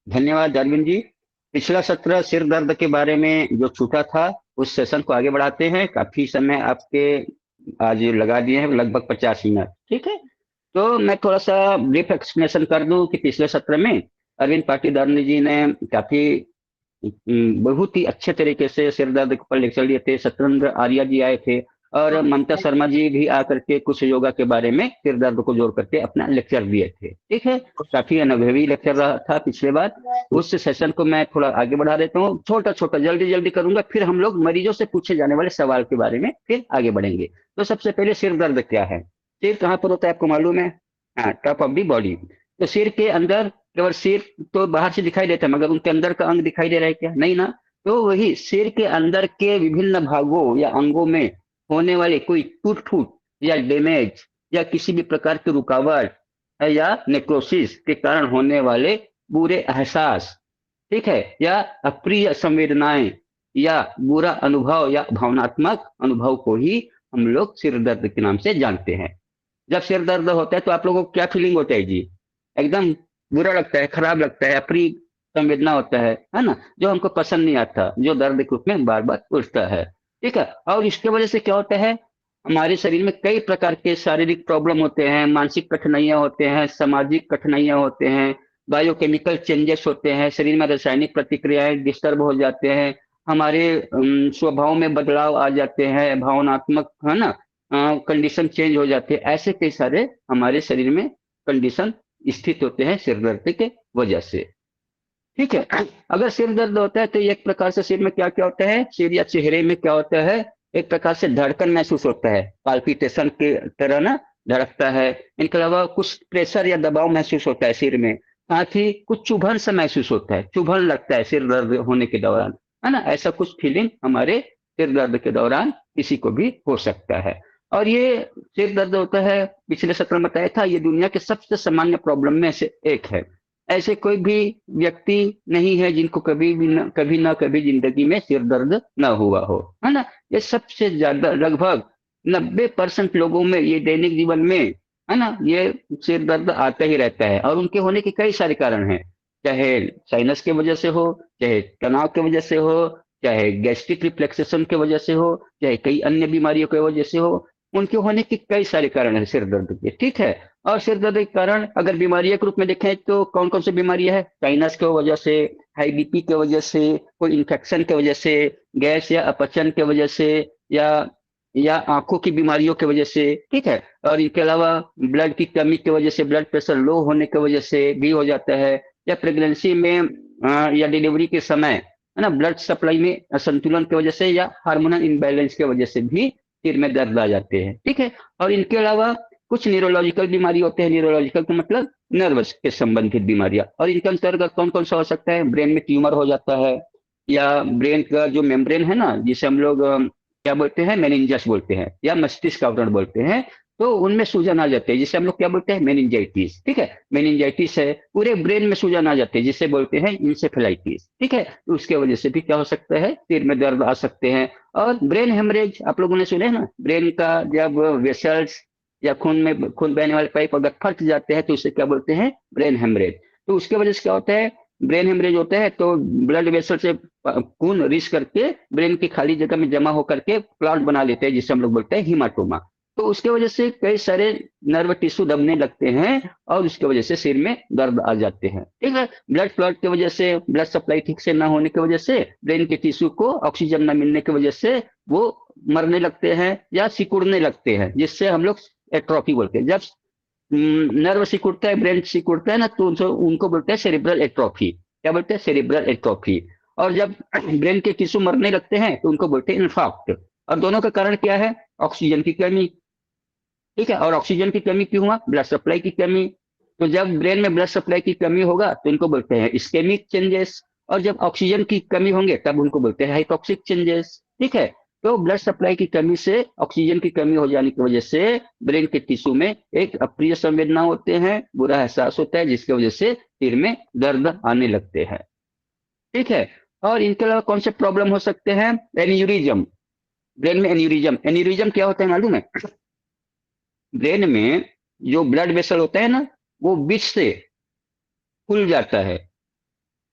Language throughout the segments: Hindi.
धन्यवाद अरविंद जी। पिछला सत्र सिर दर्द के बारे में जो छूटा था, उस सेशन को आगे बढ़ाते हैं। काफी समय आपके आज लगा दिए हैं, लगभग 50 मिनट। ठीक है, तो मैं थोड़ा सा ब्रीफ एक्सप्लेनेशन कर दूं कि पिछले सत्र में अरविंद पाटीदार जी ने काफी बहुत ही अच्छे तरीके से सिर दर्द के ऊपर लेक्चर दिए थे। सत्येंद्र आर्या जी आए थे और ममता शर्मा जी भी आकर के कुछ योगा के बारे में सिर दर्द को जोड़ करके अपना लेक्चर दिए थे। ठीक है, काफी अनुभवी लेक्चर रहा था पिछले बार। उस सेशन को मैं थोड़ा आगे बढ़ा देता हूँ, छोटा छोटा जल्दी जल्दी करूंगा, फिर हम लोग मरीजों से पूछे जाने वाले सवाल के बारे में फिर आगे बढ़ेंगे। तो सबसे पहले सिर दर्द क्या है। सिर कहाँ पर होता है आपको मालूम है? हाँ, टॉप ऑफ दी बॉडी। तो सिर के अंदर केवल सिर तो बाहर से दिखाई देता है, मगर उनके अंदर का अंग दिखाई दे रहा है क्या? नहीं ना। तो वही सिर के अंदर के विभिन्न भागों या अंगों में होने वाले कोई टूट फूट या डैमेज या किसी भी प्रकार की रुकावट या नेक्रोसिस के कारण होने वाले बुरे एहसास, ठीक है, या अप्रिय संवेदनाएं या बुरा अनुभव या भावनात्मक अनुभव को ही हम लोग सिर दर्द के नाम से जानते हैं। जब सिर दर्द होता है तो आप लोगों को क्या फीलिंग होता है जी? एकदम बुरा लगता है, खराब लगता है, अप्रिय संवेदना होता है ना, जो हमको पसंद नहीं आता, जो दर्द के रूप में बार बार उठता है। ठीक है, और इसके वजह से क्या होता है, हमारे शरीर में कई प्रकार के शारीरिक प्रॉब्लम होते हैं, मानसिक कठिनाइयां होते हैं, सामाजिक कठिनाइयां होते हैं, बायोकेमिकल चेंजेस होते हैं, शरीर में रासायनिक प्रतिक्रियाएं डिस्टर्ब हो जाते हैं, हमारे स्वभाव में बदलाव आ जाते हैं, भावनात्मक है ना कंडीशन चेंज हो जाती है। ऐसे कई सारे हमारे शरीर में कंडीशन स्थित होते हैं सिर दर्द के वजह से। ठीक है, अगर सिर दर्द होता है तो एक प्रकार से सिर में क्या क्या होता है, सिर या चेहरे में क्या होता है, एक प्रकार से धड़कन महसूस होता है, पाल्पिटेशन के तरह ना धड़कता है। इनके अलावा कुछ प्रेशर या दबाव महसूस होता है सिर में। साथ ही कुछ चुभन सा महसूस होता है, चुभन लगता है सिर दर्द होने के दौरान, है ना। ऐसा कुछ फीलिंग हमारे सिर दर्द के दौरान किसी को भी हो सकता है। और ये सिर दर्द होता है, पिछले सत्र में बताया था, ये दुनिया के सबसे सामान्य प्रॉब्लम में से एक है। ऐसे कोई भी व्यक्ति नहीं है जिनको कभी ना कभी जिंदगी में सिर दर्द ना हुआ हो, है ना। ये सबसे ज्यादा लगभग 90% लोगों में ये दैनिक जीवन में, है ना, ये सिर दर्द आता ही रहता है। और उनके होने के कई सारे कारण हैं, चाहे साइनस की वजह से हो, चाहे तनाव की वजह से हो, चाहे गैस्ट्रिक रिफ्लेक्सेशन की वजह से हो, चाहे कई अन्य बीमारियों की वजह से हो। उनके होने के कई सारे कारण हैं सिर दर्द के। ठीक है, और सिर दर्द के कारण अगर बीमारियों के रूप में देखें तो कौन कौन सी बीमारियां है, साइनस की वजह से, हाई बीपी की वजह से, कोई इन्फेक्शन की वजह से, गैस या अपचन की वजह से, या आंखों की बीमारियों की वजह से। ठीक है, और इनके अलावा ब्लड की कमी की वजह से, ब्लड प्रेशर लो होने की वजह से भी हो जाता है, या प्रेगनेंसी में या डिलीवरी के समय, है ना, ब्लड सप्लाई में असंतुलन की वजह से, या हार्मोनल इम्बैलेंस की वजह से भी सिर में दर्द आ जाते हैं। ठीक है, और इनके अलावा कुछ न्यूरोलॉजिकल बीमारी होते हैं, न्यूरोलॉजिकल का मतलब नर्वस के संबंधित बीमारियां। और इनके अंतर्गत कौन कौन सा हो सकता है, ब्रेन में ट्यूमर हो जाता है, या ब्रेन का जो मेम्ब्रेन है ना, जिसे हम लोग क्या बोलते हैं, मेनिंजस बोलते हैं, या मस्तिष्क आवरण बोलते हैं, तो उनमें सूजन आ जाते हैं, जिसे हम लोग क्या बोलते हैं, मेनिंजाइटिस। ठीक है, मेनिंजाइटिस है, पूरे ब्रेन में सूजन आ जाते हैं, जिसे बोलते हैं इंसेफेलाइटिस। ठीक है, तो उसके वजह से भी क्या हो सकता है, सिर में दर्द आ सकते हैं। और ब्रेन हेमरेज आप लोगों ने सुने ना, ब्रेन का जब वेसल्स या खून बहने वाले पाइप अगर फट जाते हैं तो उसे क्या बोलते हैं, ब्रेन हेमरेज। तो उसके वजह से क्या होता है, ब्रेन हेमरेज होता है तो ब्लड वेसल से खून रिस करके ब्रेन की खाली जगह में जमा होकर के क्लॉट बना लेते हैं, जिसे हम लोग बोलते हैं हीमाटोमा। तो उसके वजह से कई सारे नर्व टिश्यू दबने लगते हैं और उसके वजह से सिर में दर्द आ जाते हैं। ठीक है, ब्लड क्लॉट की वजह से, ब्लड सप्लाई ठीक से ना होने की वजह से, ब्रेन के टिश्यू को ऑक्सीजन न मिलने की वजह से वो मरने लगते हैं या सिकुड़ने लगते हैं, जिससे हम लोग एट्रोफी बोलते हैं। जब नर्व सिकुड़ता है, ब्रेन सिकुड़ता है ना, तो उनको बोलते हैं सेरिब्रल एट्रोफी। क्या बोलते हैं, सेरिब्रल एट्रोफी। और जब ब्रेन के टिश्यू मरने लगते हैं तो उनको बोलते हैं इन्फार्क्ट। और दोनों का कारण क्या है, ऑक्सीजन की कमी। ठीक है, और ऑक्सीजन की कमी क्यों हुआ, ब्लड सप्लाई की कमी। तो जब ब्रेन में ब्लड सप्लाई की कमी होगा तो इनको बोलते हैं इस्केमिक चेंजेस। और जब ऑक्सीजन की कमी होंगे तब उनको बोलते हैं हाइपोक्सिक चेंजेस। ठीक है, तो ब्लड सप्लाई की कमी से, ऑक्सीजन की कमी हो जाने की वजह से ब्रेन के टिश्यू में एक अप्रिय संवेदना होते हैं, बुरा एहसास होता है, जिसकी वजह से सिर में दर्द आने लगते हैं। ठीक है, और इनके अलावा कौन से प्रॉब्लम हो सकते हैं, एन्यूरिज्म। ब्रेन में एन्यूरिज्म, एन्यूरिज्म क्या होता है मालूम है? ब्रेन में जो ब्लड वेसल होता है ना, वो बीच से फूल जाता है,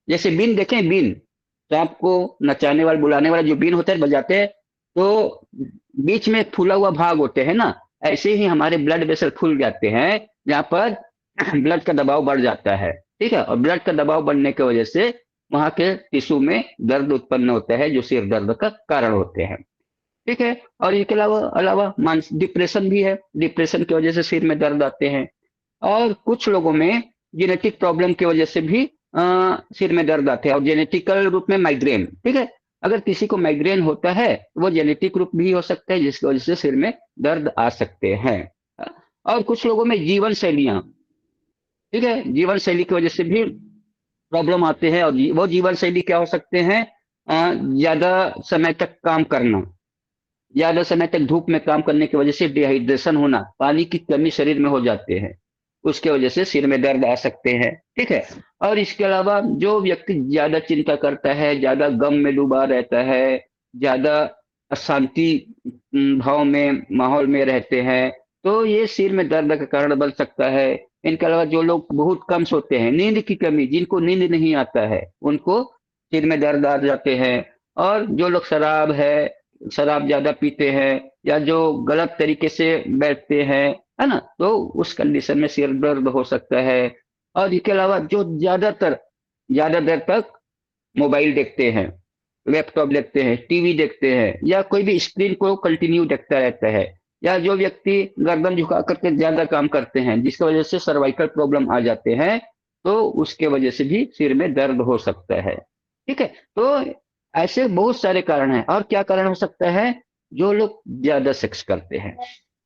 जैसे बीन देखें, बीन सांप को नचाने वाला बुलाने वाला जो बीन होता है बजाते हैं, तो बीच में फूला हुआ भाग होते हैं ना, ऐसे ही हमारे ब्लड वेसल फूल जाते हैं, जहाँ पर ब्लड का दबाव बढ़ जाता है। ठीक है, और ब्लड का दबाव बढ़ने की वजह से वहां के टिश्यू में दर्द उत्पन्न होता है, जो सिर दर्द का कारण होते हैं। ठीक है, और इसके अलावा अलावा मानसिक डिप्रेशन भी है, डिप्रेशन की वजह से सिर में दर्द आते हैं। और कुछ लोगों में जेनेटिक प्रॉब्लम की वजह से भी सिर में दर्द आते हैं, और जेनेटिकल रूप में माइग्रेन। ठीक है, अगर किसी को माइग्रेन होता है तो वो जेनेटिक रूप भी हो सकता है, जिसकी वजह से सिर में दर्द आ सकते हैं। और कुछ लोगों में जीवन शैलियां, ठीक है, जीवन शैली की वजह से भी प्रॉब्लम आते हैं। और वो जीवन शैली क्या हो सकते हैं? ज्यादा समय तक काम करना, ज्यादा समय तक धूप में काम करने की वजह से डिहाइड्रेशन होना, पानी की कमी शरीर में हो जाते हैं, उसके वजह से सिर में दर्द आ सकते हैं। ठीक है, और इसके अलावा जो व्यक्ति ज्यादा चिंता करता है, ज्यादा गम में डूबा रहता है, ज्यादा अशांति भाव में माहौल में रहते हैं, तो ये सिर में दर्द का कारण बन सकता है। इनके अलावा जो लोग बहुत कम सोते हैं, नींद की कमी, जिनको नींद नहीं आता है, उनको सिर में दर्द आ जाते हैं। और जो लोग शराब ज्यादा पीते हैं, या जो गलत तरीके से बैठते हैं, है ना, तो उस कंडीशन में सिर दर्द हो सकता है। और इसके अलावा जो ज्यादा देर तक मोबाइल देखते हैं, लैपटॉप देखते हैं, टीवी देखते हैं, या कोई भी स्क्रीन को कंटिन्यू देखता रहता है, या जो व्यक्ति गर्दन झुका करके ज्यादा काम करते हैं, जिसकी वजह से सर्वाइकल प्रॉब्लम आ जाते हैं, तो उसके वजह से भी सिर में दर्द हो सकता है। ठीक है, तो ऐसे बहुत सारे कारण हैं। और क्या कारण हो सकता है? जो लोग ज्यादा सेक्स करते हैं।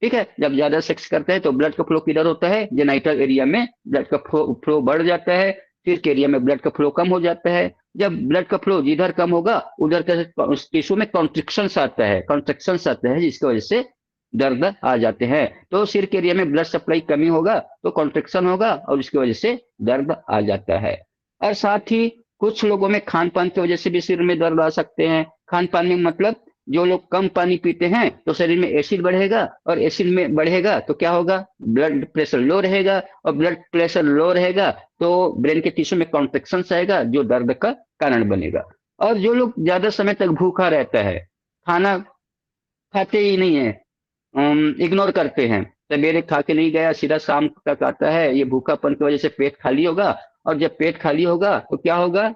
ठीक है, जब ज्यादा सेक्स करते हैं तो ब्लड का फ्लो किधर होता है? जेनाइटल एरिया में ब्लड का फ्लो बढ़ जाता है, सिर के एरिया में ब्लड का फ्लो कम हो जाता है। जब ब्लड का फ्लो जिधर कम होगा, उधर का उस टिश्यू में कॉन्ट्रिक्शन आता है, जिसकी वजह से दर्द आ जाते हैं। तो सिर के एरिया में ब्लड सप्लाई कमी होगा, तो कॉन्ट्रिक्शन होगा, और उसकी वजह से दर्द आ जाता है। और साथ ही कुछ लोगों में खान पान की वजह से भी सिर में दर्द आ सकते हैं। खान पान में मतलब, जो लोग कम पानी पीते हैं तो शरीर में एसिड बढ़ेगा, और एसिड में बढ़ेगा तो क्या होगा? ब्लड प्रेशर लो रहेगा, और ब्लड प्रेशर लो रहेगा तो ब्रेन के टिश्यू में कॉन्ट्रेक्शन आएगा, जो दर्द का कारण बनेगा। और जो लोग ज्यादा समय तक भूखा रहता है, खाना खाते ही नहीं है, इग्नोर करते हैं, सवेरे खा के नहीं गया, सीधा शाम तक आता है, ये भूखापन की वजह से पेट खाली होगा। और जब पेट खाली होगा तो क्या होगा?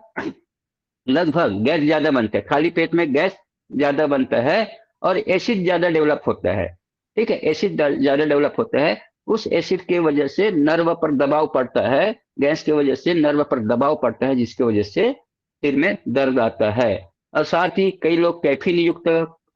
लगभग गैस ज्यादा बनता है, खाली पेट में गैस ज्यादा बनता है, और एसिड ज्यादा डेवलप होता है। ठीक है, एसिड ज्यादा डेवलप होता है, उस एसिड की वजह से नर्व पर दबाव पड़ता है, गैस की वजह से नर्व पर दबाव पड़ता है, जिसकी वजह से सिर में दर्द आता है। और साथ ही कई लोग कैफीन युक्त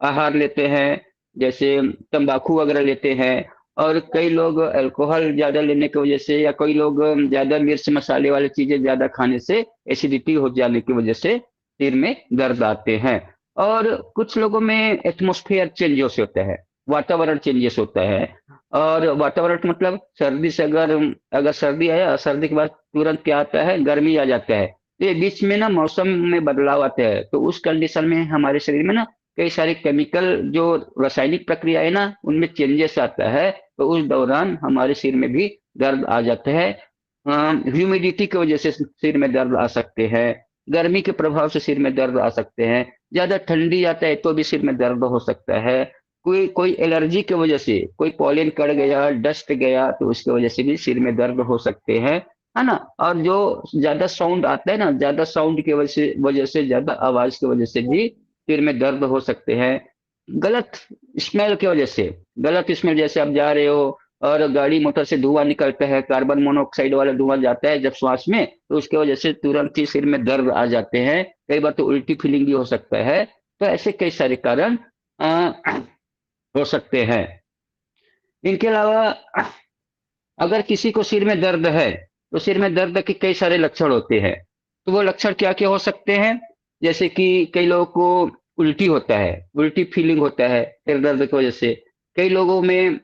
आहार लेते हैं, जैसे तंबाकू वगैरह लेते हैं। और कई लोग अल्कोहल ज्यादा लेने की वजह से, या कोई लोग ज्यादा मिर्च मसाले वाली चीजें ज्यादा खाने से एसिडिटी हो जाने की वजह से सिर में दर्द आते हैं। और कुछ लोगों में एटमोस्फेयर चेंजेस होता है, वातावरण चेंजेस होता है। और वातावरण मतलब, सर्दी से अगर अगर सर्दी आया, सर्दी के बाद तुरंत क्या आता है? गर्मी आ जाता है। तो ये बीच में ना मौसम में बदलाव आता है, तो उस कंडीशन में हमारे शरीर में ना कई सारे केमिकल, जो रासायनिक प्रक्रिया है ना, उनमें चेंजेस आता है, तो उस दौरान हमारे सिर में भी दर्द आ जाता है। ह्यूमिडिटी की वजह से सिर में दर्द आ सकते हैं, गर्मी के प्रभाव से सिर में दर्द आ सकते हैं, ज्यादा ठंडी आता है तो भी सिर में दर्द हो सकता है, कोई कोई एलर्जी की वजह से, कोई पॉलन कड़ गया, डस्ट गया, तो उसकी वजह से भी सिर में दर्द हो सकते हैं, है ना। और जो ज्यादा साउंड आता है ना, ज्यादा साउंड की वजह से ज्यादा आवाज की वजह से भी सिर में दर्द हो सकते हैं। गलत स्मेल की वजह से, गलत स्मेल, जैसे आप जा रहे हो और गाड़ी मोटर से धुआं निकलता है, कार्बन मोनोऑक्साइड वाला धुआं जाता है जब श्वास में, तो उसकी वजह से तुरंत ही सिर में दर्द आ जाते हैं। कई बार तो उल्टी फीलिंग भी हो सकता है। तो ऐसे कई सारे कारण हो सकते हैं। इनके अलावा अगर किसी को सिर में दर्द है, तो सिर में दर्द के कई सारे लक्षण होते हैं। तो वो लक्षण क्या क्या हो सकते हैं? जैसे कि कई लोगों को उल्टी होता है, उल्टी फीलिंग होता है सिर दर्द की वजह से। कई लोगों में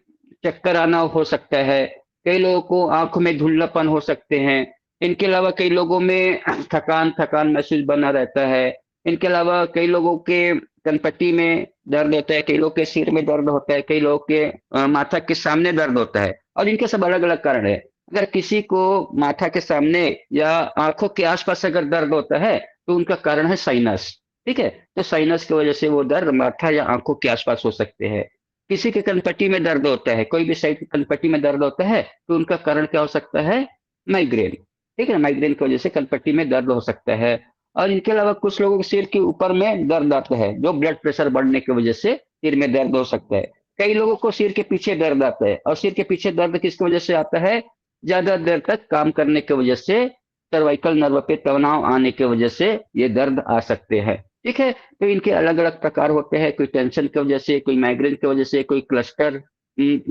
चक्कर आना हो सकता है। कई लोगों को आंखों में धुंधलापन हो सकते हैं। इनके अलावा कई लोगों में थकान थकान महसूस बना रहता है। इनके अलावा कई लोगों के कनपट्टी में दर्द होता है, कई लोग के सिर में दर्द होता है, कई लोग के माथा के सामने दर्द होता है, और इनके सब अलग अलग कारण है। अगर किसी को माथा के सामने या आंखों के आसपास अगर दर्द होता है तो उनका कारण है साइनस। ठीक है, तो साइनस की वजह से वो दर्द माथा या आंखों के आसपास हो सकते हैं। किसी के कनपट्टी में दर्द होता है, कोई भी साइड की कनपट्टी में दर्द होता है, तो उनका कारण क्या हो सकता है? माइग्रेन। ठीक है, माइग्रेन की वजह से कनपट्टी में दर्द हो सकता है। और इनके अलावा कुछ लोगों के सिर के ऊपर में दर्द आता है, जो ब्लड प्रेशर बढ़ने की वजह से सिर में दर्द हो सकता है। कई लोगों को सिर के पीछे दर्द आता है, और सिर के पीछे दर्द किसकी वजह से आता है? ज्यादा देर तक काम करने की वजह से सर्वाइकल नर्व पे तनाव आने की वजह से ये दर्द आ सकते हैं। ठीक है, तो इनके अलग अलग प्रकार होते हैं, कोई टेंशन की वजह से, कोई माइग्रेन की वजह से, कोई क्लस्टर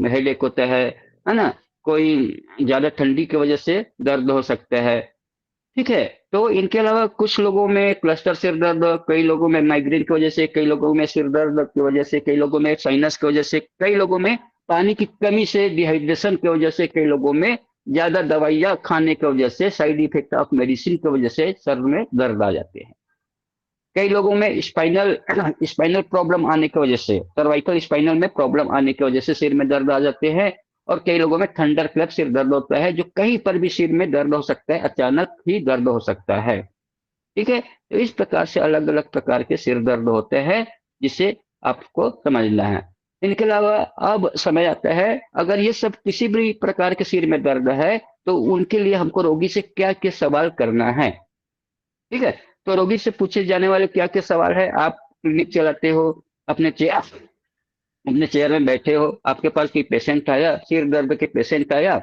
हेडेक होता है ना, कोई ज्यादा ठंडी की वजह से दर्द हो सकता है। ठीक है, तो इनके अलावा कुछ लोगों में क्लस्टर सिर दर्द, कई लोगों में माइग्रेन की वजह से, कई लोगों में सिर दर्द की वजह से, कई लोगों में साइनस की वजह से, कई लोगों में पानी की कमी से, डिहाइड्रेशन की वजह से, कई लोगों में ज्यादा दवाइयाँ खाने की वजह से, साइड इफेक्ट ऑफ मेडिसिन की वजह से सर में दर्द आ जाते हैं। कई लोगों में स्पाइनल स्पाइनल प्रॉब्लम आने की वजह से, सर्वाइकल स्पाइनल में प्रॉब्लम आने की वजह से सिर में दर्द आ जाते हैं। और कई लोगों में थंडर क्लैप सिर दर्द होता है, जो कहीं पर भी सिर में दर्द हो सकता है, अचानक ही दर्द हो सकता है। ठीक है, तो इस प्रकार से अलग अलग प्रकार के सिर दर्द होते हैं, जिसे आपको समझना है। इनके अलावा अब समय आता है, अगर ये सब किसी भी प्रकार के सिर में दर्द है, तो उनके लिए हमको रोगी से क्या क्या सवाल करना है। ठीक है, तो रोगी से पूछे जाने वाले क्या क्या सवाल है। आप क्लिनिक चलाते हो, अपने चेयर अपने चेयर में बैठे हो, आपके पास कोई पेशेंट आया, सिर दर्द के पेशेंट आया,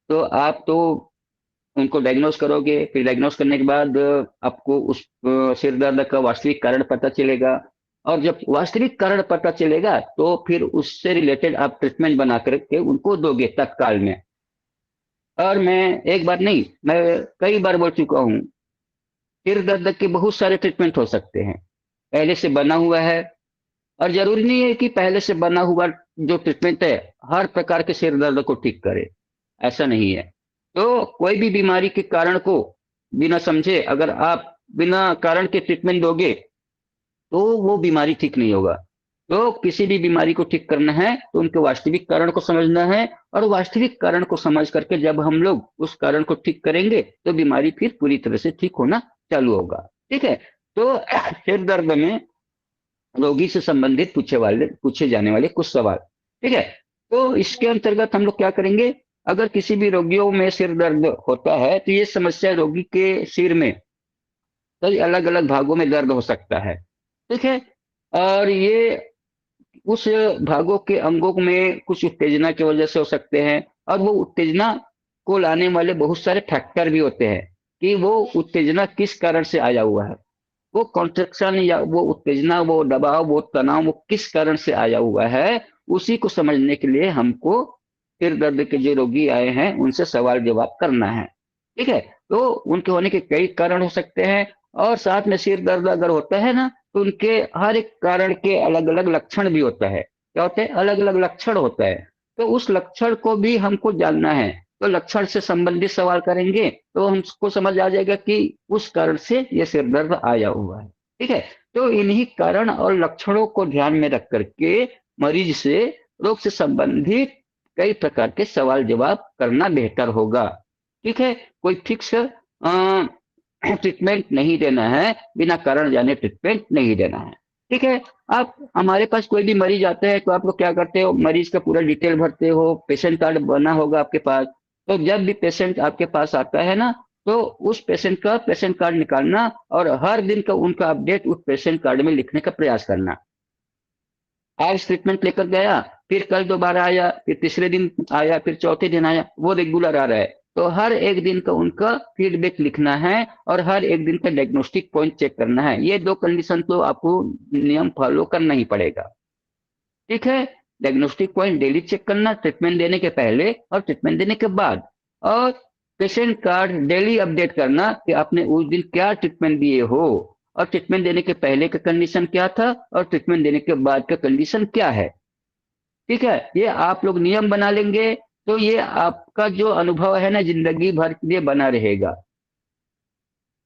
तो आप तो उनको डायग्नोस करोगे। फिर डायग्नोस करने के बाद आपको उस सिर दर्द का वास्तविक कारण पता चलेगा। और जब वास्तविक कारण पता चलेगा, तो फिर उससे रिलेटेड आप ट्रीटमेंट बना करके उनको दोगे तत्काल में। और मैं एक बार नहीं, मैं कई बार बोल चुका हूँ, सिर दर्द के बहुत सारे ट्रीटमेंट हो सकते हैं। पहले से बना हुआ है, और जरूरी नहीं है कि पहले से बना हुआ जो ट्रीटमेंट है हर प्रकार के सिर दर्द को ठीक करे, ऐसा नहीं है। तो कोई भी बीमारी के कारण को बिना समझे अगर आप बिना कारण के ट्रीटमेंट दोगे, तो वो बीमारी ठीक नहीं होगा। तो किसी भी बीमारी को ठीक करना है तो उनके वास्तविक कारण को समझना है, और वास्तविक कारण को समझ करके जब हम लोग उस कारण को ठीक करेंगे, तो बीमारी फिर पूरी तरह से ठीक होना चालू होगा। ठीक है, तो सिर दर्द में रोगी से संबंधित पूछे जाने वाले कुछ सवाल। ठीक है, तो इसके अंतर्गत हम लोग क्या करेंगे? अगर किसी भी रोगियों में सिर दर्द होता है, तो ये समस्या रोगी के सिर में कई अलग अलग भागों में दर्द हो सकता है। ठीक है, और ये उस भागों के अंगों में कुछ उत्तेजना की वजह से हो सकते हैं, और वो उत्तेजना को लाने वाले बहुत सारे फैक्टर भी होते हैं, कि वो उत्तेजना किस कारण से आया हुआ है। वो कॉन्ट्रेक्शन या वो उत्तेजना, वो दबाव, वो तनाव, वो किस कारण से आया हुआ है, उसी को समझने के लिए हमको सिर दर्द के जो रोगी आए हैं उनसे सवाल जवाब करना है। ठीक है, तो उनके होने के कई कारण हो सकते हैं। और साथ में सिर दर्द अगर होता है ना, तो उनके हर एक कारण के अलग अलग लक्षण भी होता है। क्या होते हैं? अलग अलग लक्षण होता है। तो उस लक्षण को भी हमको जानना है। तो लक्षण से संबंधित सवाल करेंगे, तो हमको समझ आ जाएगा कि उस कारण से ये सिर दर्द आया हुआ है। ठीक है, तो इन्हीं कारण और लक्षणों को ध्यान में रख करके मरीज से रोग से संबंधित कई प्रकार के सवाल जवाब करना बेहतर होगा। ठीक है, कोई फिक्स ट्रीटमेंट नहीं देना है, बिना कारण जाने ट्रीटमेंट नहीं देना है। ठीक है, आप हमारे पास कोई भी मरीज आता है, तो आप लोग क्या करते हो? मरीज का पूरा डिटेल भरते हो, पेशेंट कार्ड बना होगा आपके पास। तो जब भी पेशेंट आपके पास आता है ना, तो उस पेशेंट का पेशेंट कार्ड निकालना, और हर दिन का उनका अपडेट उस पेशेंट कार्ड में लिखने का प्रयास करना। आज ट्रीटमेंट लेकर गया, फिर कल दोबारा आया, फिर तीसरे दिन आया, फिर चौथे दिन आया, वो रेगुलर आ रहा है। तो हर एक दिन का उनका फीडबैक लिखना है, और हर एक दिन का डायग्नोस्टिक पॉइंट चेक करना है। ये दो कंडीशन तो आपको नियम फॉलो करना ही पड़ेगा। ठीक है, डायग्नोस्टिक पॉइंट डेली चेक करना, ट्रीटमेंट देने के पहले और ट्रीटमेंट देने के बाद। और पेशेंट कार्ड डेली अपडेट करना कि आपने उस दिन क्या ट्रीटमेंट दिए हो, और ट्रीटमेंट देने के पहले का कंडीशन क्या था, और ट्रीटमेंट देने के बाद का कंडीशन क्या है। ठीक है, ये आप लोग नियम बना लेंगे, तो ये आपका जो अनुभव है ना, जिंदगी भर के लिए बना रहेगा।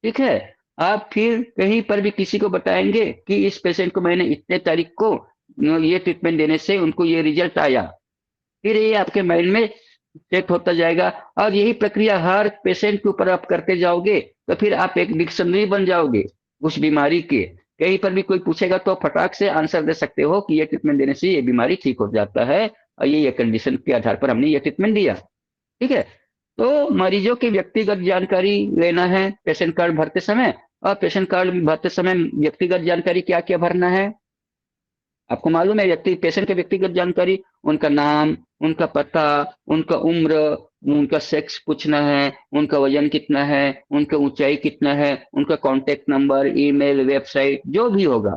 ठीक है, आप फिर कहीं पर भी किसी को बताएंगे कि इस पेशेंट को मैंने इतने तारीख को ये ट्रीटमेंट देने से उनको ये रिजल्ट आया, फिर ये आपके माइंड में सेट होता जाएगा। और यही प्रक्रिया हर पेशेंट के ऊपर आप करते जाओगे तो फिर आप एक डिक्शनरी बन जाओगे उस बीमारी के। कहीं पर भी कोई पूछेगा तो फटाक से आंसर दे सकते हो कि ये ट्रीटमेंट देने से ये बीमारी ठीक हो जाता है, और ये कंडीशन के आधार पर हमने ये ट्रीटमेंट दिया। ठीक है। तो मरीजों की व्यक्तिगत जानकारी लेना है पेशेंट कार्ड भरते समय। और पेशेंट कार्ड भरते समय व्यक्तिगत जानकारी क्या क्या भरना है आपको मालूम है? व्यक्ति पेशेंट की व्यक्तिगत जानकारी, उनका नाम, उनका पता, उनका उम्र, उनका सेक्स पूछना है, उनका वजन कितना है, उनका ऊंचाई कितना है, उनका कॉन्टेक्ट नंबर, ईमेल, वेबसाइट, जो भी होगा,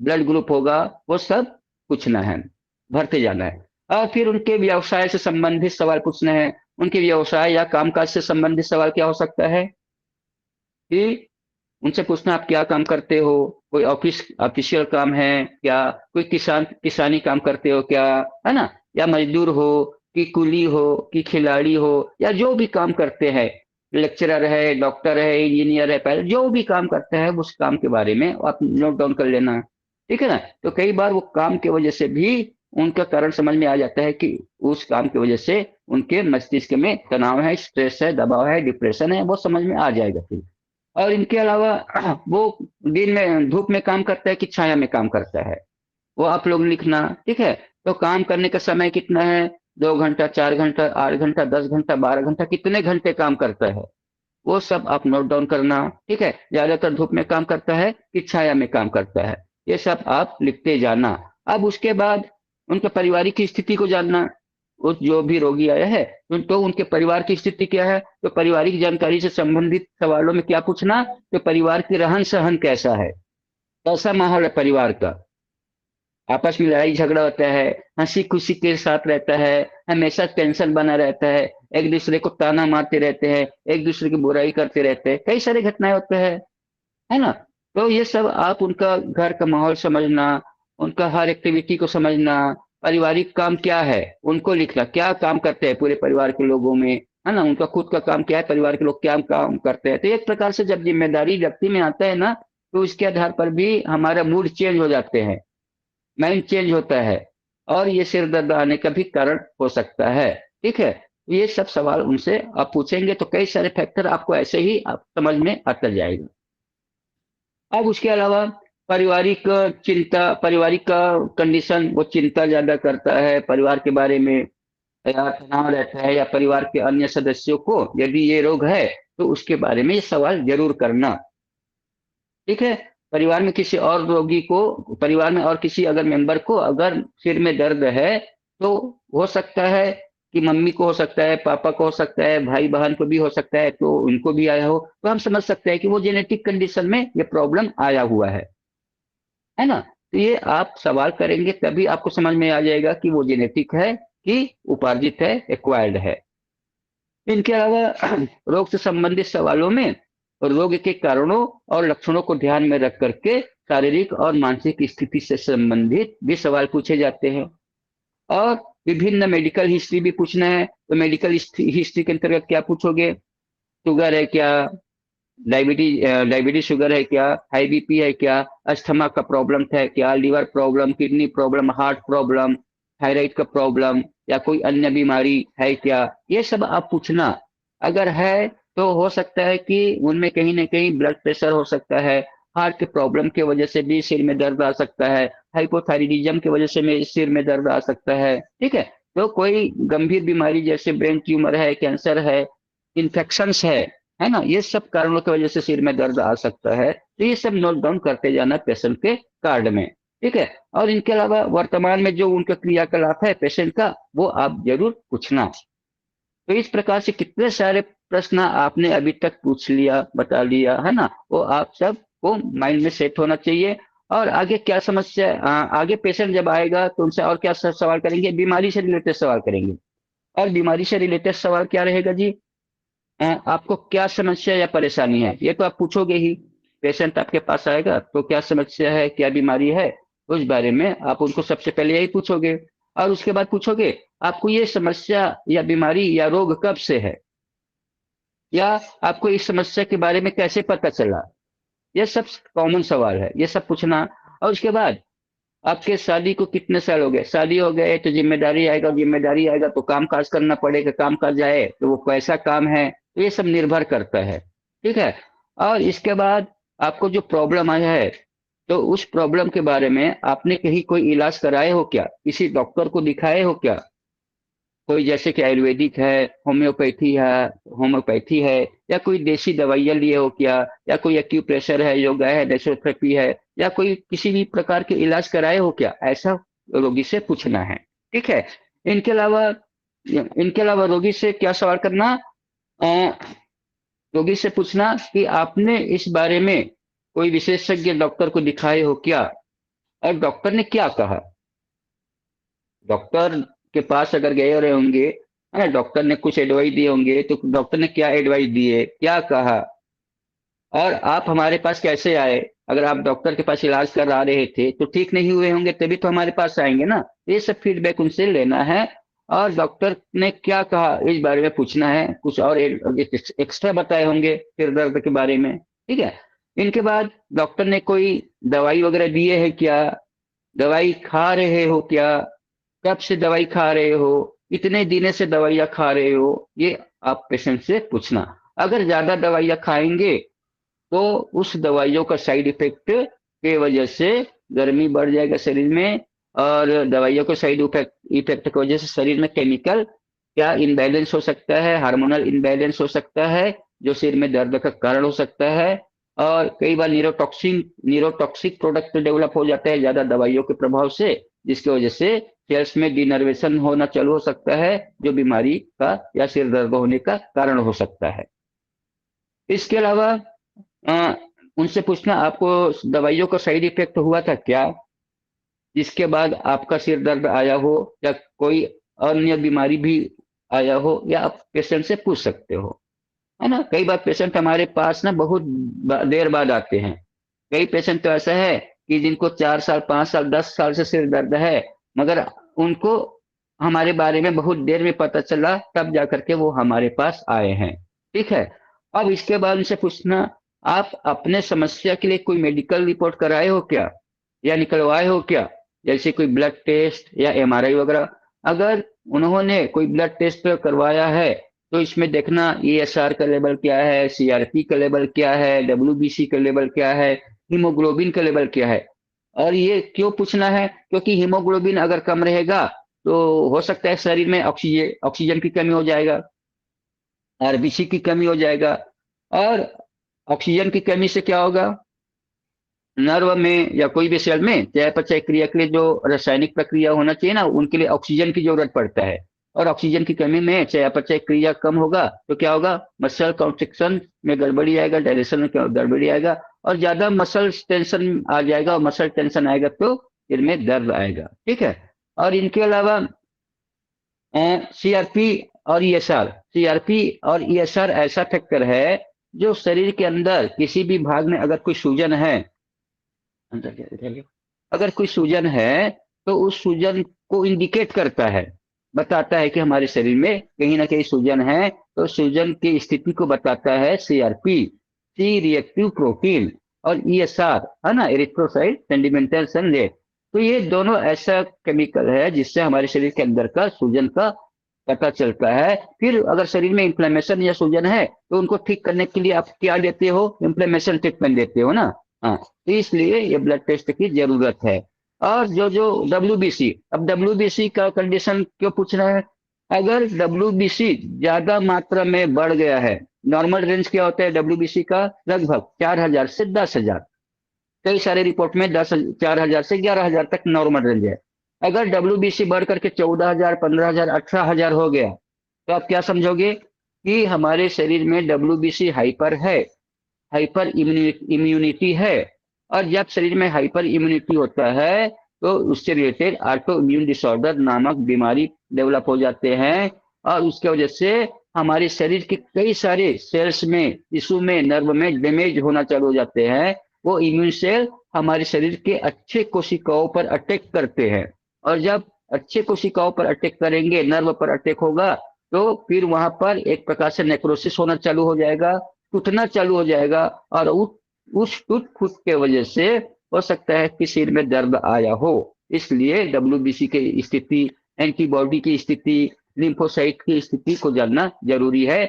ब्लड ग्रुप होगा, वो सब पूछना है, भरते जाना है। और फिर उनके व्यवसाय से संबंधित सवाल पूछना है। उनके व्यवसाय या कामकाज से संबंधित सवाल क्या हो सकता है कि उनसे पूछना आप क्या काम करते हो, कोई ऑफिशियल काम है क्या, कोई किसानी काम करते हो क्या, है ना, या मजदूर हो, कि कुली हो, कि खिलाड़ी हो, या जो भी काम करते हैं, लेक्चरर है, डॉक्टर है, इंजीनियर है, पायलट, जो भी काम करते हैं उस काम के बारे में आप नोट डाउन कर लेना। ठीक है ना। तो कई बार वो काम की वजह से भी उनका कारण समझ में आ जाता है कि उस काम की वजह से उनके मस्तिष्क में तनाव है, स्ट्रेस है, दबाव है, डिप्रेशन है, वो समझ में आ जाएगा फिर। और इनके अलावा वो दिन में धूप में काम करता है कि छाया में काम करता है, वो आप लोग लिखना। ठीक है। तो काम करने का समय कितना है, 2 घंटा, 4 घंटा, 8 घंटा, 10 घंटा, 12 घंटा, कितने घंटे काम करता है, वो सब आप नोट डाउन करना। ठीक है। ज्यादातर धूप में काम करता है कि छाया में काम करता है, ये सब आप लिखते जाना। अब उसके बाद उनके पारिवारिक की स्थिति को जानना। उस जो भी रोगी आया है तो उनके परिवार की स्थिति क्या है, तो पारिवारिक जानकारी से संबंधित सवालों में क्या पूछना, तो परिवार की रहन सहन कैसा है, कैसा माहौल है परिवार का, आपस में लड़ाई झगड़ा होता है, हंसी खुशी के साथ रहता है, हमेशा टेंशन बना रहता है, एक दूसरे को ताना मारते रहते हैं, एक दूसरे की बुराई करते रहते हैं, कई सारी घटनाएं होते हैं, है ना। तो ये सब आप उनका घर का माहौल समझना, उनका हर एक्टिविटी को समझना, पारिवारिक काम क्या है उनको लिखना, क्या काम करते हैं पूरे परिवार के लोगों में, है ना, उनका खुद का काम क्या है, परिवार के लोग क्या काम करते हैं। तो एक प्रकार से जब जिम्मेदारी व्यक्ति में आता है ना, तो इसके आधार पर भी हमारा मूड चेंज हो जाते हैं, माइंड चेंज होता है, और ये सिर दर्द आने का भी कारण हो सकता है। ठीक है। ये सब सवाल उनसे आप पूछेंगे तो कई सारे फैक्टर आपको ऐसे ही आप समझ में आता जाएगा। अब उसके अलावा पारिवारिक चिंता, पारिवारिक का कंडीशन, वो चिंता ज्यादा करता है परिवार के बारे में, या तनाव रहता है, या परिवार के अन्य सदस्यों को यदि ये रोग है तो उसके बारे में ये सवाल जरूर करना। ठीक है। परिवार में किसी और रोगी को, परिवार में और किसी अगर मेंबर को अगर सिर में दर्द है, तो हो सकता है कि मम्मी को हो सकता है, पापा को हो सकता है, भाई बहन को भी हो सकता है, तो उनको भी आया हो, तो हम समझ सकते हैं कि वो जेनेटिक कंडीशन में ये प्रॉब्लम आया हुआ है ना। तो ये आप सवाल करेंगे तभी आपको समझ में आ जाएगा कि वो जेनेटिक है कि उपार्जित है, एक्वायर्ड है। इनके अलावा रोग से संबंधित सवालों में रोग के कारणों और लक्षणों को ध्यान में रख करके शारीरिक और मानसिक स्थिति से संबंधित भी सवाल पूछे जाते हैं। और विभिन्न मेडिकल हिस्ट्री भी पूछना है, तो मेडिकल हिस्ट्री के अंतर्गत क्या पूछोगे, शुगर है क्या, डायबिटीज शुगर है क्या, हाई बीपी है क्या, अस्थमा का प्रॉब्लम है क्या, liver problem, kidney problem, heart problem, thyroid का प्रॉब्लम, या कोई अन्य बीमारी है क्या, ये सब आप पूछना। अगर है तो हो सकता है कि उनमें कहीं ना कहीं ब्लड प्रेशर हो सकता है, हार्ट के प्रॉब्लम की वजह से भी सिर में दर्द आ सकता है, हाइपोथायरिडिज्म की वजह से सिर में दर्द आ सकता है। ठीक है। तो कोई गंभीर बीमारी जैसे ब्रेन ट्यूमर है, कैंसर है, इन्फेक्शंस है ना, ये सब कारणों की वजह से सिर में दर्द आ सकता है, तो ये सब नोट डाउन करते जाना पेशेंट के कार्ड में। ठीक है। और इनके अलावा वर्तमान में जो उनका क्रियाकलाप है पेशेंट का, वो आप जरूर पूछना। तो इस प्रकार से कितने सारे प्रश्न आपने अभी तक पूछ लिया, बता लिया, है ना, वो आप सब को माइंड में सेट होना चाहिए। और आगे क्या समस्या, आगे पेशेंट जब आएगा तो उनसे और क्या सवाल करेंगे, बीमारी से रिलेटेड सवाल करेंगे। और बीमारी से रिलेटेड सवाल क्या रहेगा जी, आपको क्या समस्या या परेशानी है, ये तो आप पूछोगे ही। पेशेंट आपके पास आएगा तो क्या समस्या है, क्या बीमारी है, उस बारे में आप उनको सबसे पहले यही पूछोगे। और उसके बाद पूछोगे आपको ये समस्या या बीमारी या रोग कब से है, या आपको इस समस्या के बारे में कैसे पता चला, ये सब कॉमन सवाल है, ये सब पूछना। और उसके बाद आपके शादी को कितने साल हो गए, शादी हो गए तो जिम्मेदारी आएगा, जिम्मेदारी आएगा तो काम काज करना पड़ेगा, काम काज आए तो वो पैसा काम है, तो ये सब निर्भर करता है। ठीक है। और इसके बाद आपको जो प्रॉब्लम आया है, तो उस प्रॉब्लम के बारे में आपने कहीं कोई इलाज कराए हो क्या, किसी डॉक्टर को दिखाए हो क्या? कोई जैसे कि आयुर्वेदिक है, होम्योपैथी है या कोई देसी दवाइयाँ लिए हो क्या, या कोई एक्यूप्रेशर है, योगा है, नेचुरोपैथी है, या कोई किसी भी प्रकार के इलाज कराए हो क्या, ऐसा रोगी से पूछना है। ठीक है। इनके अलावा इनके अलावा रोगी से क्या सवाल करना, अ, रोगी से पूछना कि आपने इस बारे में कोई विशेषज्ञ डॉक्टर को दिखाए हो क्या, और डॉक्टर ने क्या कहा। डॉक्टर के पास अगर गए रहे होंगे, है ना, डॉक्टर ने कुछ एडवाइस दिए होंगे, तो डॉक्टर ने क्या एडवाइस दिए, क्या कहा, और आप हमारे पास कैसे आए। अगर आप डॉक्टर के पास इलाज करा रहे थे तो ठीक नहीं हुए होंगे, तभी तो हमारे पास आएंगे ना। ये सब फीडबैक उनसे लेना है। और डॉक्टर ने क्या कहा इस बारे में पूछना है, कुछ और एक्स्ट्रा बताए होंगे सिर दर्द के बारे में। ठीक है। इनके बाद डॉक्टर ने कोई दवाई वगैरह दिए है क्या, दवाई खा रहे हो क्या, कब से दवाई खा रहे हो, कितने दिन से दवाइयाँ खा रहे हो, ये आप पेशेंट से पूछना। अगर ज्यादा दवाइयाँ खाएंगे तो उस दवाइयों का साइड इफेक्ट के वजह से गर्मी बढ़ जाएगा शरीर में, और दवाइयों के साइड इफेक्ट इफेक्ट की वजह से शरीर में केमिकल क्या इनबैलेंस हो सकता है, हार्मोनल इनबैलेंस हो सकता है, जो सिर में दर्द का कारण हो सकता है। और कई बार न्यूरोटॉक्सिक प्रोडक्ट डेवलप हो जाता है ज्यादा दवाइयों के प्रभाव से, जिसकी वजह से सेल्स में डिनर्वेशन होना चालू हो सकता है, जो बीमारी का या सिर दर्द होने का कारण हो सकता है। इसके अलावा अ, उनसे पूछना आपको दवाइयों का साइड इफेक्ट हुआ था क्या, जिसके बाद आपका सिर दर्द आया हो, या कोई अन्य बीमारी भी आया हो, या आप पेशेंट से पूछ सकते हो। है ना, कई बार पेशेंट हमारे पास ना बहुत देर बाद आते हैं। कई पेशेंट तो ऐसा है कि जिनको 4 साल 5 साल 10 साल से सिर दर्द है, मगर उनको हमारे बारे में बहुत देर में पता चला, तब जाकर के वो हमारे पास आए हैं। ठीक है। अब इसके बाद उनसे पूछना, आप अपने समस्या के लिए कोई मेडिकल रिपोर्ट कराए हो क्या, या निकलवाए हो क्या, जैसे कोई ब्लड टेस्ट या एमआरआई वगैरह। अगर उन्होंने कोई ब्लड टेस्ट करवाया है, तो इसमें देखना ईएसआर का लेवल क्या है, सीआरपी का लेवल क्या है, डब्ल्यूबीसी का लेवल क्या है, हीमोग्लोबिन का लेवल क्या है। और ये क्यों पूछना है, क्योंकि हीमोग्लोबिन अगर कम रहेगा तो हो सकता है शरीर में ऑक्सीजन ऑक्सीजन की कमी हो जाएगा, आरबीसी की कमी हो जाएगा। और ऑक्सीजन की कमी से क्या होगा, नर्व में या कोई भी सेल में चयापचय क्रिया के लिए जो रासायनिक प्रक्रिया होना चाहिए ना, उनके लिए ऑक्सीजन की जरूरत पड़ता है। और ऑक्सीजन की कमी में चयापचय क्रिया कम होगा तो क्या होगा, मसल कॉन्ट्रिक्शन में गड़बड़ी आएगा, डायरेक्शन में गड़बड़ी आएगा, और ज्यादा मसल टेंशन आ जाएगा, और मसल टेंशन आएगा तो सिर में दर्द आएगा। ठीक है। और इनके अलावा सीआरपी और ईएसआर, सीआरपी और ईएसआर ऐसा फैक्टर है जो शरीर के अंदर किसी भी भाग में अगर कोई सूजन है, अगर कोई सूजन है तो उस सूजन को इंडिकेट करता है, बताता है कि हमारे शरीर में कहीं ना कहीं सूजन है, तो सूजन की स्थिति को बताता है सीआरपी, सी रिएक्टिव प्रोटीन, और ईएसआर है ना, एरिथ्रोसाइट सेंडिमेंटल सन रेट। तो ये दोनों ऐसा केमिकल है जिससे हमारे शरीर के अंदर का सूजन का पता चलता है। फिर अगर शरीर में इंफ्लेमेशन या सूजन है तो उनको ठीक करने के लिए आप क्या देते हो, इंफ्लेमेशन ट्रीटमेंट देते हो ना। हाँ, तो इसलिए ये ब्लड टेस्ट की जरूरत है। और जो जो डब्ल्यूबीसी, अब डब्ल्यूबीसी का कंडीशन क्यों पूछ रहा है, अगर डब्ल्यूबीसी ज्यादा मात्रा में बढ़ गया है, नॉर्मल रेंज क्या होता है डब्ल्यूबीसी का, लगभग 4,000 से 10,000, कई सारे रिपोर्ट में 4,000 से 11,000 तक नॉर्मल रेंज है। अगर डब्ल्यूबीसी बढ़ करके 14,000 15,000 18,000 हो गया, तो आप क्या समझोगे कि हमारे शरीर में डब्ल्यूबीसी हाइपर है, हाइपर इम्यूनिटी है। और जब शरीर में हाइपर इम्यूनिटी होता है तो उससे रिलेटेड ऑटो इम्यून डिसऑर्डर नामक बीमारी डेवलप हो जाते हैं, और उसके वजह से हमारे शरीर के कई सारे सेल्स में, टिश्यू में, नर्व में डैमेज होना चालू हो जाते हैं। वो इम्यून सेल हमारे शरीर के अच्छे कोशिकाओं पर अटैक करते हैं, और जब अच्छे कोशिकाओं पर अटैक करेंगे, नर्व पर अटैक होगा, तो फिर वहां पर एक प्रकार से नेक्रोसिस होना चालू हो जाएगा, टूटना चालू हो जाएगा, और उस टूट फूट के वजह से हो सकता है कि सिर में दर्द आया हो। इसलिए WBC की स्थिति, एंटीबॉडी की स्थिति, लिम्फोसाइट की स्थिति को जानना जरूरी है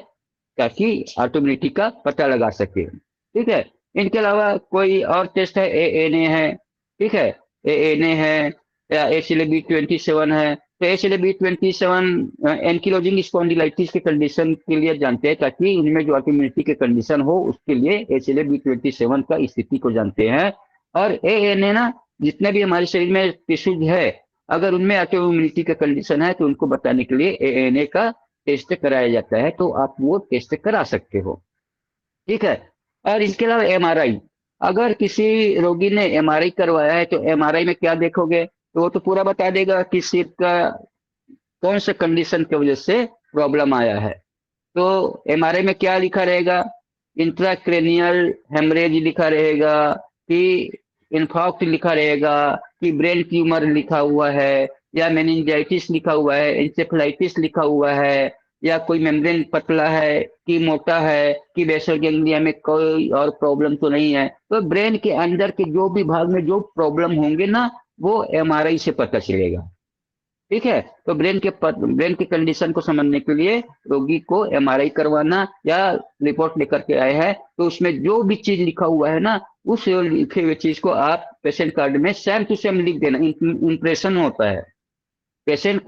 ताकि ऑटोइम्यूनिटी का पता लगा सके। ठीक है, इनके अलावा कोई और टेस्ट है, ANA है, ठीक है, ANA है या ACLB27 है। तो ACLB27 एंकिलोजिंग स्पॉन्डिलाइटिस के कंडीशन के लिए जानते हैं, ताकि इनमें जो ऑटोइम्यूनिटी के कंडीशन हो उसके लिए ACLB27 का स्थिति को जानते हैं। और ANA ना, जितने भी हमारे शरीर में टिश्यूज है, अगर उनमें ऑटोइम्यूनिटी का कंडीशन है तो उनको बताने के लिए ANA का टेस्ट कराया जाता है, तो आप वो टेस्ट करा सकते हो। ठीक है, और इसके अलावा MRI, अगर किसी रोगी ने MRI करवाया है तो MRI में क्या देखोगे, तो वो तो पूरा बता देगा कि सिर का कौन से कंडीशन की वजह से प्रॉब्लम आया है। तो MRI में क्या लिखा रहेगा, इंट्राक्रेनियल हेमरेज लिखा रहेगा, कि इन्फॉक्ट लिखा रहेगा, कि ब्रेन ट्यूमर लिखा हुआ है, या मेनिंजाइटिस लिखा हुआ है, इंसेफेलाइटिस लिखा हुआ है, या कोई मेम्ब्रेन पतला है कि मोटा है, कि बेसल गैंग्लिया में कोई और प्रॉब्लम तो नहीं है। तो ब्रेन के अंदर के जो भी भाग में जो प्रॉब्लम होंगे ना, वो MRI से पता चलेगा। ठीक है, तो ब्रेन के कंडीशन को समझने के लिए रोगी को MRI करवाना, या रिपोर्ट लेकर के आए हैं तो उसमें जो भी चीज लिखा हुआ है ना, उस लिखे हुए चीज को आप पेशेंट कार्ड में सेम टू सेम लिख देना। इंप्रेशन होता है, पेशेंट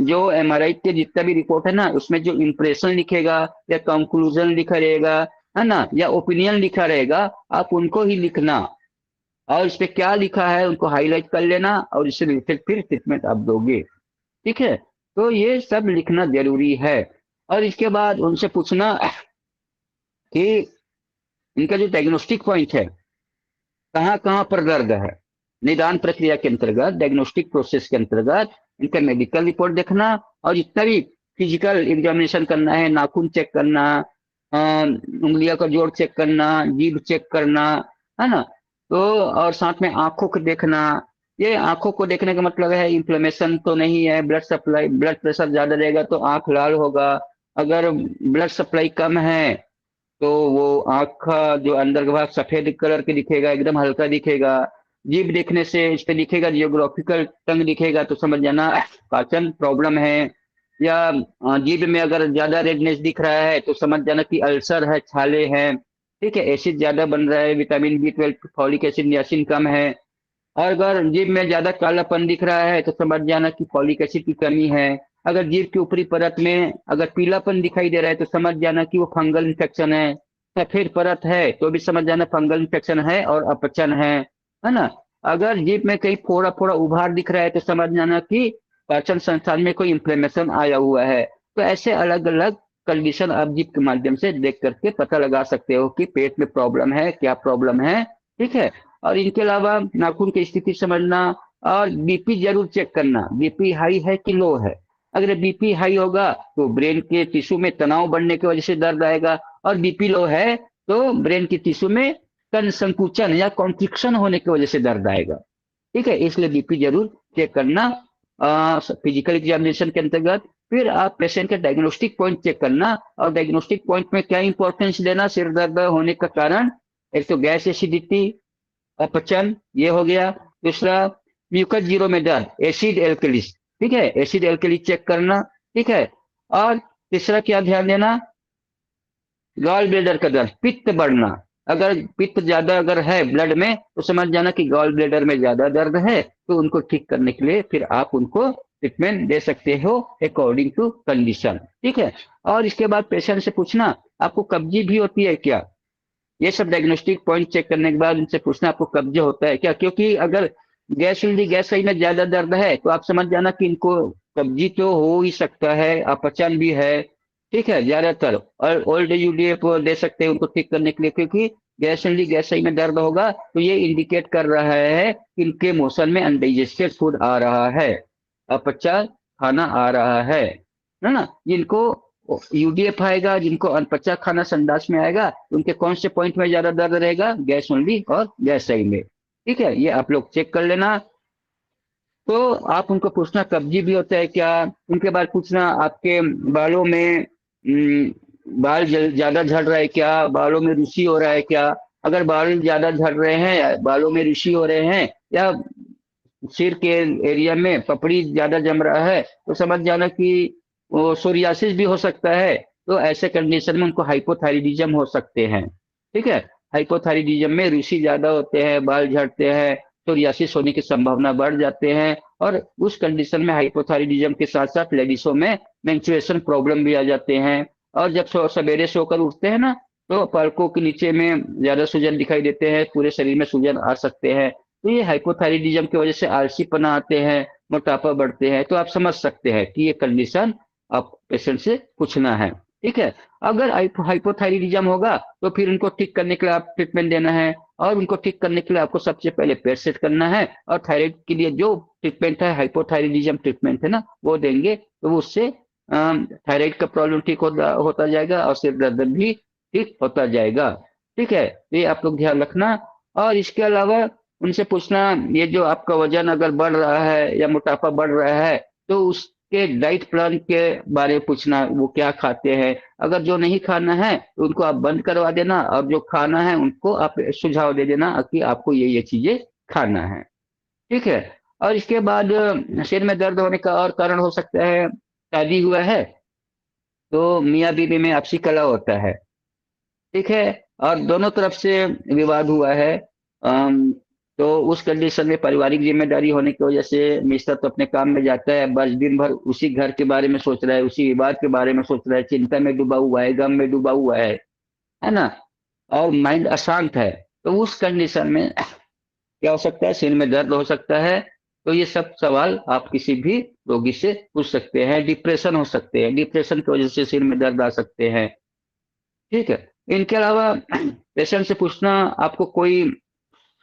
जो MRI के जितना भी रिपोर्ट है ना, उसमें जो इंप्रेशन लिखेगा या कंक्लूजन लिखा रहेगा, है ना, या ओपिनियन लिखा रहेगा, आप उनको ही लिखना, और इस पे क्या लिखा है उनको हाईलाइट कर लेना, और इससे रिलेटेड फिर ट्रीटमेंट आप दोगे। ठीक है, तो ये सब लिखना जरूरी है। और इसके बाद उनसे पूछना कि इनका जो डायग्नोस्टिक पॉइंट है, कहाँ कहाँ पर दर्द है। निदान प्रक्रिया के अंतर्गत, डायग्नोस्टिक प्रोसेस के अंतर्गत इनका मेडिकल रिपोर्ट देखना, और जितना भी फिजिकल एग्जामिनेशन करना है, नाखून चेक करना, उंगलियों का जोड़ चेक करना, जीभ चेक करना, है ना, तो और साथ में आंखों को देखना। ये आंखों को देखने का मतलब है इंफ्लेमेशन तो नहीं है, ब्लड सप्लाई, ब्लड प्रेशर ज्यादा रहेगा तो आंख लाल होगा, अगर ब्लड सप्लाई कम है तो वो आंख का जो अंदर का भाग सफेद कलर के दिखेगा, एकदम हल्का दिखेगा। जीभ देखने से इस पे दिखेगा, जियोग्राफिकल टंग दिखेगा, तो समझ जाना पाचन प्रॉब्लम है। या जीभ में अगर ज्यादा रेडनेस दिख रहा है तो समझ जाना कि अल्सर है, छाले हैं। ठीक है, एसिड ज्यादा बन रहा है, vitamin B12, folic acid, niacin कम है। और अगर जीभ में ज्यादा कालापन दिख रहा है तो समझ जाना कि फॉलिक एसिड की कमी है। अगर जीभ की ऊपरी परत में अगर पीलापन दिखाई दे रहा है तो समझ जाना कि वो फंगल इन्फेक्शन है। सफेद परत है तो भी समझ जाना फंगल इन्फेक्शन है और अपचन है ना। अगर जीभ में कहीं फोड़ा फोड़ा उभार दिख रहा है तो समझ जाना कि पाचन संस्थान में कोई इन्फ्लेमेशन आया हुआ है। तो ऐसे अलग अलग कंडीशन आप जीभ के माध्यम से देख करके पता लगा सकते हो कि पेट में प्रॉब्लम है, क्या प्रॉब्लम है। ठीक है, और इनके अलावा नाखून की स्थिति समझना, और BP जरूर चेक करना, BP हाई है कि लो है। अगर BP हाई होगा तो ब्रेन के टिश्यू में तनाव बढ़ने की वजह से दर्द आएगा, और BP लो है तो ब्रेन के टिश्यू में कण संकुचन या कॉन्ट्रिक्शन होने की वजह से दर्द आएगा। ठीक है, इसलिए BP जरूर चेक करना फिजिकल एग्जामिनेशन के अंतर्गत। फिर आप पेशेंट का डायग्नोस्टिक पॉइंट चेक करना, और डायग्नोस्टिक पॉइंट में क्या इंपॉर्टेंस देना, सिर दर्द होने का कारण, एक तो गैस एसिडिटी, अपचन, ये हो गया। दूसरा, म्यूकस जीरो में दर्द, एसिड एल्कलीस। ठीक है, एसिड एल्कलीस चेक करना। ठीक है, और तीसरा क्या ध्यान देना, गॉल ब्लेडर का दर्द, पित्त बढ़ना। अगर पित्त ज्यादा अगर है ब्लड में तो समझ जाना कि गॉल ब्लेडर में ज्यादा दर्द है, तो उनको ठीक करने के लिए फिर आप उनको ट्रीटमेंट दे सकते हो अकॉर्डिंग टू कंडीशन। ठीक है, और इसके बाद पेशेंट से पूछना आपको कब्जी भी होती है क्या। ये सब डायग्नोस्टिक पॉइंट चेक करने के बाद उनसे पूछना आपको कब्ज होता है क्या, क्योंकि अगर गैस सही में ज्यादा दर्द है तो आप समझ जाना कि इनको कब्जी तो हो ही सकता है, अपचन भी है। ठीक है, ज्यादातर और ओल्ड UDF दे सकते हैं उनको ठीक करने के लिए, क्योंकि गैस सही में दर्द होगा तो ये इंडिकेट कर रहा है कि इनके मोशन में अनडाइजेस्टेड फूड आ रहा है, अपचा खाना आ रहा है ना। जिनको UDF आएगा, जिनको अनपचा खाना संडास में आएगा, उनके कौन से पॉइंट में ज्यादा दर्द रहेगा, गैस ओनली और गैस सही में। ठीक है, ये आप लोग चेक कर लेना। तो आप उनको पूछना कब्जी भी होता है क्या। उनके बाद पूछना आपके बालों में बाल ज्यादा झड़ रहा है क्या, बालों में रुसी हो रहा है क्या। अगर बाल ज्यादा झड़ रहे हैं, बालों में रुसी हो रहे हैं, या सिर के एरिया में पपड़ी ज्यादा जम रहा है, तो समझ जाना कि वो सोरियासिस भी हो सकता है। तो ऐसे कंडीशन में उनको हाइपोथायरिडिज्म हो सकते हैं। ठीक है। हाइपोथायरिडिज्म में रुसी ज्यादा होते हैं, बाल झड़ते हैं, सोरियासिस होने की संभावना बढ़ जाते हैं। और उस कंडीशन में हाइपोथायरिडिज्म के साथ साथ लेडीजों में मेंस्ट्रुएशन प्रॉब्लम भी आ जाते हैं। और जब सवेरे सोकर उठते हैं ना, तो पलकों के नीचे में ज्यादा सूजन दिखाई देते हैं, पूरे शरीर में सूजन आ सकते हैं। तो ये हाइपोथायरिडिज्म की वजह से आलसीपना आते हैं, मोटापा बढ़ते हैं। तो आप समझ सकते हैं कि ये कंडीशन आप पेशेंट से पूछना है। ठीक है। अगर हाइपोथायरिडिज्म होगा तो फिर उनको ठीक करने के लिए आप ट्रीटमेंट देना है। और उनको ठीक करने के लिए आपको सबसे पहले पेट सेट करना है, और थायराइड के लिए जो ट्रीटमेंट है, हाइपोथायरिडिज्म ट्रीटमेंट है ना, वो देंगे। तो उससे थायराइड का प्रॉब्लम ठीक होता होता जाएगा, और सिर दर्द भी ठीक होता जाएगा। ठीक है, तो ये आप लोग ध्यान रखना। और इसके अलावा उनसे पूछना, ये जो आपका वजन अगर बढ़ रहा है या मोटापा बढ़ रहा है, तो उसके डाइट प्लान के बारे में पूछना, वो क्या खाते हैं। अगर जो नहीं खाना है तो उनको आप बंद करवा देना, और जो खाना है उनको आप सुझाव दे देना कि आपको ये चीजें खाना है। ठीक है। और इसके बाद सिर में दर्द होने का और कारण हो सकता है, शादी हुआ है तो मियाँ बीवी में आपसी कलह होता है। ठीक है। और दोनों तरफ से विवाद हुआ है। तो उस कंडीशन में पारिवारिक जिम्मेदारी होने की वजह से मिस्टर तो अपने काम में जाता है, बस दिन भर उसी घर के बारे में सोच रहा है, उसी विवाद के बारे में सोच रहा है, चिंता में डूबा हुआ है, गम में डूबा हुआ है ना। और माइंड अशांत है। तो उस कंडीशन में क्या हो सकता है, सिर में दर्द हो सकता है। तो ये सब सवाल आप किसी भी रोगी से पूछ सकते हैं। डिप्रेशन हो सकते हैं, डिप्रेशन की वजह से सिर में दर्द आ सकते हैं। ठीक है। इनके अलावा पेशेंट से पूछना, आपको कोई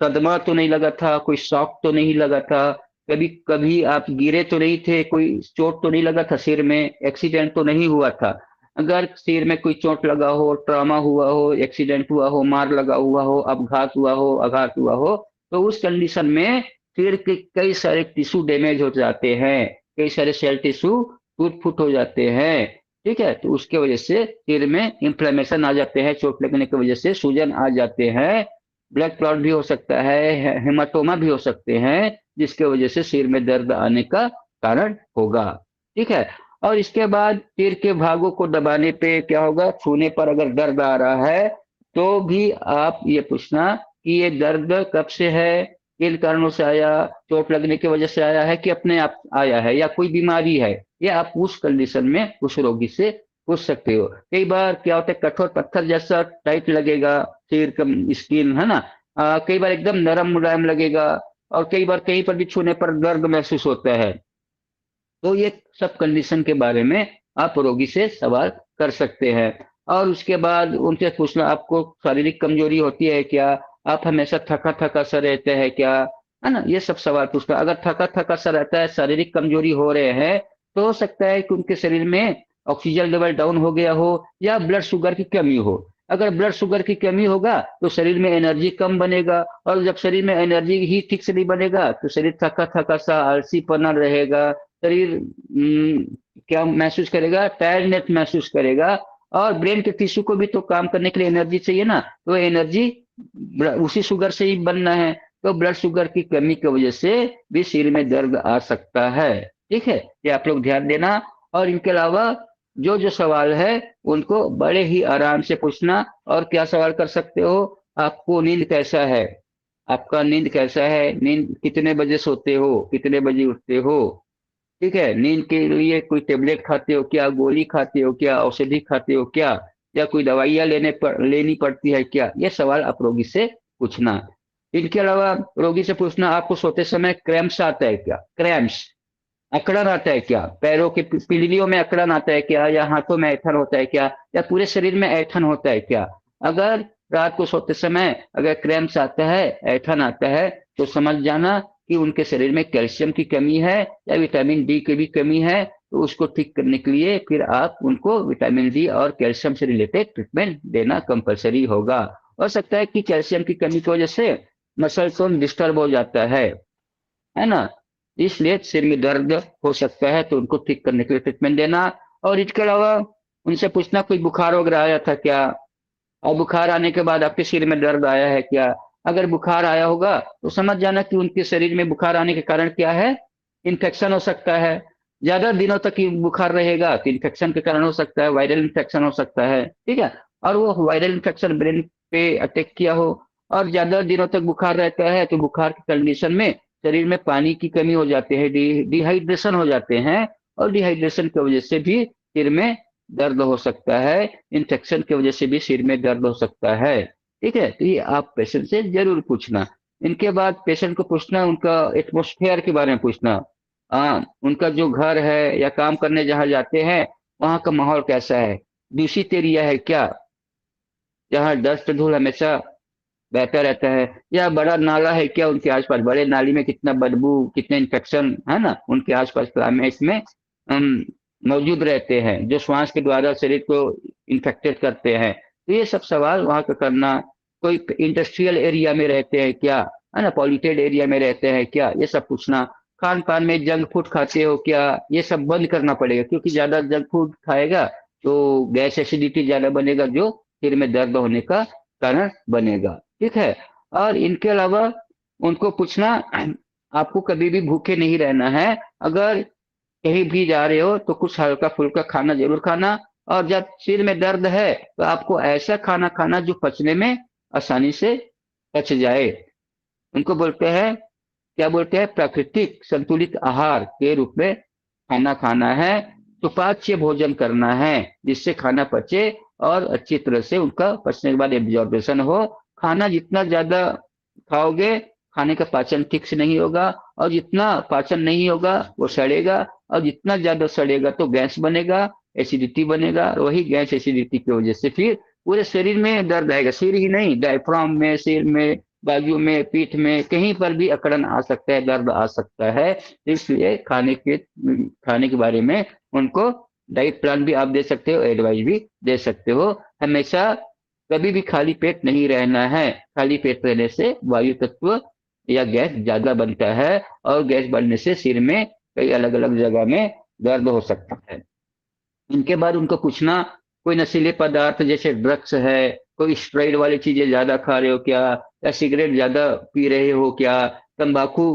सदमा तो नहीं लगा था, कोई शॉक तो नहीं लगा था, कभी कभी आप गिरे तो नहीं थे, कोई चोट तो नहीं लगा था सिर में, एक्सीडेंट तो नहीं हुआ था। अगर सिर में कोई चोट लगा हो, ट्रॉमा हुआ हो, एक्सीडेंट हुआ हो, मार लगा हुआ हो, अपघात हुआ हो, आघात हुआ हो, तो उस कंडीशन में सिर के कई सारे टिश्यू डैमेज हो जाते हैं, कई सारे सेल टिश्यू टूट फूट हो जाते हैं। ठीक है। तो उसके वजह से सिर में इंफ्लेमेशन आ जाते हैं, चोट लगने की वजह से सूजन आ जाते हैं, ब्लड क्लॉट भी हो सकता है, हेमाटोमा भी हो सकते हैं, जिसके वजह से सिर में दर्द आने का कारण होगा। ठीक है। और इसके बाद सिर के भागों को दबाने पे क्या होगा, छूने पर अगर दर्द आ रहा है तो भी आप ये पूछना कि ये दर्द कब से है, किन कारणों से आया, चोट लगने की वजह से आया है कि अपने आप आया है, या कोई बीमारी है। ये आप उस कंडीशन में उस रोगी से पूछ सकते हो। कई बार क्या होता है, कठोर पत्थर जैसा टाइट लगेगा सिर का स्किन, है ना। कई बार एकदम नरम मुलायम लगेगा, और कई बार कहीं पर भी छूने पर दर्द महसूस होता है। तो ये सब कंडीशन के बारे में आप रोगी से सवाल कर सकते हैं। और उसके बाद उनसे पूछना, आपको शारीरिक कमजोरी होती है क्या, आप हमेशा थका थका सा रहते हैं क्या, है ना। ये सब सवाल पूछना। अगर थका थका सा रहता है, शारीरिक कमजोरी हो रहे हैं, तो हो सकता है कि उनके शरीर में ऑक्सीजन लेवल डाउन हो गया हो, या ब्लड शुगर की कमी हो। अगर ब्लड शुगर की कमी होगा तो शरीर में एनर्जी कम बनेगा, और जब शरीर में एनर्जी ही ठीक से नहीं बनेगा तो शरीर थका थका सा आलसीपना रहेगा। शरीर क्या महसूस करेगा, टायर्डनेस महसूस करेगा। और ब्रेन के टिश्यू को भी तो काम करने के लिए एनर्जी चाहिए ना, तो एनर्जी उसी शुगर से ही बनना है। तो ब्लड शुगर की कमी की वजह से भी सिर में दर्द आ सकता है। ठीक है, ये आप लोग ध्यान देना। और इनके अलावा जो जो सवाल है उनको बड़े ही आराम से पूछना। और क्या सवाल कर सकते हो, आपको नींद कैसा है, आपका नींद कैसा है, नींद कितने बजे सोते हो, कितने बजे उठते हो। ठीक है। नींद के लिए कोई टेबलेट खाते हो क्या, गोली खाते हो क्या, औषधि खाते हो क्या, या कोई दवाइयाँ लेनी पड़ती है क्या। ये सवाल आप रोगी से पूछना। इनके अलावा रोगी से पूछना, आपको सोते समय क्रैम्प्स आता है क्या, क्रैम्प्स, अकड़न आता है क्या, पैरों के पीढ़ियों में अकड़न आता है क्या, या हाथों में ऐठन होता है क्या, या पूरे शरीर में ऐठन होता है क्या। अगर रात को सोते समय अगर क्रैम्प्स आता है, ऐठन आता है, तो समझ जाना कि उनके शरीर में कैल्शियम की कमी है, या विटामिन डी की भी कमी है। तो उसको ठीक करने के लिए फिर आप उनको विटामिन डी और कैल्शियम से रिलेटेड ट्रीटमेंट देना कंपलसरी होगा। हो सकता है कि कैल्शियम की कमी की वजह से मसल टोन डिस्टर्ब हो जाता है ना। इसलिए सिर में दर्द हो सकता है, तो उनको ठीक करने के लिए ट्रीटमेंट देना। और इसके अलावा उनसे पूछना, कोई बुखार वगैरह आया था क्या, और बुखार आने के बाद आपके सिर में दर्द आया है क्या। अगर बुखार आया होगा तो समझ जाना कि उनके शरीर में बुखार आने के कारण क्या है, इन्फेक्शन हो सकता है। ज्यादा दिनों तक ये बुखार रहेगा तो इन्फेक्शन के कारण हो सकता है, वायरल इन्फेक्शन हो सकता है, ठीक है। और वो वायरल इन्फेक्शन ब्रेन पे अटैक किया हो, और ज्यादा दिनों तक बुखार रहता है तो बुखार की कंडीशन में शरीर में पानी की कमी हो जाती है, डिहाइड्रेशन हो जाते हैं, और डिहाइड्रेशन की वजह से भी सिर में दर्द हो सकता है, इन्फेक्शन की वजह से भी सिर में दर्द हो सकता है, ठीक है। तो ये आप पेशेंट से जरूर पूछना। इनके बाद पेशेंट को पूछना उनका एटमोस्फेयर के बारे में पूछना। उनका जो घर है या काम करने जहाँ जाते हैं वहाँ का माहौल कैसा है, दूषित एरिया है क्या, जहाँ डस्ट धूल हमेशा बहता रहता है, या बड़ा नाला है क्या उनके आसपास, बड़े नाली में कितना बदबू, कितने इन्फेक्शन है ना उनके आसपास क्लाइमेट में मौजूद रहते हैं, जो श्वास के द्वारा शरीर को इन्फेक्टेड करते हैं। तो ये सब सवाल वहाँ का करना। कोई इंडस्ट्रियल एरिया में रहते हैं क्या, है ना, पॉल्यूटेड एरिया में रहते हैं क्या, ये सब पूछना। खान पान में जंक फूड खाते हो क्या, ये सब बंद करना पड़ेगा, क्योंकि ज्यादा जंक फूड खाएगा तो गैस एसिडिटी ज्यादा बनेगा, जो सिर में दर्द होने का कारण बनेगा, ठीक है। और इनके अलावा उनको पूछना, आपको कभी भी भूखे नहीं रहना है, अगर कहीं भी जा रहे हो तो कुछ हल्का फुल्का खाना जरूर खाना, और जब सिर में दर्द है तो आपको ऐसा खाना खाना जो पचने में आसानी से पच जाए। उनको बोलते हैं, क्या बोलते हैं, प्राकृतिक संतुलित आहार के रूप में खाना खाना है, सुपाच्य भोजन करना है जिससे खाना पचे और अच्छी तरह से उनका पचने के बाद एब्जॉर्बेशन हो। खाना जितना ज्यादा खाओगे खाने का पाचन ठीक से नहीं होगा, और जितना पाचन नहीं होगा वो सड़ेगा, और जितना ज्यादा सड़ेगा तो गैस बनेगा, एसिडिटी बनेगा, और वही गैस एसिडिटी की वजह से फिर पूरे शरीर में दर्द आएगा, सिर ही नहीं, डायफ्राम में, सिर में, बाजू में, पीठ में, कहीं पर भी अकड़न आ सकता है, दर्द आ सकता है। इसलिए खाने के बारे में उनको डाइट प्लान भी आप दे सकते हो, एडवाइस भी दे सकते हो। हमेशा कभी भी खाली पेट नहीं रहना है, खाली पेट रहने से वायु तत्व या गैस ज्यादा बनता है, और गैस बनने से सिर में कई अलग अलग जगह में दर्द हो सकता है। इनके बाद उनको पूछना, कोई नशीले पदार्थ जैसे ड्रग्स है, कोई स्टेरॉइड वाली चीजें ज्यादा खा रहे हो क्या, या सिगरेट ज्यादा पी रहे हो क्या, तंबाकू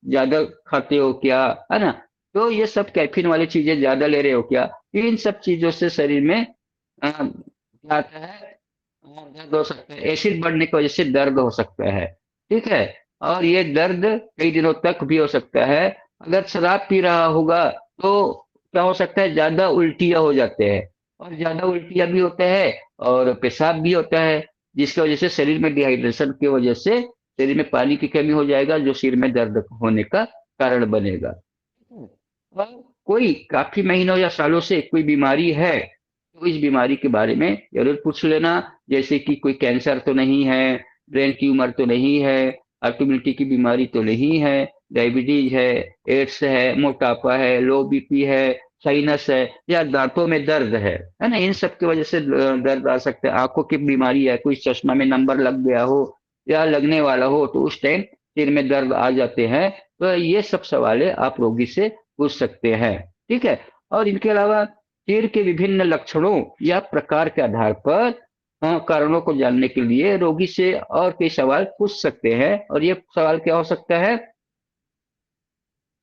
ज्यादा खाते हो क्या, है ना, तो ये सब कैफीन वाली चीजें ज्यादा ले रहे हो क्या। इन सब चीजों से शरीर में क्या आता है, दर्द हो सकता है, एसिड बढ़ने की वजह से दर्द हो सकता है, ठीक है। और ये दर्द कई दिनों तक भी हो सकता है। अगर शराब पी रहा होगा तो क्या हो सकता है, ज्यादा उल्टियाँ हो जाते हैं, और ज्यादा उल्टियाँ भी होता है, और पेशाब भी होता है, जिसकी वजह से शरीर में डिहाइड्रेशन की वजह से शरीर में पानी की कमी हो जाएगा, जो सिर में दर्द होने का कारण बनेगा। और कोई काफी महीनों या सालों से कोई बीमारी है तो इस बीमारी के बारे में जरूर पूछ लेना, जैसे कि कोई कैंसर तो नहीं है, ब्रेन ट्यूमर तो नहीं है, ऑटोइम्यूनिटी की बीमारी तो नहीं है, डायबिटीज है, एड्स है, मोटापा है, लो बीपी है, साइनस है, या दांतों में दर्द है ना, इन सब की वजह से दर्द आ सकता है। आंखों की बीमारी है, कोई चश्मा में नंबर लग गया हो या लगने वाला हो तो उस टाइम सिर में दर्द आ जाते हैं। तो ये सब सवाल आप रोगी से पूछ सकते हैं, ठीक है। और इनके अलावा सिर के विभिन्न लक्षणों या प्रकार के आधार पर कारणों को जानने के लिए रोगी से और कई सवाल पूछ सकते हैं। और ये सवाल क्या हो सकता है,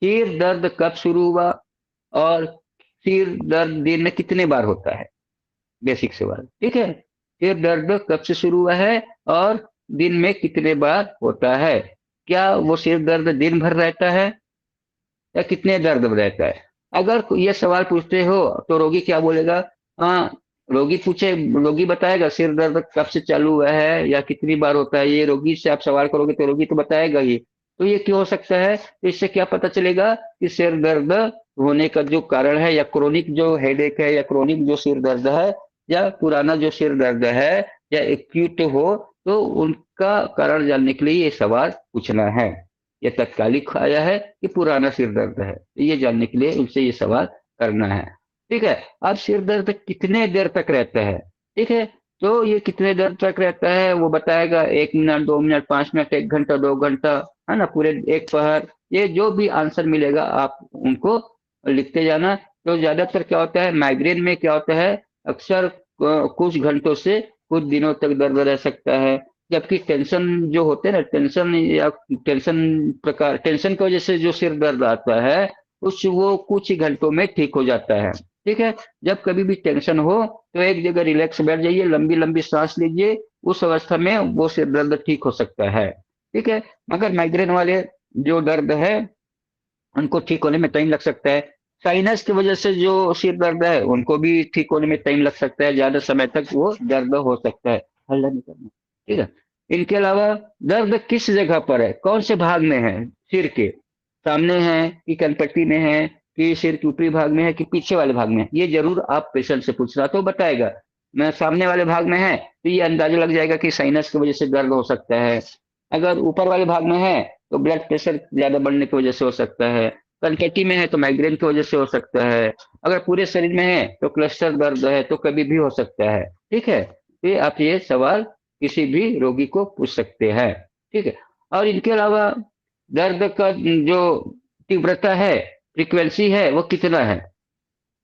सिर दर्द कब शुरू हुआ, और सिर दर्द दिन में कितने बार होता है, बेसिक सवाल, ठीक है। सिर दर्द कब से शुरू हुआ है, और दिन में कितने बार होता है, क्या वो सिर दर्द दिन भर रहता है, या कितने दर्द रहता है। अगर ये सवाल पूछते हो तो रोगी क्या बोलेगा, हाँ, रोगी बताएगा सिर दर्द कब से चालू हुआ है या कितनी बार होता है, ये रोगी से आप सवाल करोगे तो रोगी तो बताएगा ही। तो ये क्यों हो सकता है, तो इससे क्या पता चलेगा कि सिर दर्द होने का जो कारण है, या क्रोनिक जो हेडेक है, या क्रोनिक जो सिर दर्द है, या पुराना जो सिर दर्द है, या एक्यूट हो, तो उनका कारण जानने के लिए ये सवाल पूछना है। ये तत्कालिक आया है कि पुराना सिर दर्द है, ये जानने के लिए उनसे ये सवाल करना है, ठीक है। अब सिर दर्द कितने देर तक रहता है, ठीक है, तो ये कितने देर तक रहता है वो बताएगा, 1 मिनट, 2 मिनट, 5 मिनट, 1 घंटा, 2 घंटा, है ना, पूरे एक पहर, ये जो भी आंसर मिलेगा आप उनको लिखते जाना। तो ज्यादातर क्या होता है, माइग्रेन में क्या होता है, अक्सर कुछ घंटों से कुछ दिनों तक दर्द रह सकता है, जबकि टेंशन जो होते हैं ना, टेंशन या टेंशन की वजह से जो सिर दर्द आता है उस वो कुछ ही घंटों में ठीक हो जाता है। ठीक है। जब कभी भी टेंशन हो तो एक जगह रिलैक्स बैठ जाइए, लंबी लंबी सांस लीजिए, उस अवस्था में वो सिर दर्द ठीक हो सकता है। ठीक है। मगर माइग्रेन वाले जो दर्द है उनको ठीक होने में टाइम लग सकता है। साइनस की वजह से जो सिर दर्द है उनको भी ठीक होने में टाइम लग सकता है, ज्यादा समय तक वो दर्द हो सकता है। हल्ला नहीं करना। ठीक है। इनके अलावा दर्द किस जगह पर है, कौन से भाग में है, सिर के सामने है कि कनपट्टी में है कि सिर के ऊपरी भाग में है कि पीछे वाले भाग में है, ये जरूर आप पेशेंट से पूछना, तो बताएगा। मैं सामने वाले भाग में है तो ये अंदाजा लग जाएगा कि साइनस की वजह से दर्द हो सकता है। अगर ऊपर वाले भाग में है तो ब्लड प्रेशर ज्यादा बढ़ने की वजह से हो सकता है। कनकटी में है तो माइग्रेन की वजह से हो सकता है। अगर पूरे शरीर में है तो क्लस्टर दर्द है तो कभी भी हो सकता है। ठीक है। तो ये आप ये सवाल किसी भी रोगी को पूछ सकते हैं। ठीक है। और इनके अलावा दर्द का जो तीव्रता है, फ्रीक्वेंसी है, वो कितना है,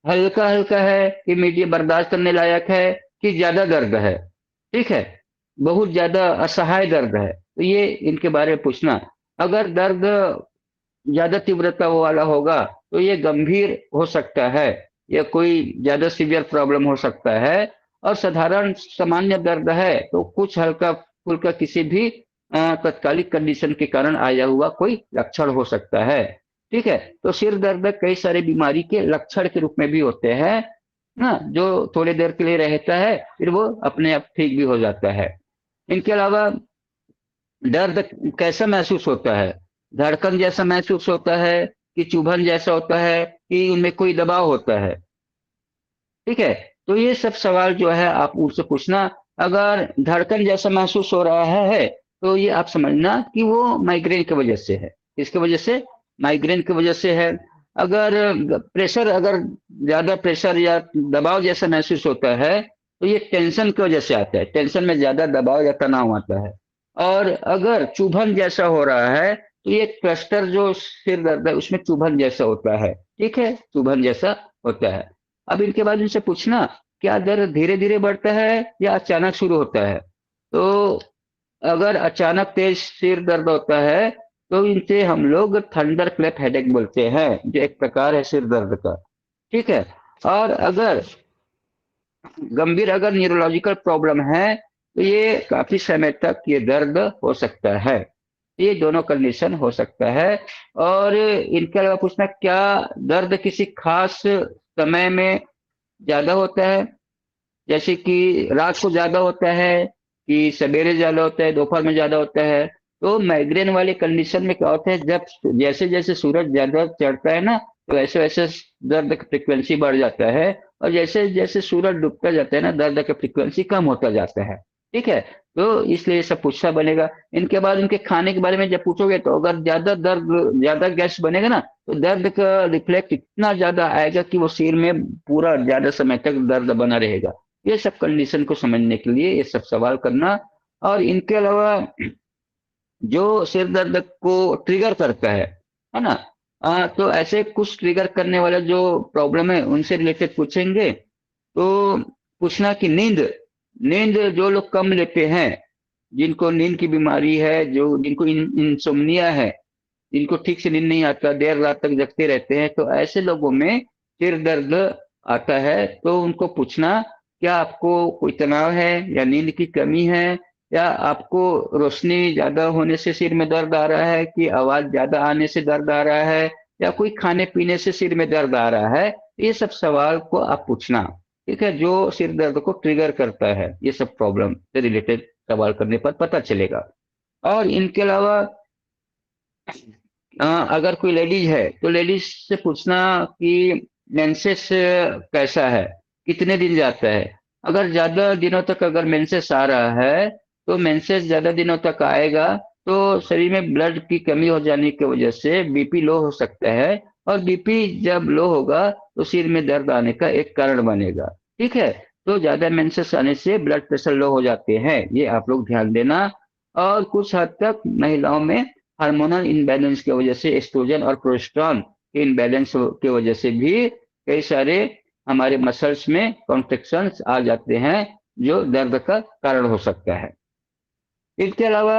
हल्का हल्का है कि मीडियम बर्दाश्त करने लायक है कि ज्यादा दर्द है। ठीक है। बहुत ज्यादा असहाय दर्द है, तो ये इनके बारे में पूछना। अगर दर्द ज्यादा तीव्रता वाला होगा तो ये गंभीर हो सकता है, या कोई ज्यादा सीवियर प्रॉब्लम हो सकता है। और साधारण सामान्य दर्द है तो कुछ हल्का फुल्का किसी भी तत्कालिक कंडीशन के कारण आया हुआ कोई लक्षण हो सकता है। ठीक है। तो सिर दर्द कई सारे बीमारी के लक्षण के रूप में भी होते हैं ना, जो थोड़ी देर के लिए रहता है फिर वो अपने आप ठीक भी हो जाता है। इनके अलावा दर्द कैसा महसूस होता है, धड़कन जैसा महसूस होता है कि चुभन जैसा होता है कि उनमें कोई दबाव होता है। ठीक है। तो ये सब सवाल जो है आप उनसे पूछना। अगर धड़कन जैसा महसूस हो रहा है तो ये आप समझना कि वो माइग्रेन की वजह से है। इसकी वजह से, माइग्रेन की वजह से है। अगर प्रेशर, अगर ज्यादा प्रेशर या दबाव जैसा महसूस होता है तो ये टेंशन की वजह से आता है, टेंशन में ज्यादा दबाव या तनाव आता है। और अगर चुभन जैसा हो रहा है तो ये क्लस्टर जो सिर दर्द है उसमें चुभन जैसा होता है। ठीक है, चुभन जैसा होता है। अब इनके बाद इनसे पूछना, क्या दर्द धीरे धीरे बढ़ता है या अचानक शुरू होता है। तो अगर अचानक तेज सिर दर्द होता है तो इनसे हम लोग थंडर क्लैप हेडेक बोलते हैं, जो एक प्रकार है सिर दर्द का। ठीक है। और अगर गंभीर, अगर न्यूरोलॉजिकल प्रॉब्लम है तो ये काफी समय तक ये दर्द हो सकता है। ये दोनों कंडीशन हो सकता है। और इनके अलावा पूछना, क्या दर्द किसी खास समय में ज्यादा होता है, जैसे कि रात को ज्यादा होता है कि सवेरे ज्यादा होता है, दोपहर में ज्यादा होता है। तो माइग्रेन वाले कंडीशन में क्या होता है, जब जैसे जैसे सूरज ज्यादा चढ़ता है ना तो वैसे वैसे दर्द का फ्रिक्वेंसी बढ़ जाता है, और जैसे जैसे सूरज डूबता जाता है ना दर्द का फ्रिक्वेंसी कम होता जाता है। ठीक है। तो इसलिए ये सब पूछना बनेगा। इनके बाद उनके खाने के बारे में जब पूछोगे तो अगर ज्यादा दर्द, ज्यादा गैस बनेगा ना तो दर्द का रिफ्लेक्ट इतना ज्यादा आएगा कि वो सिर में पूरा ज्यादा समय तक दर्द बना रहेगा। ये सब कंडीशन को समझने के लिए ये सब सवाल करना। और इनके अलावा जो सिर दर्द को ट्रिगर करता है ना, तो ऐसे कुछ ट्रिगर करने वाला जो प्रॉब्लम है उनसे रिलेटेड पूछेंगे। तो पूछना कि नींद, नींद जो लोग कम लेते हैं, जिनको नींद की बीमारी है, जो जिनको इंसोम्निया है, जिनको ठीक से नींद नहीं आता, देर रात तक जगते रहते हैं, तो ऐसे लोगों में सिर दर्द आता है। तो उनको पूछना, क्या आपको कोई तनाव है या नींद की कमी है, या आपको रोशनी ज्यादा होने से सिर में दर्द आ रहा है, कि आवाज ज्यादा आने से दर्द आ रहा है, या कोई खाने पीने से सिर में दर्द आ रहा है। ये सब सवाल को आप पूछना। ठीक है, जो सिर दर्द को ट्रिगर करता है, ये सब प्रॉब्लम से रिलेटेड सवाल करने पर पता चलेगा। और इनके अलावा अगर कोई लेडीज है तो लेडीज से पूछना कि मेंसेस कैसा है, कितने दिन जाता है। अगर ज्यादा दिनों तक अगर मेंसेस आ रहा है तो मेंसेस ज्यादा दिनों तक आएगा तो शरीर में ब्लड की कमी हो जाने की वजह से बीपी लो हो सकता है, और बीपी जब लो होगा तो सिर में दर्द आने का एक कारण बनेगा। ठीक है। तो ज्यादा मेंसेस आने से ब्लड प्रेशर लो हो जाते हैं, ये आप लोग ध्यान देना। और कुछ हद तक महिलाओं में हार्मोनल इनबैलेंस की वजह से, एस्ट्रोजन और प्रोजेस्टेरॉन के इनबैलेंस की वजह से भी कई सारे हमारे मसल्स में कॉन्ट्रेक्शंस आ जाते हैं, जो दर्द का कारण हो सकता है। इसके अलावा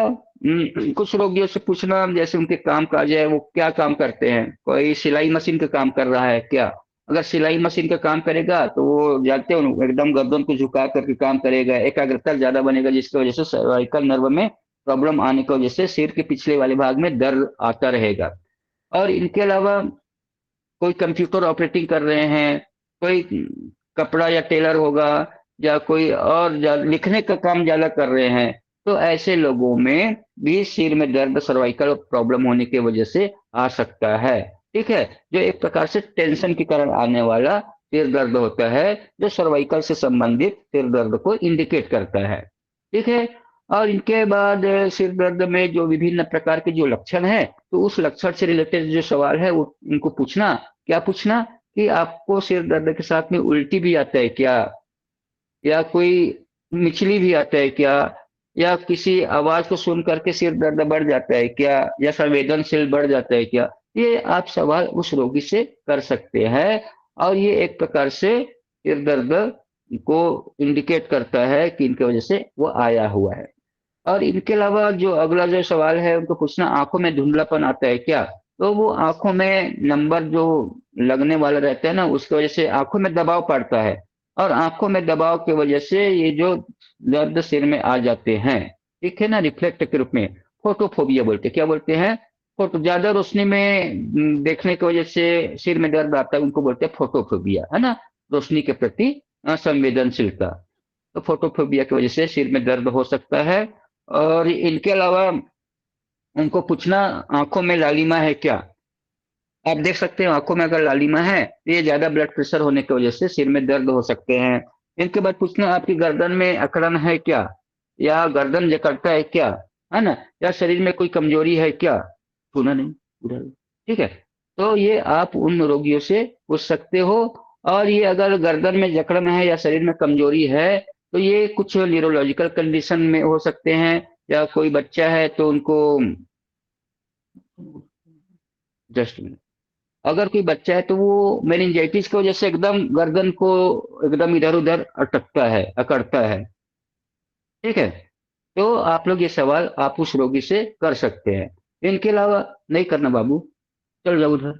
कुछ रोगियों से पूछना, जैसे उनके काम काज है, वो क्या काम करते हैं। कोई सिलाई मशीन का काम कर रहा है क्या? अगर सिलाई मशीन का काम करेगा तो वो जानते हो एकदम गर्दन को झुका करके काम करेगा, एकाग्रता ज्यादा बनेगा, जिसकी वजह से सर्वाइकल नर्व में प्रॉब्लम आने की वजह से सिर के पिछले वाले भाग में दर्द आता रहेगा। और इनके अलावा कोई कंप्यूटर ऑपरेटिंग कर रहे हैं, कोई कपड़ा या टेलर होगा, या कोई और लिखने का काम ज्यादा कर रहे हैं, तो ऐसे लोगों में भी सिर में दर्द सर्वाइकल प्रॉब्लम होने की वजह से आ सकता है। ठीक है, जो एक प्रकार से टेंशन के कारण आने वाला सिर दर्द होता है, जो सर्वाइकल से संबंधित सिर दर्द को इंडिकेट करता है। ठीक है। और इनके बाद सिर दर्द में जो विभिन्न प्रकार के जो लक्षण है, तो उस लक्षण से रिलेटेड जो सवाल है वो उनको पूछना। क्या पूछना? कि आपको सिर दर्द के साथ में उल्टी भी आता है क्या, या कोई मिचली भी आता है क्या, या किसी आवाज को सुन करके सिर दर्द बढ़ जाता है क्या, या संवेदनशील बढ़ जाता है क्या। ये आप सवाल उस रोगी से कर सकते हैं, और ये एक प्रकार से सिर दर्द को इंडिकेट करता है कि इनके वजह से वो आया हुआ है। और इनके अलावा जो अगला जो सवाल है उनको पूछना, आंखों में धुंधलापन आता है क्या? तो वो आंखों में नंबर जो लगने वाला रहता है ना, उसकी वजह से आंखों में दबाव पड़ता है, और आंखों में दबाव की वजह से ये जो दर्द सिर में आ जाते हैं। ठीक है ना, रिफ्लेक्ट के रूप में फोटोफोबिया बोलते हैं। क्या बोलते हैं? फोटो ज्यादा रोशनी में देखने की वजह से सिर में दर्द आता है, उनको बोलते हैं फोटोफोबिया, है ना, रोशनी के प्रति संवेदनशीलता। तो फोटोफोबिया की वजह से सिर में दर्द हो सकता है। और इनके अलावा उनको पूछना, आंखों में लालिमा है क्या? आप देख सकते हो आंखों में अगर लालिमा है तो ये ज्यादा ब्लड प्रेशर होने की वजह से सिर में दर्द हो सकते हैं। इनके बाद पूछना, आपकी गर्दन में अकड़न है क्या, या गर्दन जकड़ता है क्या, है ना, या शरीर में कोई कमजोरी है क्या? सुना नहीं पूरा। ठीक है, तो ये आप उन रोगियों से पूछ सकते हो। और ये अगर गर्दन में जकड़न है या शरीर में कमजोरी है, तो ये कुछ न्यूरोलॉजिकल कंडीशन में हो सकते हैं, या कोई बच्चा है तो उनको, जस्ट, अगर कोई बच्चा है तो वो मेनिंजाइटिस की वजह से एकदम गर्दन को एकदम इधर उधर अटकता है, अकड़ता है। ठीक है, तो आप लोग ये सवाल आप उस रोगी से कर सकते हैं। इनके अलावा नहीं करना बाबू, चल जाओ उधर,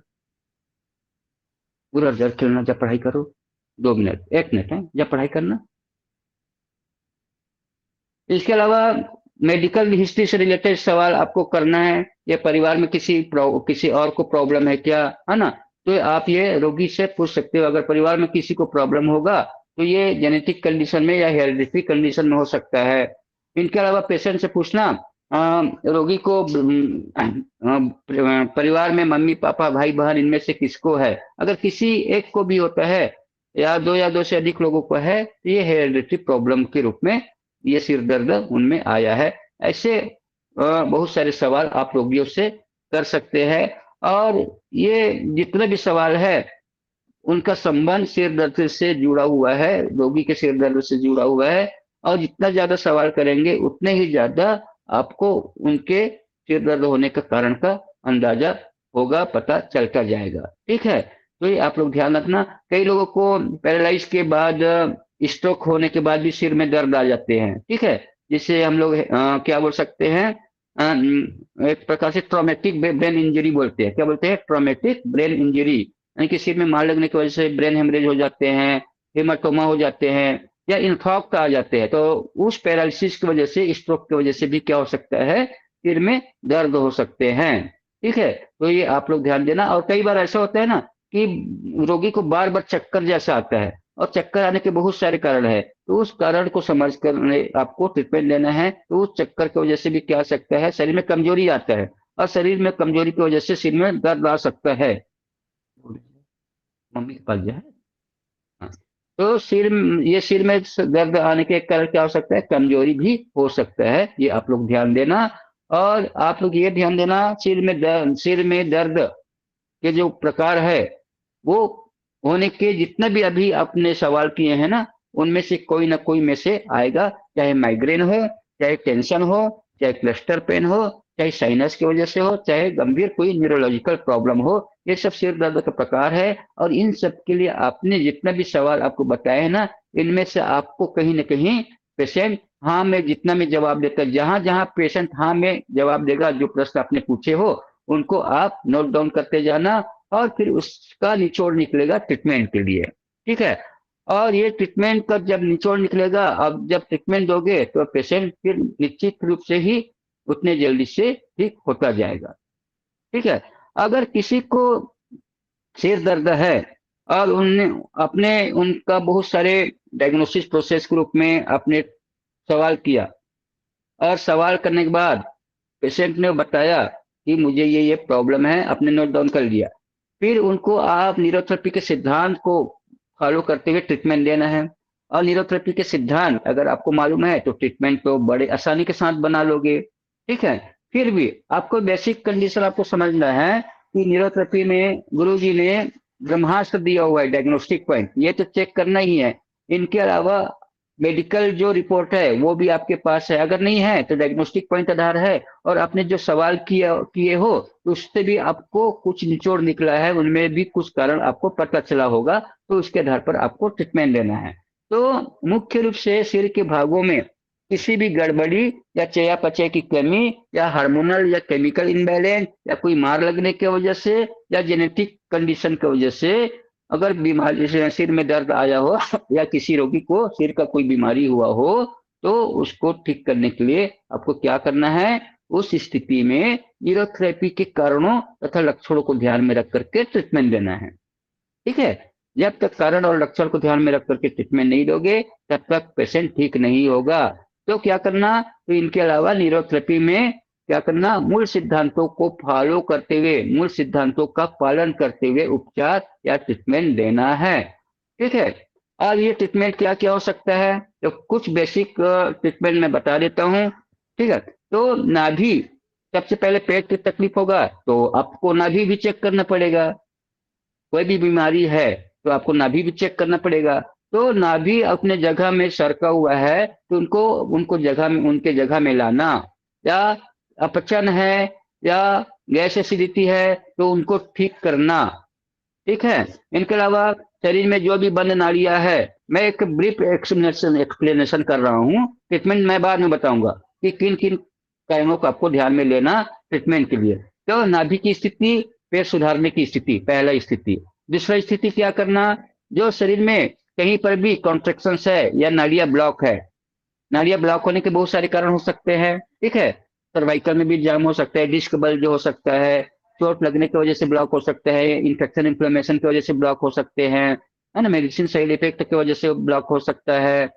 उधर उधर खेलना, जब पढ़ाई करो। 2 मिनट, 1 मिनट है, जब पढ़ाई करना। इसके अलावा मेडिकल हिस्ट्री से रिलेटेड सवाल आपको करना है, ये परिवार में किसी और को प्रॉब्लम है क्या, है ना, तो आप ये रोगी से पूछ सकते हो। अगर परिवार में किसी को प्रॉब्लम होगा तो ये जेनेटिक कंडीशन में या हेरिडिटरी कंडीशन में हो सकता है। इनके अलावा पेशेंट से पूछना, रोगी को परिवार में मम्मी पापा भाई बहन इनमें से किसको है। अगर किसी एक को भी होता है, या दो से अधिक लोगों को है, तो ये हेरिडिटरी प्रॉब्लम के रूप में ये सिर दर्द उनमें आया है। ऐसे बहुत सारे सवाल आप रोगियों से कर सकते हैं। और ये जितने भी सवाल है उनका संबंध सिर दर्द से जुड़ा हुआ है, रोगी के सिर दर्द से जुड़ा हुआ है। और जितना ज्यादा सवाल करेंगे उतने ही ज्यादा आपको उनके सिर दर्द होने का कारण का अंदाजा होगा, पता चलता जाएगा। ठीक है, तो ये आप लोग ध्यान रखना। कई लोगों को पैरालाइज के बाद, स्ट्रोक होने के बाद भी सिर में दर्द आ जाते हैं। ठीक है, जिसे हम लोग क्या बोल सकते हैं, एक प्रकार से ट्रॉमेटिक ब्रेन इंजरी बोलते हैं। क्या बोलते हैं? ट्रॉमेटिक ब्रेन इंजरी, यानी कि सिर में मार लगने की वजह से ब्रेन हेमरेज हो जाते हैं, हेमाटोमा हो जाते हैं, या इन्फॉक्ट आ जाते हैं। तो उस पैरालिसिस की वजह से, स्ट्रोक की वजह से भी क्या हो सकता है, सिर में दर्द हो सकते हैं। ठीक है, तो ये आप लोग ध्यान देना। और कई बार ऐसा होता है ना कि रोगी को बार बार चक्कर जैसा आता है, और चक्कर आने के बहुत सारे कारण है, तो उस कारण को समझ कर आपको ट्रीटमेंट लेना है। तो उस चक्कर की वजह से भी क्या आ सकता है, शरीर में कमजोरी आता है, और शरीर में कमजोरी की वजह से सिर में दर्द आ सकता है। मम्मी के पास जाए। हाँ। तो ये सिर में दर्द आने के कारण क्या हो सकता है, कमजोरी भी हो सकता है। ये आप लोग ध्यान देना। और आप लोग ये ध्यान देना, सिर में दर्द के जो प्रकार है, वो होने के जितने भी अभी आपने सवाल किए हैं ना, उनमें से कोई ना कोई में से आएगा। चाहे माइग्रेन हो, चाहे टेंशन हो, चाहे क्लस्टर पेन हो, चाहे साइनस की वजह से हो, चाहे गंभीर कोई न्यूरोलॉजिकल प्रॉब्लम हो, ये सब सिर दर्द का प्रकार है। और इन सब के लिए आपने जितना भी सवाल आपको बताए हैं ना, इनमें से आपको कहीं ना कहीं पेशेंट हाँ में जितना में जवाब देता है, जहां जहां पेशेंट हाँ में जवाब देगा, जो प्रश्न आपने पूछे हो उनको आप नोट डाउन करते जाना, और फिर उसका निचोड़ निकलेगा ट्रीटमेंट के लिए। ठीक है। और ये ट्रीटमेंट का जब निचोड़ निकलेगा, अब जब ट्रीटमेंट दोगे तो पेशेंट फिर निश्चित रूप से ही उतने जल्दी से ठीक होता जाएगा। ठीक है। अगर किसी को सिर दर्द है और उनने अपने उनका बहुत सारे डायग्नोसिस प्रोसेस के रूप में आपने सवाल किया, और सवाल करने के बाद पेशेंट ने बताया कि मुझे ये प्रॉब्लम है, आपने नोट डाउन कर लिया, फिर उनको आप न्यूरोथेरेपी के सिद्धांत को फॉलो करते हुए ट्रीटमेंट देना है। और न्यूरोथेरेपी के सिद्धांत अगर आपको मालूम है तो ट्रीटमेंट तो बड़े आसानी के साथ बना लोगे। ठीक है। फिर भी आपको बेसिक कंडीशन आपको समझना है कि न्यूरोथेरेपी में गुरुजी ने ब्रह्मास्त्र दिया हुआ है, डायग्नोस्टिक पॉइंट, ये तो चेक करना ही है। इनके अलावा मेडिकल जो रिपोर्ट है वो भी आपके पास है, अगर नहीं है तो डायग्नोस्टिक पॉइंट आधार है, और आपने जो सवाल किए हो तो उससे भी आपको कुछ निचोड़ निकला है, उनमें भी कुछ कारण आपको पता चला होगा, तो उसके आधार पर आपको ट्रीटमेंट लेना है। तो मुख्य रूप से सिर के भागों में किसी भी गड़बड़ी या चयापचय की कमी या हार्मोनल या केमिकल इनबैलेंस या कोई मार लगने की वजह से या जेनेटिक कंडीशन की वजह से अगर बीमारी से सिर में दर्द आया हो या किसी रोगी को सिर का कोई बीमारी हुआ हो, तो उसको ठीक करने के लिए आपको क्या करना है, उस स्थिति में न्यूरोथेरेपी के कारणों तथा लक्षणों को ध्यान में रख करके ट्रीटमेंट देना है। ठीक है। जब तक कारण और लक्षण को ध्यान में रख करके ट्रीटमेंट नहीं दोगे तब तक पेशेंट ठीक नहीं होगा। तो क्या करना, तो इनके अलावा न्यूरोथेरेपी में क्या करना, मूल सिद्धांतों को फॉलो करते हुए, मूल सिद्धांतों का पालन करते हुए उपचार या ट्रीटमेंट देना है। ठीक है। और ये ट्रीटमेंट क्या क्या हो सकता है, तो कुछ बेसिक ट्रीटमेंट मैं बता देता हूँ। ठीक है। तो नाभि, सबसे पहले पेट की तकलीफ होगा तो आपको नाभि भी चेक करना पड़ेगा। कोई भी बीमारी है तो आपको नाभि भी चेक करना पड़ेगा। तो नाभि अपने जगह में सरका हुआ है तो उनको उनको जगह में उनके जगह में लाना, या अपचन है या गैस एसिडिटी है तो उनको ठीक करना। ठीक है। इनके अलावा शरीर में जो भी बंद नाड़ियां है, मैं एक ब्रीफ एक्सप्लेनेशन कर रहा हूँ, ट्रीटमेंट मैं बाद में बताऊंगा कि किन किन कारणों को आपको ध्यान में लेना ट्रीटमेंट के लिए। तो नाभि की स्थिति, पेट सुधारने की स्थिति, पहला स्थिति। दूसरा स्थिति क्या करना, जो शरीर में कहीं पर भी कॉन्ट्रेक्शन है या नाड़ियां ब्लॉक है, नाड़ियां ब्लॉक होने के बहुत सारे कारण हो सकते हैं। ठीक है। सर्वाइकल में भी जाम हो सकता है, डिस्क बल्ज हो सकता है, चोट लगने की वजह से ब्लॉक हो सकता है, इन्फेक्शन इन्फ्लेमेशन की वजह से ब्लॉक हो सकते हैं, है ना, मेडिसिन साइड इफेक्ट की वजह से ब्लॉक हो सकता है।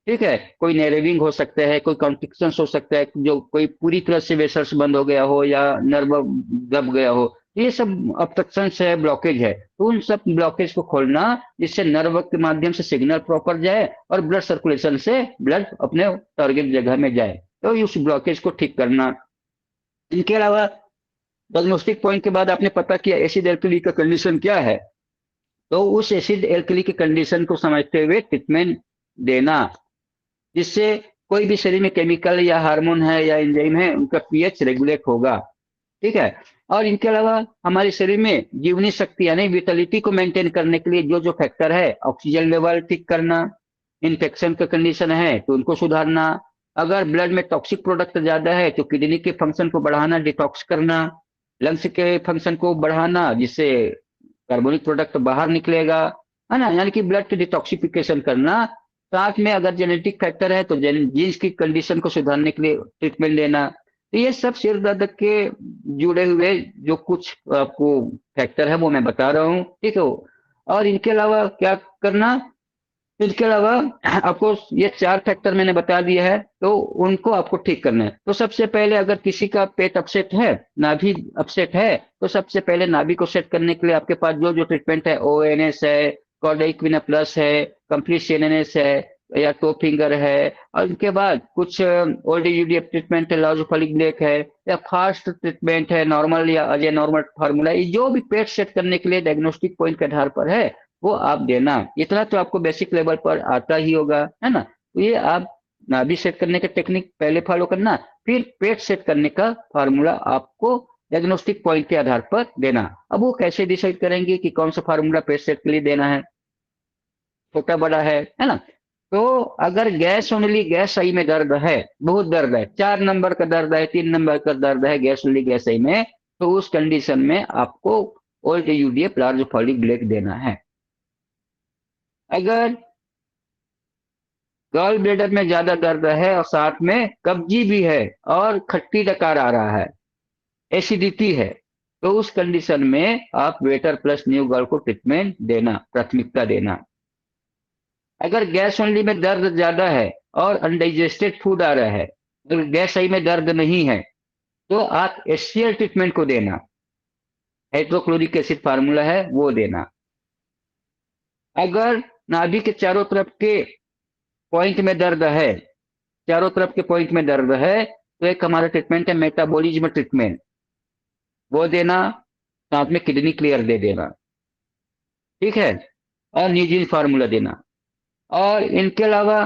ठीक है। कोई नेरेविंग हो सकता है, कोई कॉन्ट्रिक्शन हो सकता है, जो कोई पूरी तरह से वेसल्स बंद हो गया हो या नर्व दब गया हो, ये सब ऑब्स्ट्रक्शन है, ब्लॉकेज है। तो उन सब ब्लॉकेज को खोलना जिससे नर्व के माध्यम से सिग्नल प्रॉपर जाए और ब्लड सर्कुलेशन से ब्लड अपने टारगेट जगह में जाए, तो उस ब्लॉकेज को ठीक करना। इनके अलावा डायग्नोस्टिक पॉइंट के बाद आपने पता किया एसिड एल्कली का कंडीशन क्या है, तो उस एसिड एल्कली की कंडीशन को समझते हुए ट्रीटमेंट देना, जिससे कोई भी शरीर में केमिकल या हार्मोन है या एंजाइम है उनका पीएच रेगुलेट होगा। ठीक है। और इनके अलावा हमारे शरीर में जीवनी शक्ति यानी विटलिटी को मेंटेन करने के लिए जो जो फैक्टर है, ऑक्सीजन लेवल ठीक करना, इन्फेक्शन का कंडीशन है तो उनको सुधारना, अगर ब्लड में टॉक्सिक प्रोडक्ट ज्यादा है तो किडनी के फंक्शन को बढ़ाना, डिटॉक्स करना, लंग्स के फंक्शन को बढ़ाना जिससे कार्बोनिक प्रोडक्ट बाहर निकलेगा, है ना, यानी कि ब्लड की डिटॉक्सिफिकेशन करना। साथ में अगर जेनेटिक फैक्टर है तो जीन्स की कंडीशन को सुधारने के लिए ट्रीटमेंट लेना। तो ये सब सिर दर्द के जुड़े हुए जो कुछ आपको फैक्टर है वो मैं बता रहा हूँ। ठीक है। और इनके अलावा क्या करना, इसके अलावा आपको ये चार फैक्टर मैंने बता दिया है तो उनको आपको ठीक करना है। तो सबसे पहले अगर किसी का पेट अपसेट है, नाभि अपसेट है, तो सबसे पहले नाभि को सेट करने के लिए आपके पास जो जो ट्रीटमेंट है, ओएनएस है, कॉर्डाइक्विना प्लस है, कंप्लीट सीएनएस है या टो फिंगर है, और उनके बाद कुछ ओडीयूडीएफ ट्रीटमेंट है, लाजोफलिक ब्लेक है, या फास्ट ट्रीटमेंट है, नॉर्मल या अजय नॉर्मल फार्मूला, ये जो भी पेट सेट करने के लिए डायग्नोस्टिक पॉइंट के आधार पर है वो आप देना। इतना तो आपको बेसिक लेवल पर आता ही होगा, है ना। तो ये आप नाभि सेट करने का टेक्निक पहले फॉलो करना, फिर पेट सेट करने का फार्मूला आपको डायग्नोस्टिक पॉइंट के आधार पर देना। अब वो कैसे डिसाइड करेंगे कि कौन सा फार्मूला पेट सेट के लिए देना है, छोटा बड़ा है ना। तो अगर गैस ओनली गैस आई में दर्द है, बहुत दर्द है, 4 नंबर का दर्द है, 3 नंबर का दर्द है गैस ओनली गैस आई में, तो उस कंडीशन में आपको ओल्ट यूडीए प्लाज्मोफोलिक ब्लेक देना है। अगर गॉल ब्लेडर में ज्यादा दर्द है और साथ में कब्जी भी है और खट्टी डकार आ रहा है, एसिडिटी है, तो उस कंडीशन में आप वेटर प्लस न्यू गर्ल को ट्रीटमेंट देना, प्राथमिकता देना। अगर गैस ओनली में दर्द ज्यादा है और अनडाइजेस्टेड फूड आ रहा है, अगर गैस आई में दर्द नहीं है, तो आप एचसीएल ट्रीटमेंट को देना, हाइड्रोक्लोरिक एसिड फार्मूला है वो देना। अगर नाभि के चारों तरफ के पॉइंट में दर्द है, चारों तरफ के पॉइंट में दर्द है, तो एक हमारा ट्रीटमेंट है मेटाबॉलिज्म ट्रीटमेंट, वो देना, साथ में किडनी क्लियर दे देना, ठीक है, और न्यूजिन फार्मूला देना। और इनके अलावा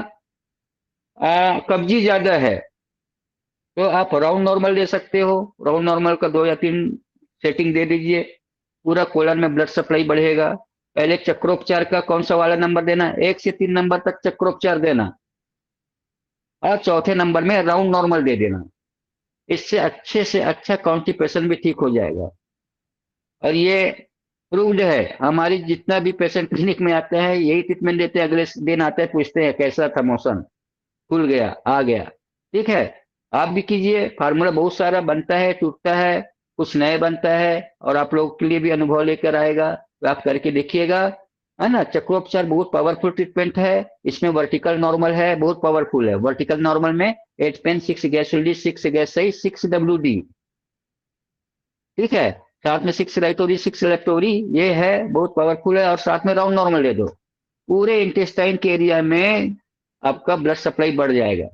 कब्जी ज्यादा है, तो आप राउंड नॉर्मल दे सकते हो, राउंड नॉर्मल का 2 या 3 सेटिंग दे दीजिए, पूरा कोलन में ब्लड सप्लाई बढ़ेगा। पहले चक्रोपचार का कौन सा वाला नंबर देना, 1 से 3 नंबर तक चक्रोपचार देना, और चौथे नंबर में राउंड नॉर्मल दे देना। इससे अच्छे से अच्छा कॉन्स्टिपेशन भी ठीक हो जाएगा। और ये प्रूव्ड है, हमारी जितना भी पेशेंट क्लिनिक में आते हैं यही ट्रीटमेंट देते हैं, अगले दिन आते हैं पूछते हैं कैसा था मोशन, खुल गया, आ गया, ठीक है। आप भी कीजिए, फार्मूला बहुत सारा बनता है, टूटता है, कुछ नए बनता है, और आप लोगों के लिए भी अनुभव लेकर आएगा, तो आप करके देखिएगा, है ना। चक्रोपचार बहुत पावरफुल ट्रीटमेंट है, इसमें वर्टिकल नॉर्मल है, बहुत पावरफुल है। वर्टिकल नॉर्मल में 8 पेन, 6 गैस 6 गैस 6 WD, ठीक है, साथ में 6 राइटोरी 6 लेफ्टोरी, ये है बहुत पावरफुल है, और साथ में राउंड नॉर्मल दे दो, पूरे इंटेस्टाइन के एरिया में आपका ब्लड सप्लाई बढ़ जाएगा,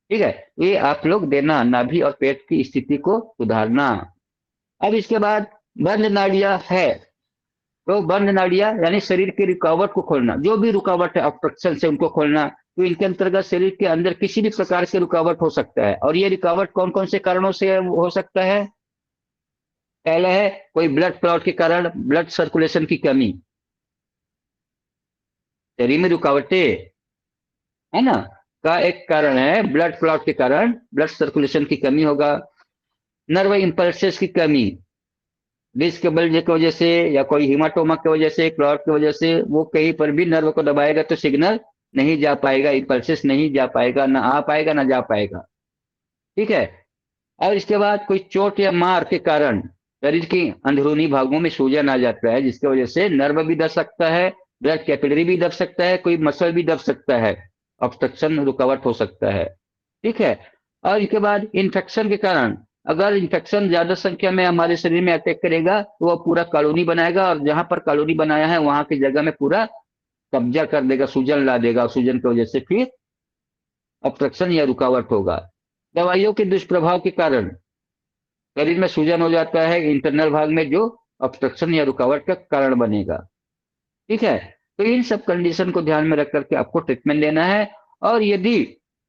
ठीक है। ये आप लोग देना, नाभि और पेट की स्थिति को सुधारना। अब इसके बाद बंद नाड़ियां है, तो बंद नाड़ियां यानी शरीर की रुकावट को खोलना, जो भी रुकावट है ऑब्स्ट्रक्शन से उनको खोलना। तो इनके अंतर्गत शरीर के अंदर किसी भी प्रकार से रुकावट हो सकता है, और ये रुकावट कौन कौन से कारणों से हो सकता है। पहला है कोई ब्लड क्लॉट के कारण, ब्लड सर्कुलेशन की कमी, शरीर में रुकावटें, है ना, का एक कारण है ब्लड क्लॉट के कारण ब्लड सर्कुलेशन की कमी होगा। नर्व इंपल्सेस की कमी, डिस्क बल्ज की वजह से या कोई हिमाटोमा की वजह से, क्लॉट की वजह से, वो कहीं पर भी नर्व को दबाएगा तो सिग्नल नहीं जा पाएगा, इंपल्सेस नहीं जा पाएगा, ना आ पाएगा ना जा पाएगा, ठीक है। और इसके बाद कोई चोट या मार के कारण शरीर की अंदरूनी भागों में सूजन आ जाता है, जिसकी वजह से नर्व भी दब सकता है, ब्लड कैपिलरी भी दब सकता है, कोई मसल भी दब सकता है, ऑब्स्ट्रक्शन रुकावट हो सकता है, ठीक है। और इसके बाद इन्फेक्शन के कारण, अगर इन्फेक्शन ज्यादा संख्या में हमारे शरीर में अटैक करेगा तो वह पूरा कॉलोनी बनाएगा, और जहां पर कॉलोनी बनाया है वहां की जगह में पूरा कब्जा कर देगा, सूजन ला देगा, सूजन की वजह से फिर ऑब्स्ट्रक्शन या रुकावट होगा। दवाइयों के दुष्प्रभाव के कारण शरीर में सूजन हो जाता है इंटरनल भाग में, जो ऑब्स्ट्रक्शन या रुकावट का कारण बनेगा, ठीक है। तो इन सब कंडीशन को ध्यान में रख करके आपको ट्रीटमेंट लेना है। और यदि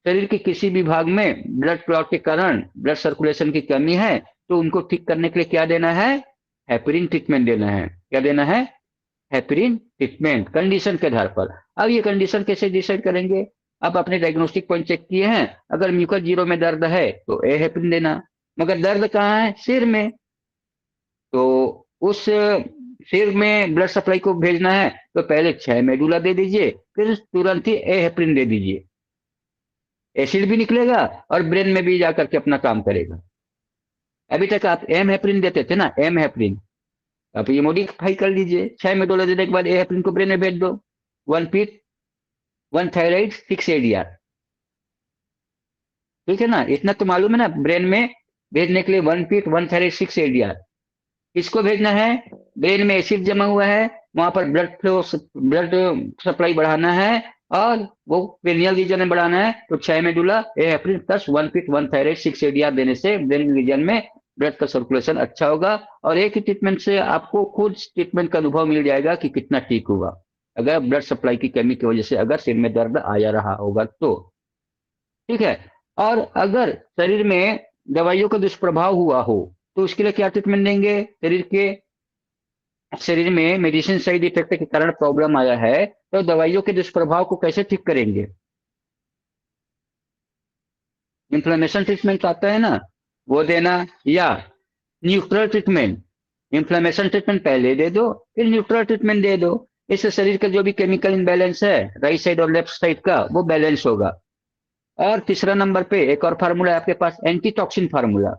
शरीर के किसी भी भाग में ब्लड क्लॉट के कारण ब्लड सर्कुलेशन की कमी है, तो उनको ठीक करने के लिए क्या देना है, हेपरिन ट्रीटमेंट देना है। क्या देना है, हेपरिन ट्रीटमेंट, कंडीशन के आधार पर। अब ये कंडीशन कैसे डिसाइड करेंगे, आप अपने डायग्नोस्टिक पॉइंट चेक किए हैं, अगर म्यूकस जीरो में दर्द है तो ए हेपरिन देना, मगर दर्द कहाँ है, सिर में, तो उस सिर में ब्लड सप्लाई को भेजना है, तो पहले 6 मेडुला दे दीजिए, फिर तुरंत ही ए हेपरिन दे दीजिए, एसिड भी निकलेगा और ब्रेन में भी जाकर के अपना काम करेगा। अभी तक आप एम हेपरिन देते थे ना, एम हेपरिन, आप ये मॉडिफाई कर लीजिए, 6 मेडुला देने के बाद ए हेपरिन को ब्रेन में भेज दो, 1 पीट 1 थायराइड 6 ADR, ठीक है ना, इतना तो मालूम है ना, ब्रेन में भेजने के लिए 1 पीट 1 थायराइड 6 ADR। किसको भेजना है, ब्रेन में एसिड जमा हुआ है, वहां पर ब्लड फ्लो, ब्लड सप्लाई बढ़ाना है, और वो पेनियल रीजन में बढ़ाना है, तो 6 मेडुला ए हेपरिन प्लस 1 पीट 1 थायराइड 6 ADR देने से ब्रेन रीजन में ब्लड का सर्कुलेशन अच्छा होगा, और एक ही ट्रीटमेंट से आपको खुद ट्रीटमेंट का अनुभव मिल जाएगा कि कितना ठीक होगा, अगर ब्लड सप्लाई की कमी की वजह से अगर सिर में दर्द आया रहा होगा तो, ठीक है। और अगर शरीर में दवाइयों का दुष्प्रभाव हुआ हो, तो उसके लिए क्या ट्रीटमेंट देंगे, शरीर के शरीर में मेडिसिन साइड इफेक्ट के कारण प्रॉब्लम आया है, तो दवाइयों के दुष्प्रभाव को कैसे ठीक करेंगे? इन्फ्लेमेशन ट्रीटमेंट आता है ना, वो देना, या न्यूट्रल ट्रीटमेंट। इन्फ्लेमेशन ट्रीटमेंट पहले दे दो, फिर न्यूट्रल ट्रीटमेंट दे दो। इससे शरीर का जो भी केमिकल इम्बैलेंस है राइट साइड और लेफ्ट साइड का, वो बैलेंस होगा। और तीसरा नंबर पे एक और फार्मूला है आपके पास, एंटीटॉक्सिन फार्मूला।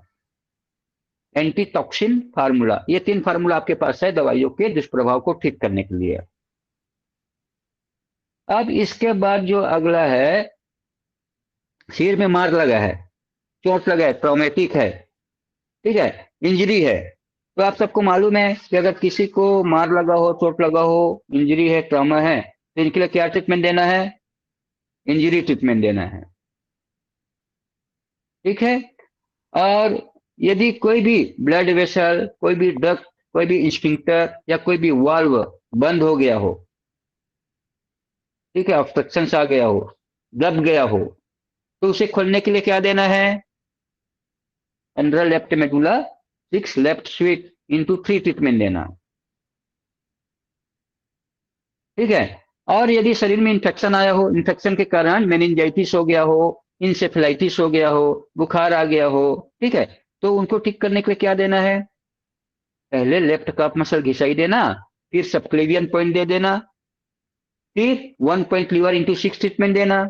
एंटीटॉक्सिन फार्मूला, ये तीन फार्मूला आपके पास है दवाइयों के दुष्प्रभाव को ठीक करने के लिए। अब इसके बाद जो अगला है, सिर में मार लगा है, चोट लगा है, ट्रॉमेटिक है, ठीक है, इंजरी है। तो आप सबको मालूम है कि अगर किसी को मार लगा हो, चोट लगा हो, इंजरी है, ट्रॉमा है, तो इनके लिए क्या ट्रीटमेंट देना है? इंजरी ट्रीटमेंट देना है, ठीक है। और यदि कोई भी ब्लड वेसल, कोई भी डक्ट, कोई भी इंस्फिंक्टर या कोई भी वाल्व बंद हो गया हो, ठीक है, ऑब्स्ट्रक्शन आ गया हो, दब गया हो, तो उसे खोलने के लिए क्या देना है? एंड्रल left medulla 6 left sweet into 3 treatment देना, ठीक है। और यदि शरीर में इंफेक्शन आया हो, इंफेक्शन के कारण मेनिंजाइटिस हो गया हो, इंसेफेलाइटिस हो गया हो, बुखार आ गया हो, ठीक है, तो उनको ठीक करने के लिए क्या देना है? पहले लेफ्ट कफ मसल घिसाई देना, फिर सबक्लेवियन पॉइंट दे देना, फिर 1 पॉइंट लीवर इंटू 6 ट्रीटमेंट देना,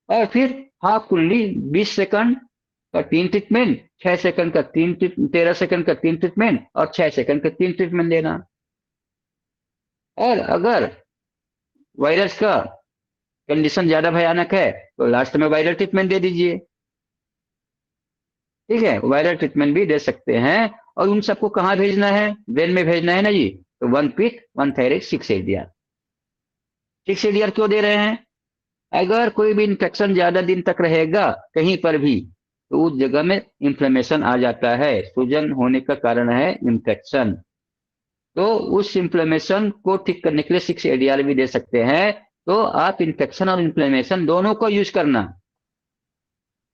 और फिर हाफ कुंडली 20 सेकंड का 3 ट्रीटमेंट, 6 सेकंड का 13 सेकंड का 3 ट्रीटमेंट, और 6 सेकंड का 3 ट्रीटमेंट देना। और अगर वायरस का कंडीशन ज्यादा भयानक है तो लास्ट में वायरल ट्रीटमेंट दे दीजिए, ठीक है, वायरल ट्रीटमेंट भी दे सकते हैं। और उन सबको कहाँ भेजना है? वेन में भेजना है ना जी। तो 1 पिट 1 थायराइड 6 ADR। 6 ADR क्यों दे रहे हैं? अगर कोई भी इंफेक्शन ज्यादा दिन तक रहेगा कहीं पर भी, तो उस जगह में इंफ्लेमेशन आ जाता है, सूजन होने का कारण है इंफेक्शन। तो उस इंफ्लेमेशन को ठीक करने के लिए 6 ADR भी दे सकते हैं। तो आप इंफेक्शन और इंफ्लेमेशन दोनों को यूज करना।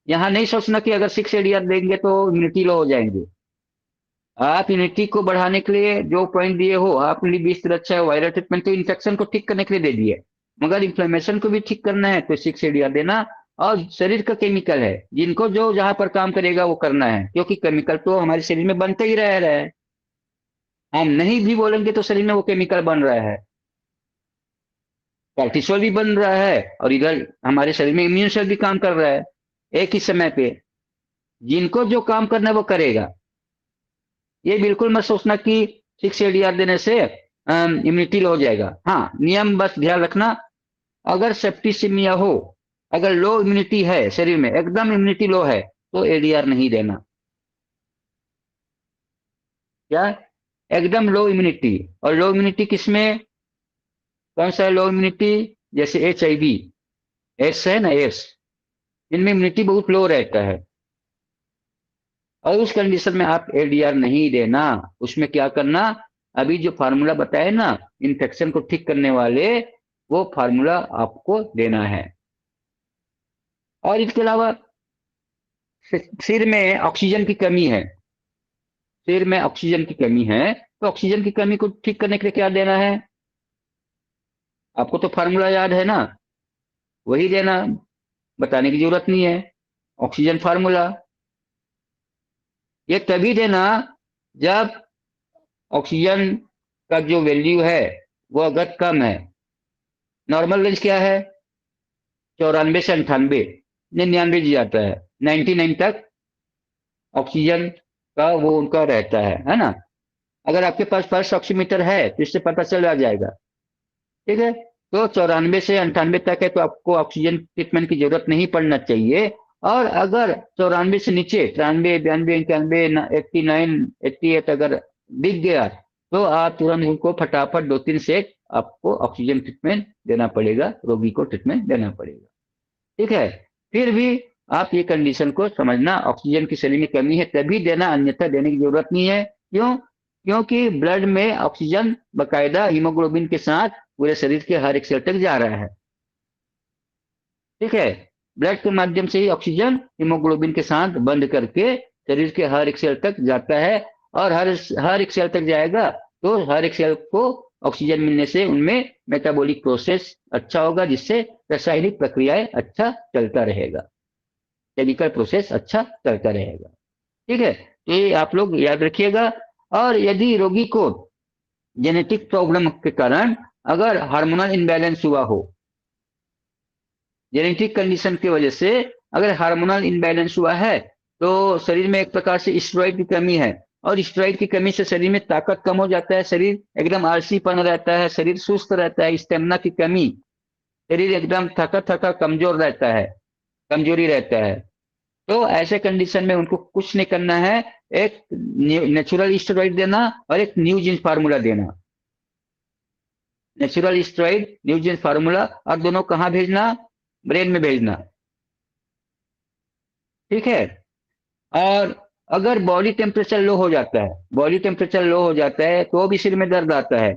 यहाँ नहीं सोचना कि अगर 6 ADR देंगे तो इम्यूनिटी लो हो जाएंगे। आप इम्यूनिटी को बढ़ाने के लिए जो पॉइंट दिए हो आपने, 20 अच्छा है, वायरल ट्रीटमेंट तो इन्फेक्शन को ठीक करने के लिए दे दिए, मगर इन्फ्लेमेशन को भी ठीक करना है तो 6 ADR देना। और शरीर का केमिकल है, जिनको जो जहां पर काम करेगा वो करना है, क्योंकि केमिकल तो हमारे शरीर में बनते ही रह रहा है। हम नहीं भी बोलेंगे तो शरीर में वो केमिकल बन रहा है, कॉर्टिसोल भी बन रहा है, और इधर हमारे शरीर में इम्यून सेल भी काम कर रहा है एक ही समय पे। जिनको जो काम करना है वो करेगा। ये बिल्कुल मत सोचना कि 6 ADR देने से इम्यूनिटी लो हो जाएगा। हाँ, नियम बस ध्यान रखना, अगर सेप्टिसिमिया हो, अगर लो इम्यूनिटी है शरीर में, एकदम इम्यूनिटी लो है, तो ADR नहीं देना। क्या? एकदम लो इम्यूनिटी। और लो इम्यूनिटी किसमें? कौन सा लो इम्यूनिटी? जैसे HIV, एड्स है ना, एड्स, इनमें इम्यूनिटी बहुत लो रहता है, और उस कंडीशन में आप ADR नहीं देना। उसमें क्या करना? अभी जो फार्मूला बताए ना, इन्फेक्शन को ठीक करने वाले, वो फार्मूला आपको देना है। और इसके अलावा सिर में ऑक्सीजन की कमी है, सिर में ऑक्सीजन की कमी है, तो ऑक्सीजन की कमी को ठीक करने के लिए क्या देना है? आपको तो फार्मूला याद है ना, वही देना, बताने की जरूरत नहीं है। ऑक्सीजन फार्मूला ये तभी देना जब ऑक्सीजन का जो वैल्यू है वो अगर कम है। नॉर्मल रेंज क्या है? 94 से 98, 99 जी आता है, 99 तक ऑक्सीजन का वो उनका रहता है ना। अगर आपके पास पल्स ऑक्सीमीटर है तो इससे पता चल आ जाएगा, ठीक है। तो 94 से 98 तक है तो आपको ऑक्सीजन ट्रीटमेंट की जरूरत नहीं पड़ना चाहिए। और अगर 94 से नीचे, 93 92 91 89 88 अगर दिख गया, तो आप तुरंत उनको फटाफट 2 3 सेट आपको ऑक्सीजन ट्रीटमेंट देना पड़ेगा, रोगी को ट्रीटमेंट देना पड़ेगा, ठीक है। फिर भी आप ये कंडीशन को समझना, ऑक्सीजन की शरीर में कमी है तभी देना, अन्यथा देने की जरूरत नहीं है। क्यों? क्योंकि ब्लड में ऑक्सीजन बकायदा हीमोग्लोबिन के साथ पूरे शरीर के हर एक सेल तक जा रहा है, ठीक है। ब्लड के माध्यम से ही ऑक्सीजन हीमोग्लोबिन के साथ बंद करके शरीर के हर एक सेल तक जाता है, और हर हर एक सेल तक जाएगा तो हर एक सेल को ऑक्सीजन मिलने से उनमें मेटाबॉलिक प्रोसेस अच्छा होगा, जिससे रासायनिक प्रक्रियाएं अच्छा चलता रहेगा, केमिकल प्रोसेस अच्छा चलता रहेगा। ठीक है, तो ये आप लोग याद रखिएगा। और यदि रोगी को जेनेटिक प्रॉब्लम के कारण अगर हार्मोनल इनबैलेंस हुआ हो, जेनेटिक कंडीशन की वजह से अगर हार्मोनल इनबैलेंस हुआ है, तो शरीर में एक प्रकार से स्टेरॉइड की कमी है, और स्टेरॉइड की कमी से शरीर में ताकत कम हो जाता है, शरीर एकदम आलसीपन रहता है, शरीर सुस्त रहता है, स्टेमिना की कमी, शरीर एकदम थका थका कमजोर रहता है, कमजोरी रहता है। तो ऐसे कंडीशन में उनको कुछ नहीं करना है, एक नेचुरल स्टेरॉइड देना और एक न्यूजीन फार्मूला देना। नेचुरल स्टेरॉइड, न्यूजीन फार्मूला, और दोनों कहाँ भेजना? ब्रेन में भेजना। ठीक है। और अगर बॉडी टेम्परेचर लो हो जाता है, बॉडी टेम्परेचर लो हो जाता है तो भी सिर में दर्द आता है।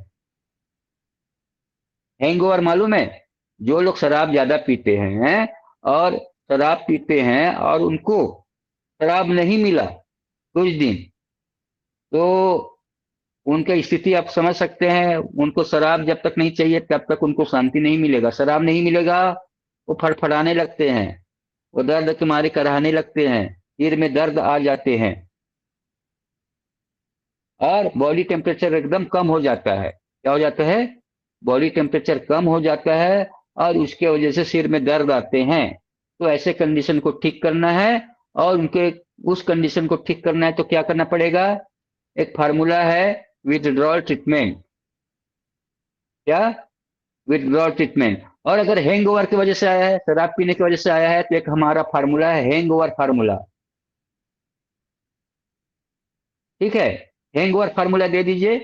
हैंगओवर मालूम है? जो लोग शराब ज्यादा पीते हैं और शराब पीते हैं और उनको शराब नहीं मिला कुछ दिन, तो उनकी स्थिति आप समझ सकते हैं। उनको शराब जब तक नहीं चाहिए तब तक उनको शांति नहीं मिलेगा, शराब नहीं मिलेगा वो फड़फड़ाने लगते हैं, वो दर्द के मारे कराहने लगते हैं, सिर में दर्द आ जाते हैं, और बॉडी टेम्परेचर एकदम कम हो जाता है। क्या हो जाता है? बॉडी टेम्परेचर कम हो जाता है, और उसके वजह से सिर में दर्द आते हैं। तो ऐसे कंडीशन को ठीक करना है, और उनके उस कंडीशन को ठीक करना है तो क्या करना पड़ेगा? एक फार्मूला है, विथड्रॉल ट्रीटमेंट। क्या? Withdrawal treatment. और अगर हैंगओवर की वजह से आया है, शराब पीने की वजह से आया है, तो एक हमारा फार्मूला है हैंगओवर फार्मूला। ठीक है, हैंगओवर फार्मूला दे दीजिए।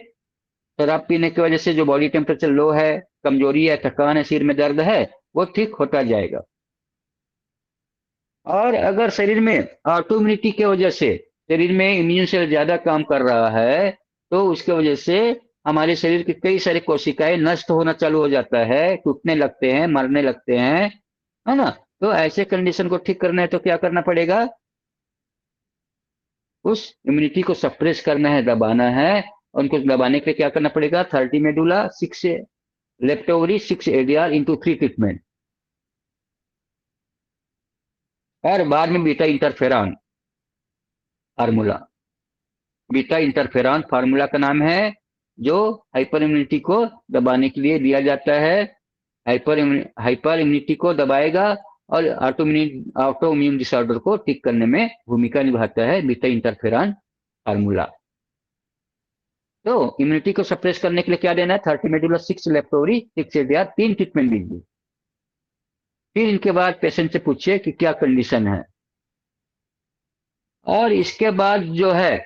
शराब पीने की वजह से जो बॉडी टेम्परेचर लो है, कमजोरी है, थकान है, सिर में दर्द है, वो ठीक होता जाएगा। और अगर शरीर में ऑटो इम्यूनिटी की वजह से शरीर में इम्यून सेल ज्यादा काम कर रहा है, तो उसके वजह से हमारे शरीर के कई सारे कोशिकाएं नष्ट होना चालू हो जाता है, टूटने लगते हैं, मरने लगते हैं, है ना? तो ऐसे कंडीशन को ठीक करना है तो क्या करना पड़ेगा? उस इम्यूनिटी को सप्रेस करना है, दबाना है। उनको दबाने के लिए क्या करना पड़ेगा? 30 मेडुला, 6 लेप्टोवरी, 6 एडीआर इंटू 3 ट्रीटमेंट। और बाद में beta interferon formula. Beta interferon formula का नाम है, जो हाइपर इम्यूनिटी को दबाने के लिए दिया जाता है। हाइपर हाइपर इम्यूनिटी को दबाएगा और ऑटो इम्यून डिसऑर्डर को ठीक करने में भूमिका निभाता है बीटा इंटरफेरॉन फार्मूला। तो इम्यूनिटी को सप्रेस करने के लिए क्या देना है? 30 मेडुला, 6 लेप्टोरी, 6 एडीआर, 3 ट्रीटमेंट दीजिए। फिर इनके बाद पेशेंट से पूछिए कि क्या कंडीशन है। और इसके बाद जो है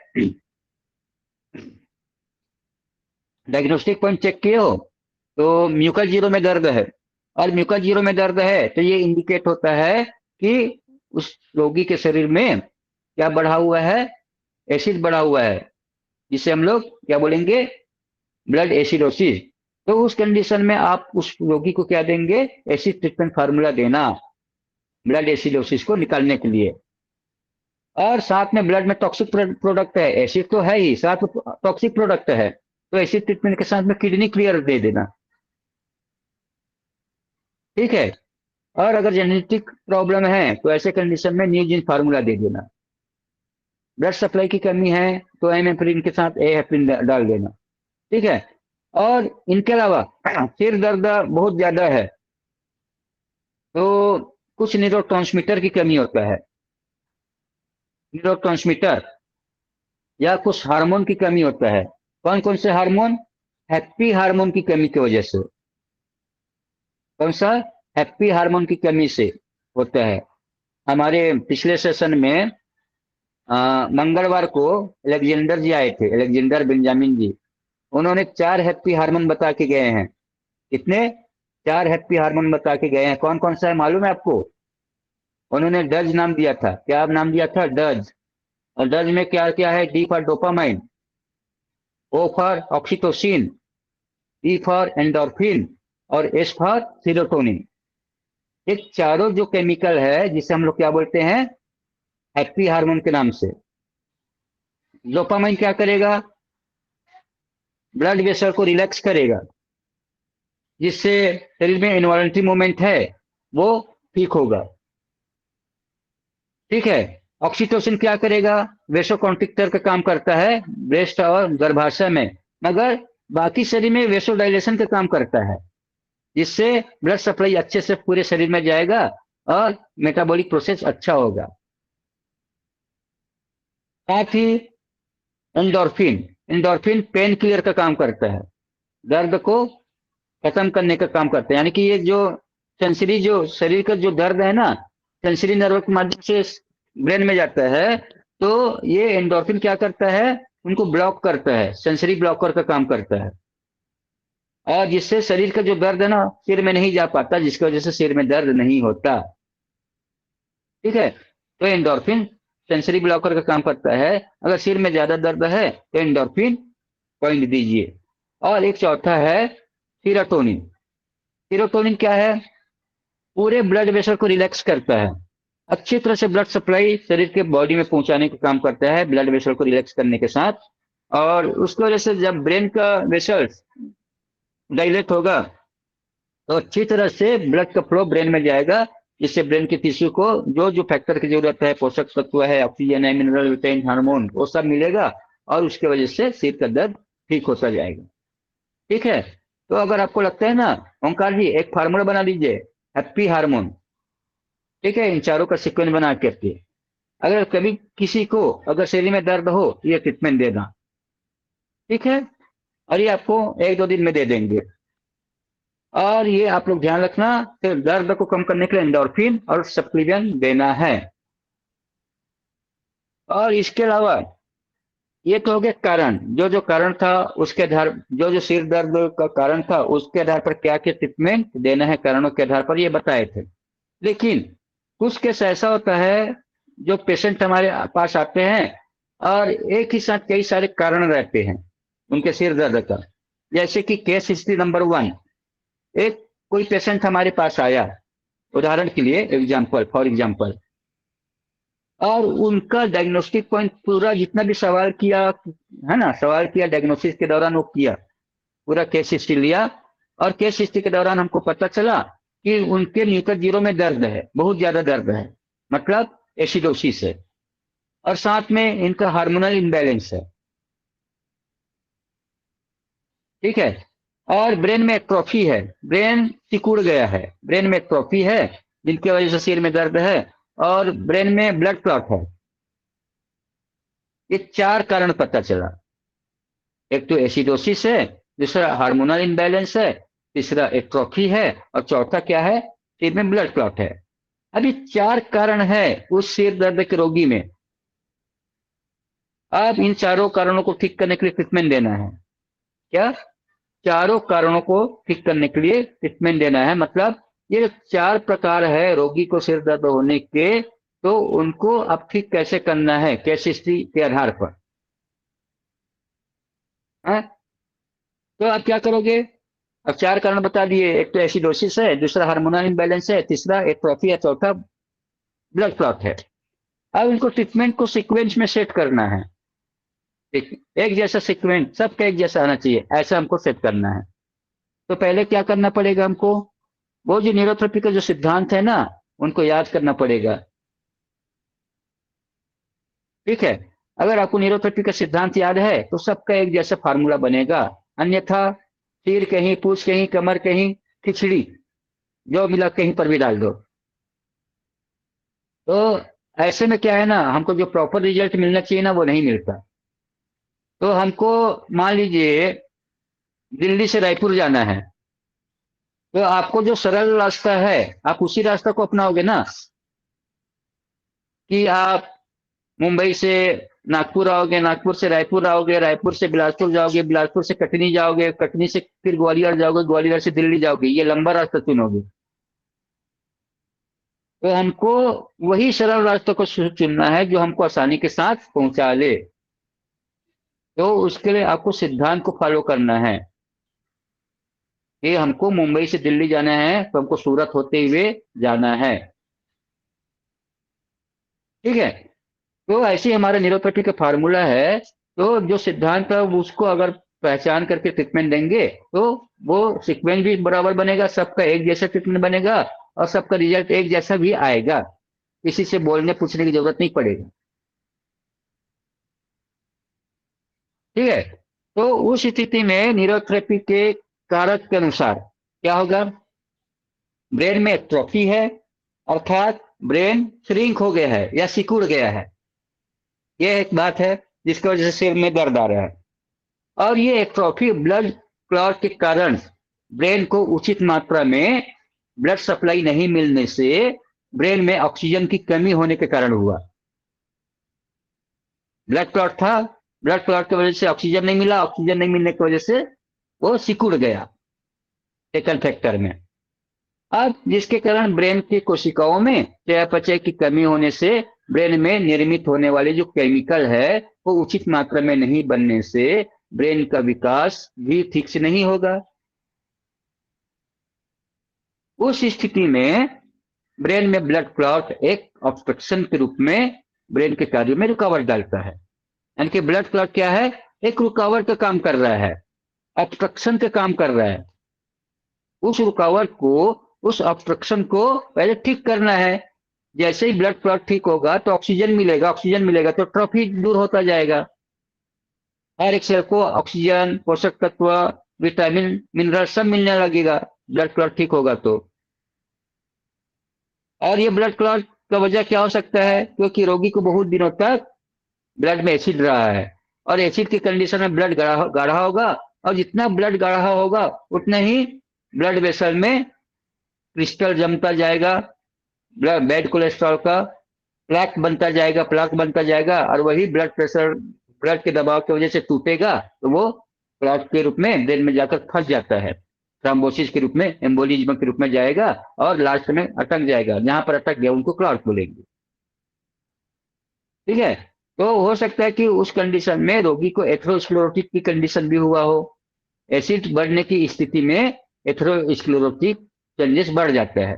डायग्नोस्टिक पॉइंट चेक किए हो, तो म्यूकस जीरो में दर्द है, और म्यूकस जीरो में दर्द है तो ये इंडिकेट होता है कि उस रोगी के शरीर में क्या बढ़ा हुआ है? एसिड बढ़ा हुआ है, जिसे हम लोग क्या बोलेंगे? Blood acidosis. तो उस कंडीशन में आप उस रोगी को क्या देंगे? एसिड ट्रीटमेंट फार्मूला देना, ब्लड एसिडोसिस को निकालने के लिए। और साथ में ब्लड में टॉक्सिक प्रोडक्ट है, एसिड तो है ही, साथ में टॉक्सिक प्रोडक्ट है, तो एसिड ट्रीटमेंट के साथ में किडनी क्लियर दे देना। ठीक है। और अगर जेनेटिक प्रॉब्लम है तो ऐसे कंडीशन में न्यूजीन फार्मूला दे देना। ब्लड सप्लाई की कमी है तो एम एफ्रिन के साथ ए हेपरिन डाल देना। ठीक है। और इनके अलावा सिर दर्द बहुत ज्यादा है, तो कुछ न्यूरोट्रांसमीटर की कमी होता है, न्यूरोट्रांसमीटर या कुछ हार्मोन की कमी होता है। कौन कौन से हार्मोन? हैप्पी हार्मोन की कमी की वजह से। कौन सा? हैप्पी हार्मोन की कमी से होता है। हमारे पिछले सेशन में मंगलवार को एलेक्जेंडर जी आए थे, एलेक्जेंडर बेंजामिन जी। उन्होंने 4 हैप्पी हार्मोन बता के गए हैं। कितने? 4 हैप्पी हार्मोन बता के गए हैं। कौन कौन सा है मालूम है आपको? उन्होंने डज नाम दिया था। क्या नाम दिया था? डज। और डज में क्या क्या है? D for dopamine, O for oxytocin, E for endorphin, और एस फॉर सीरोटोनिन। ये चारों जो केमिकल है जिसे हम लोग क्या बोलते हैं? हैप्पी हार्मोन के नाम से। डोपामाइन क्या करेगा? ब्लड वेसल को रिलैक्स करेगा, जिससे शरीर में इन्वॉल्यूंटरी मूवमेंट है वो ठीक होगा। ठीक है। ऑक्सीटोसिन क्या करेगा? वेसोकॉन्ट्रिक्टर का काम करता है ब्रेस्ट और गर्भाशय में, मगर बाकी शरीर में वेसोडाइलेशन का काम करता है, जिससे ब्लड सप्लाई अच्छे से पूरे शरीर में जाएगा और मेटाबॉलिक प्रोसेस अच्छा होगा। साथ ही एंडोर्फिन, एंडोर्फिन पेन किलर का काम करता है, दर्द को खत्म करने का काम करता है। यानी कि ये जो सेंसरी, जो शरीर का जो दर्द है ना, सेंसरी नर्व के माध्यम से ब्रेन में जाता है, तो ये एंडोर्फिन क्या करता है, उनको ब्लॉक करता है, सेंसरी ब्लॉकर का काम करता है, और जिससे शरीर का जो दर्द है ना सिर में नहीं जा पाता, जिसकी वजह से सिर में दर्द नहीं होता। ठीक है। तो एंडोर्फिन सेंसरी ब्लॉकर का काम करता है। अगर सिर में ज्यादा दर्द है तो एंडोर्फिन पॉइंट दीजिए। और एक चौथा है सीरोटोनिन। सीरोटोनिन क्या है? पूरे ब्लड वेसल को रिलैक्स करता है, अच्छी तरह से ब्लड सप्लाई शरीर के बॉडी में पहुंचाने का काम करता है, ब्लड वेसल को रिलैक्स करने के साथ। और उसकी वजह से जब ब्रेन का वेसल डायलेट होगा तो अच्छी तरह से ब्लड का फ्लो ब्रेन में जाएगा, जिससे ब्रेन के टिश्यू को जो जो फैक्टर की जरूरत है, पोषक तत्व है, ऑक्सीजन है, मिनरल, विटामिन, हार्मोन, वो सब मिलेगा, और उसके वजह से सिर का दर्द ठीक होता जाएगा। ठीक है। तो अगर आपको लगता है ना, ओंकार जी एक फार्मूला बना लीजिए, हैप्पी हार्मोन। ठीक है, इन चारों का सीक्वेंस बना करके अगर कभी किसी को अगर शरीर में दर्द हो, ये ट्रीटमेंट देना। ठीक है। और ये आपको एक दो दिन में दे देंगे। और ये आप लोग ध्यान रखना कि दर्द को कम करने के लिए एंडोर्फिन और सप्लीमेंट देना है। और इसके अलावा ये तो हो गया कारण, जो जो कारण था उसके आधार, जो जो सिर दर्द का कारण था उसके आधार पर क्या क्या ट्रीटमेंट देना है, कारणों के आधार पर ये बताए थे। लेकिन कुछ केस ऐसा होता है जो पेशेंट हमारे पास आते हैं और एक ही साथ कई सारे कारण रहते हैं उनके सिर दर्द का। जैसे कि केस हिस्ट्री नंबर 1, एक कोई पेशेंट हमारे पास आया, उदाहरण के लिए एग्जाम्पल, फॉर एग्जाम्पल, और उनका डायग्नोस्टिक पॉइंट पूरा जितना भी सवाल किया है ना, सवाल किया डायग्नोसिस के दौरान वो किया, पूरा केस हिस्ट्री लिया, और केस हिस्ट्री के दौरान हमको पता चला कि उनके न्यूक्लियर जीरो में दर्द है, बहुत ज्यादा दर्द है, मतलब एसिडोसिस है, और साथ में इनका हार्मोनल इम्बैलेंस है। ठीक है। और ब्रेन में एट्रोफी है, ब्रेन सिकुड़ गया है, ब्रेन में एट्रोफी है, जिनकी वजह से सिर में दर्द है, और ब्रेन में ब्लड क्लॉट है। ये चार कारण पता चला। एक तो एसिडोसिस है, दूसरा हार्मोनल इम्बैलेंस है, तीसरा एट्रोफी है, और चौथा क्या है, सिर में ब्लड क्लॉट है। अभी चार कारण है उस सिर दर्द के रोगी में। अब इन चारों कारणों को ठीक करने के लिए ट्रीटमेंट देना है। क्या? चारों कारणों को ठीक करने के लिए ट्रीटमेंट देना है, मतलब ये चार प्रकार है रोगी को सिर दर्द होने के, तो उनको अब ठीक कैसे करना है केस हिस्ट्री के आधार पर है? तो आप क्या करोगे? अब चार कारण बता दिए, एक तो एसिडोसिस है, दूसरा हार्मोनल इम्बैलेंस है, तीसरा एट्रोफी है, चौथा ब्लड क्लॉट है। अब इनको ट्रीटमेंट को सीक्वेंस में सेट करना है। एक जैसा सीक्वेंस सबका एक जैसा आना चाहिए, ऐसा हमको सेट करना है। तो पहले क्या करना पड़ेगा हमको? वो जो न्यूरोथेरेपी का जो सिद्धांत है ना, उनको याद करना पड़ेगा। ठीक है। अगर आपको न्यूरोथेरेपी का सिद्धांत याद है तो सबका एक जैसा फार्मूला बनेगा। अन्यथा सिर कहीं, पूछ कहीं, कमर कहीं, खिचड़ी जो मिला कहीं पर भी डाल दो। तो ऐसे में क्या है ना, हमको जो प्रॉपर रिजल्ट मिलना चाहिए ना वो नहीं मिलता। तो हमको मान लीजिए दिल्ली से रायपुर जाना है, तो आपको जो सरल रास्ता है आप उसी रास्ता को अपनाओगे ना, कि आप मुंबई से नागपुर आओगे, नागपुर से रायपुर आओगे, रायपुर से बिलासपुर जाओगे, बिलासपुर से कटनी जाओगे, कटनी से फिर ग्वालियर जाओगे, ग्वालियर से दिल्ली जाओगे, ये लंबा रास्ता चुनोगे। तो हमको वही सरल रास्ते को चुनना है जो हमको आसानी के साथ पहुंचा ले। तो उसके लिए आपको सिद्धांत को फॉलो करना है कि हमको मुंबई से दिल्ली जाना है तो हमको सूरत होते हुए जाना है। ठीक है। तो ऐसे ही हमारा न्यूरोपैथी का फार्मूला है। तो जो सिद्धांत है उसको अगर पहचान करके ट्रीटमेंट देंगे तो वो सीक्वेंस भी बराबर बनेगा, सबका एक जैसा ट्रीटमेंट बनेगा और सबका रिजल्ट एक जैसा भी आएगा, किसी से बोलने पूछने की जरूरत नहीं पड़ेगी। ठीक है। तो उस स्थिति में न्यूरोथेरेपी के कारक के अनुसार क्या होगा, ब्रेन में एट्रोफी है, अर्थात ब्रेन श्रिंक हो गया है या सिकुड़ गया है, यह एक बात है जिसकी वजह से सिर में दर्द आ रहा है। और ये एट्रोफी ब्लड क्लॉट के कारण ब्रेन को उचित मात्रा में ब्लड सप्लाई नहीं मिलने से ब्रेन में ऑक्सीजन की कमी होने के कारण हुआ। ब्लड क्लॉट था, ब्लड क्लॉट की वजह से ऑक्सीजन नहीं मिला, ऑक्सीजन नहीं मिलने की वजह से वो सिकुड़ गया सेकंड फैक्टर में। अब जिसके कारण ब्रेन की कोशिकाओं में चयापचय की कमी होने से ब्रेन में निर्मित होने वाले जो केमिकल है वो उचित मात्रा में नहीं बनने से ब्रेन का विकास भी ठीक से नहीं होगा। उस स्थिति में ब्रेन में ब्लड क्लॉट एक ऑब्स्ट्रक्शन के रूप में ब्रेन के कार्यों में रुकावट डालता है। यानी कि ब्लड क्लॉट क्या है, एक रुकावट का काम कर रहा है, ऑब्स्ट्रक्शन का काम कर रहा है। उस रुकावट को, उस ऑब्स्ट्रक्शन को पहले ठीक करना है। जैसे ही ब्लड क्लॉट ठीक होगा तो ऑक्सीजन मिलेगा, ऑक्सीजन मिलेगा तो ट्रॉफी दूर होता जाएगा। हर एक सेल को ऑक्सीजन, पोषक तत्व, विटामिन, मिनरल सब मिलने लगेगा ब्लड क्लॉट ठीक होगा तो। और ये ब्लड क्लॉट का वजह क्या हो सकता है, क्योंकि रोगी को बहुत दिनों तक ब्लड में एसिड रहा है और एसिड की कंडीशन में ब्लड गाढ़ा होगा, और जितना ब्लड गाढ़ा होगा उतना ही ब्लड वेसल में क्रिस्टल जमता जाएगा, बैड कोलेस्ट्रॉल का प्लाक बनता जाएगा, प्लाक बनता जाएगा, और वही ब्लड प्रेशर, ब्लड के दबाव की वजह से टूटेगा तो वो क्लॉट के रूप में ब्रेन में जाकर फंस जाता है, थ्रोम्बोसिस के रूप में, एम्बोलिज्म के रूप में जाएगा और लास्ट में अटक जाएगा। जहां पर अटक गया उनको क्लॉट बोलेंगे। ठीक है। तो हो सकता है कि उस कंडीशन में रोगी को एथेरोस्क्लेरोटिक की कंडीशन भी हुआ हो। एसिड बढ़ने की स्थिति में एथेरोस्क्लेरोटिक चेंजेस बढ़ जाता है।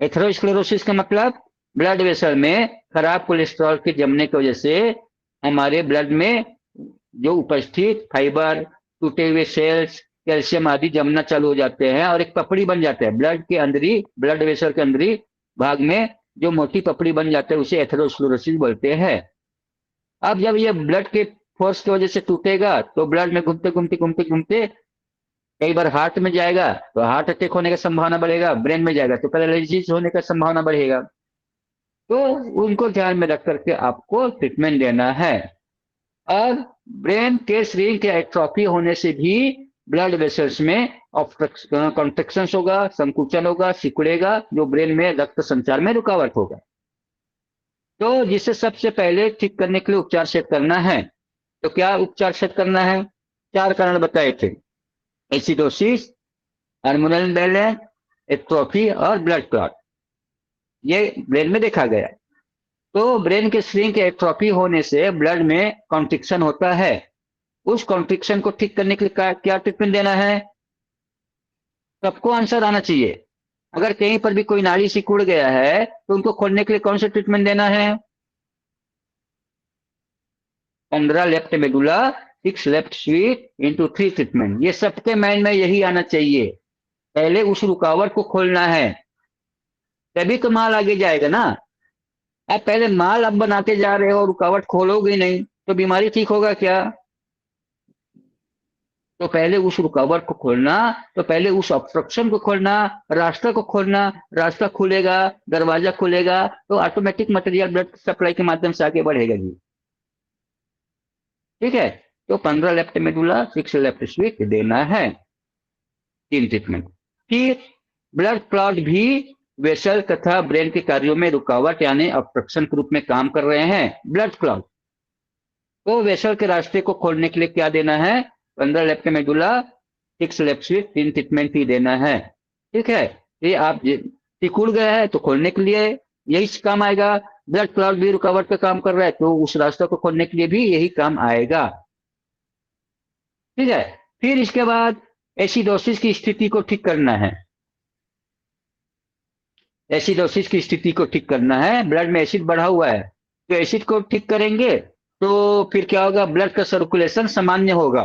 एथेरोस्क्लेरोसिस का मतलब ब्लड वेसल में खराब कोलेस्ट्रॉल के जमने की वजह से हमारे ब्लड में जो उपस्थित फाइबर, टूटे हुए सेल्स, कैल्शियम आदि जमना चालू हो जाते हैं और एक पपड़ी बन जाता है ब्लड के अंदरी, ब्लड वेसल के अंदरी भाग में जो मोटी पपड़ी बन जाता है उसे एथेरोस्क्लेरोसिस बोलते हैं। अब जब ये ब्लड के फोर्स की वजह से टूटेगा तो ब्लड में घूमते घूमते घूमते घूमते कई बार हार्ट में जाएगा तो हार्ट अटैक होने का संभावना बढ़ेगा, ब्रेन में जाएगा तो पैरालिसिस होने का संभावना बढ़ेगा। तो उनको ध्यान में रख करके आपको ट्रीटमेंट देना है। और ब्रेन के श्रिंक या एट्रोफी होने से भी ब्लड वेसल्स में कॉन्ट्रेक्शन होगा, संकुचन होगा, सिकुड़ेगा, जो ब्रेन में रक्त संचार में रुकावट होगा। तो जिसे सबसे पहले ठीक करने के लिए उपचार सेट करना है, तो क्या उपचार सेट करना है, चार कारण बताए थे, एसिडोसिस, हार्मोनल बैलेंस, एट्रोफी और ब्लड क्लॉट, ये ब्रेन में देखा गया। तो ब्रेन के श्रिंक एट्रोफी होने से ब्लड में कॉन्ट्रिक्शन होता है। उस कॉन्ट्रिक्शन को ठीक करने के लिए क्या ट्रीटमेंट देना है, सबको आंसर आना चाहिए। अगर कहीं पर भी कोई नाड़ी सिकुड़ गया है तो उनको खोलने के लिए कौन सा ट्रीटमेंट देना है, 15 left medulla, 6 left sweet into 3 treatment. ये सबके माइंड में यही आना चाहिए, पहले उस रुकावट को खोलना है तभी तो माल आगे जाएगा ना। आप पहले माल अब बनाते जा रहे हो, रुकावट खोलोगे नहीं तो बीमारी ठीक होगा क्या। तो पहले उस रुकावट को खोलना, तो पहले उस ऑब्स्ट्रक्शन को खोलना, रास्ता को खोलना, रास्ता खुलेगा, दरवाजा खुलेगा तो ऑटोमेटिक मटेरियल ब्लड सप्लाई के माध्यम से आगे बढ़ेगा जी। ठीक है। तो 15 लेफ्ट मेडुला, 6 लेफ्ट स्वीट देना है, 3 ट्रीटमेंट। फिर ब्लड क्लॉट भी वेसल तथा ब्रेन के कार्यों में रुकावट यानी ऑब्स्ट्रक्शन के रूप में काम कर रहे हैं ब्लड क्लॉट। तो वेसल के रास्ते को खोलने के लिए क्या देना है, 15 left medulla, 6 left sweet, 3 treatment ही देना है। ठीक है। ये आप सिकुड़ गया है तो खोलने के लिए यही काम आएगा, ब्लड क्लॉट भी रुकावट का काम कर रहा है तो उस रास्ते को खोलने के लिए भी यही काम आएगा। ठीक है। फिर इसके बाद एसिडोसिस की स्थिति को ठीक करना है। एसिडोसिस की स्थिति को ठीक करना है, ब्लड में एसिड बढ़ा हुआ है तो एसिड को ठीक करेंगे तो फिर क्या होगा, ब्लड का सर्कुलेशन सामान्य होगा,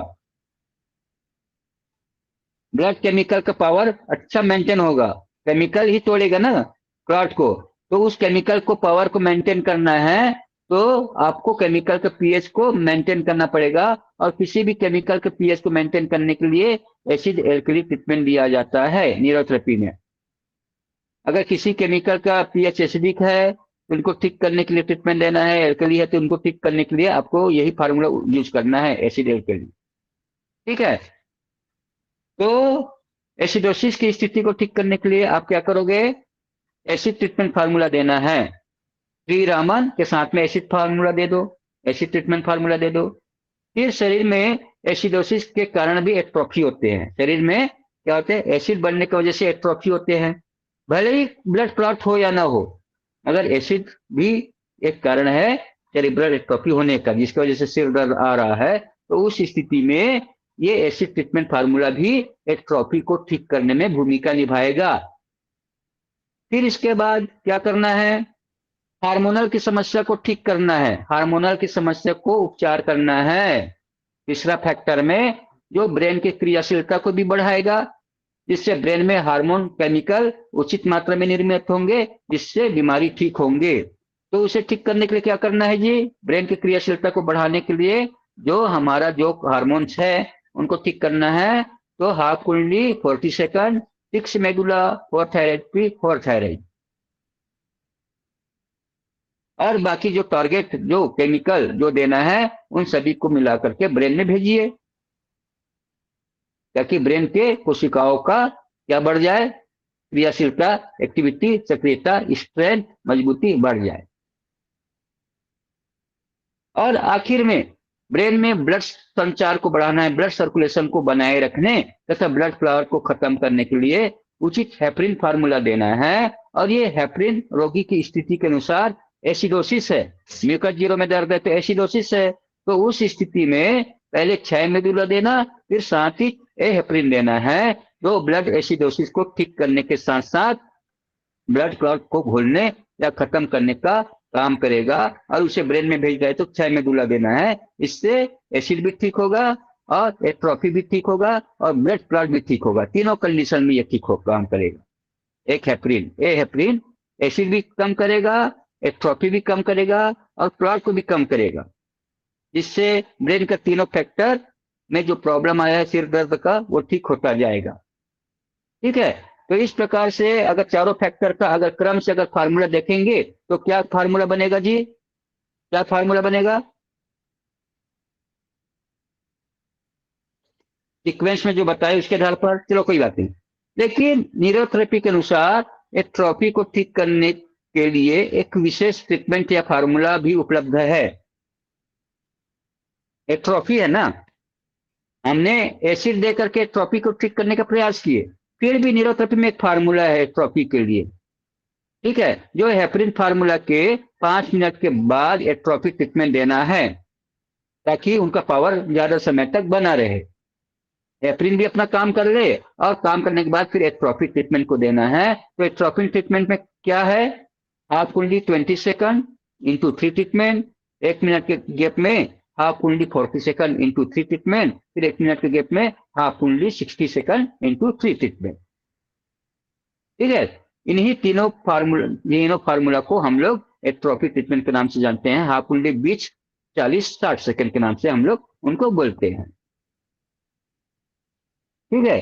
ब्लड केमिकल का पावर अच्छा मेंटेन होगा। केमिकल ही तोड़ेगा ना क्लॉट को, तो उस केमिकल को पावर को मेंटेन करना है, तो आपको केमिकल का पीएच को मेंटेन करना पड़ेगा। और किसी भी केमिकल के पीएच को मेंटेन करने के लिए एसिड एल्कली ट्रीटमेंट दिया जाता है न्यूरोथेरेपी में। अगर किसी केमिकल का पीएच एसिडिक है तो उनको ठीक करने के लिए ट्रीटमेंट देना है, एल्कली है तो उनको ठीक करने के लिए आपको यही फार्मूला यूज करना है, एसिड एल्कली। ठीक है। तो एसिडोसिस की स्थिति को ठीक करने के लिए आप क्या करोगे, एसिड ट्रीटमेंट फार्मूला देना है। श्रीरामन के साथ में एसिड फार्मूला दे दो, एसिड ट्रीटमेंट फार्मूला दे दो। फिर शरीर में एसिडोसिस के कारण भी एट्रोफी होते हैं, शरीर में क्या होते हैं, एसिड बढ़ने की वजह से एट्रोफी होते हैं। भले ही ब्लड क्लॉट हो या ना हो, अगर एसिड भी एक कारण है सेरिब्रल एट्रोफी होने का, जिसकी वजह से सिर दर्द आ रहा है, तो उस स्थिति में ये एसिड ट्रीटमेंट फार्मूला भी एट्रोफी को ठीक करने में भूमिका निभाएगा। फिर इसके बाद क्या करना है, हार्मोनल की समस्या को ठीक करना है, हार्मोनल की समस्या को उपचार करना है। तीसरा फैक्टर में जो ब्रेन की क्रियाशीलता को भी बढ़ाएगा, जिससे ब्रेन में हार्मोन केमिकल उचित मात्रा में निर्मित होंगे, जिससे बीमारी ठीक होंगे। तो उसे ठीक करने के लिए क्या करना है जी, ब्रेन की क्रियाशीलता को बढ़ाने के लिए जो हमारा जो हार्मोन्स है उनको ठीक करना है। तो हाफ कुंडली 40 सेकंड, 6 मेडुला, 4 थायराइड, 4 थायराइड। और बाकी जो टारगेट जो केमिकल जो देना है उन सभी को मिला करके ब्रेन में भेजिए, ताकि ब्रेन के कोशिकाओं का क्या बढ़ जाए, क्रियाशीलता, एक्टिविटी, सक्रियता, स्ट्रेंथ, मजबूती बढ़ जाए। और आखिर में ब्रेन में ब्लड संचार को बढ़ाना है, ब्लड सर्कुलेशन को बनाए रखने तथा ब्लड क्लॉट को खत्म करने के लिए उचित हेपरिन फार्मूला देना है। और ये हेपरिन रोगी की स्थिति के अनुसार, एसिडोसिस है, म्यूकस जीरो में दर्द है तो एसिडोसिस है, तो उस स्थिति में पहले 6 मेडुला देना, फिर साथ ही हेपरिन देना है, जो ब्लड एसिडोसिस को ठीक करने के साथ साथ ब्लड क्लॉट को घोलने या खत्म करने का काम करेगा। और उसे ब्रेन में भेज रहे तो 6 मेडुला देना है, इससे एसिड भी ठीक होगा और एट्रोफी भी ठीक होगा और ब्लड क्लॉट भी ठीक होगा, तीनों कंडीशन में ये ठीक हो काम करेगा। एक हेपरिन, ए हेपरिन एसिड भी कम करेगा, एट्रोफी भी कम करेगा और क्लॉट को भी कम करेगा, जिससे ब्रेन का तीनों फैक्टर में जो प्रॉब्लम आया है सिर दर्द का वो ठीक होता जाएगा। ठीक है। तो इस प्रकार से अगर चारों फैक्टर का अगर क्रम से अगर फार्मूला देखेंगे तो क्या फार्मूला बनेगा जी, क्या फार्मूला बनेगा, सीक्वेंस में जो बताए उसके आधार पर, चलो कोई बात नहीं। लेकिन न्यूरोथेरेपी के अनुसार एट्रोफी को ठीक करने के लिए एक विशेष ट्रीटमेंट या फार्मूला भी उपलब्ध है। एट्रोफी है ना, हमने एसिड दे करके एट्रोफी को ठीक करने का प्रयास किए, फिर भी न्यूरोथेरेपी में एक फार्मूला है एट्रोफी के लिए। ठीक है, जो हेपरिन फार्मूला के 5 मिनट के बाद एट्रोफी ट्रीटमेंट देना है, ताकि उनका पावर ज्यादा समय तक बना रहे, हेपरिन भी अपना काम कर ले और काम करने के बाद फिर एट्रोफी ट्रीटमेंट को देना है। तो एट्रोफी ट्रीटमेंट में क्या है, हाफ कुंडली 20 सेकंड इंटू 3 ट्रीटमेंट, 1 मिनट के गैप में हाफ कुंडली 40 सेकंड इंटू 3 ट्रीटमेंट, फिर 1 मिनट के गैप में हाफ कुंडली 60 सेकंड इंटू 3 ट्रीटमेंट। ठीक है, इन्हीं तीनों फार्मूला को हम लोग एट्रोफी ट्रीटमेंट के नाम से जानते हैं, हाफ कुंडली 20, 40, 60 सेकंड के नाम से हम लोग उनको बोलते हैं। ठीक है।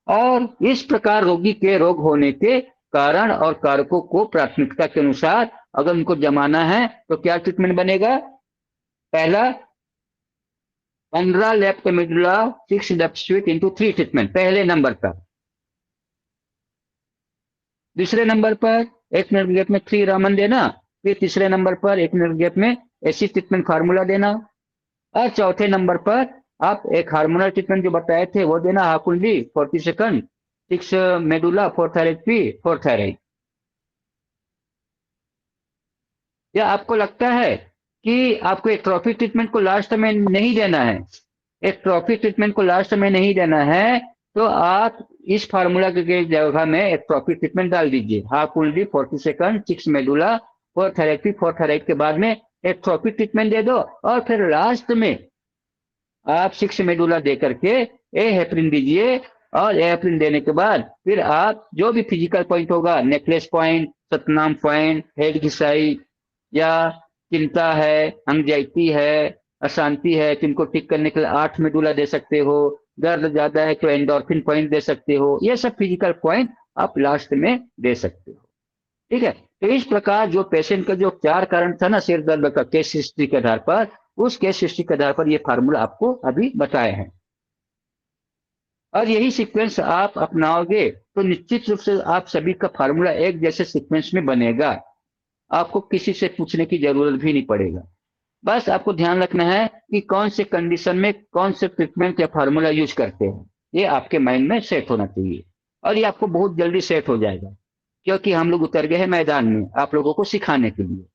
और इस प्रकार रोगी के रोग होने के कारण और कारकों को प्राथमिकता के अनुसार अगर उनको जमाना है तो क्या ट्रीटमेंट बनेगा, पहला 15 left medulla 6 left sweet into 3 treatment पहले नंबर पर। दूसरे नंबर पर 1 मिनट गैप में 3 रामन देना, फिर तीसरे नंबर पर 1 मिनट गैप में एसिड ट्रीटमेंट फार्मूला देना। और चौथे नंबर पर आप एक हार्मोनल ट्रीटमेंट जो बताए थे वो देना, हाकुंडी 40 सेकंड, 6 मेडुला, 4 थायराइड, 4 थायराइड। या आपको लगता है कि आपको एक ट्रॉफी ट्रीटमेंट को लास्ट में नहीं देना है, एक ट्रॉफी ट्रीटमेंट को लास्ट में नहीं देना है, तो आप इस फार्मूला के जगह में एक ट्रॉफी ट्रीटमेंट डाल दीजिए, हाफ कुंडली 40 सेकंड, 6 मेडुला, 4 थायराइड, 4 थायराइड के बाद में एट्रोफी ट्रीटमेंट दे दो, और फिर लास्ट में आप 6 मेडुला दे करके ए हेपरिन दीजिए। और ए हेपरिन देने के बाद फिर आप जो भी फिजिकल पॉइंट होगा, necklace point, Satnam point, head घिसाई, या चिंता है, एंग्जाइटी है, अशांति है, जिनको ठीक करने के लिए 8 मेडुला दे सकते हो। दर्द ज्यादा है तो एंडोर्फिन पॉइंट दे सकते हो। ये सब फिजिकल पॉइंट आप लास्ट में दे सकते हो। ठीक है। तो इस प्रकार जो पेशेंट का जो 4 कारण था ना सिर दर्द का, केस हिस्ट्री के आधार पर, उस केस हिस्ट्री के आधार पर ये फार्मूला आपको अभी बताए हैं। और यही सीक्वेंस आप अपनाओगे तो निश्चित रूप से आप सभी का फार्मूला एक जैसे सीक्वेंस में बनेगा। आपको किसी से पूछने की जरूरत भी नहीं पड़ेगा। बस आपको ध्यान रखना है कि कौन से कंडीशन में कौन से ट्रीटमेंट या फार्मूला यूज करते हैं, ये आपके माइंड में सेट होना चाहिए। और ये आपको बहुत जल्दी सेट हो जाएगा, क्योंकि हम लोग उतर गए हैं मैदान में आप लोगों को सिखाने के लिए।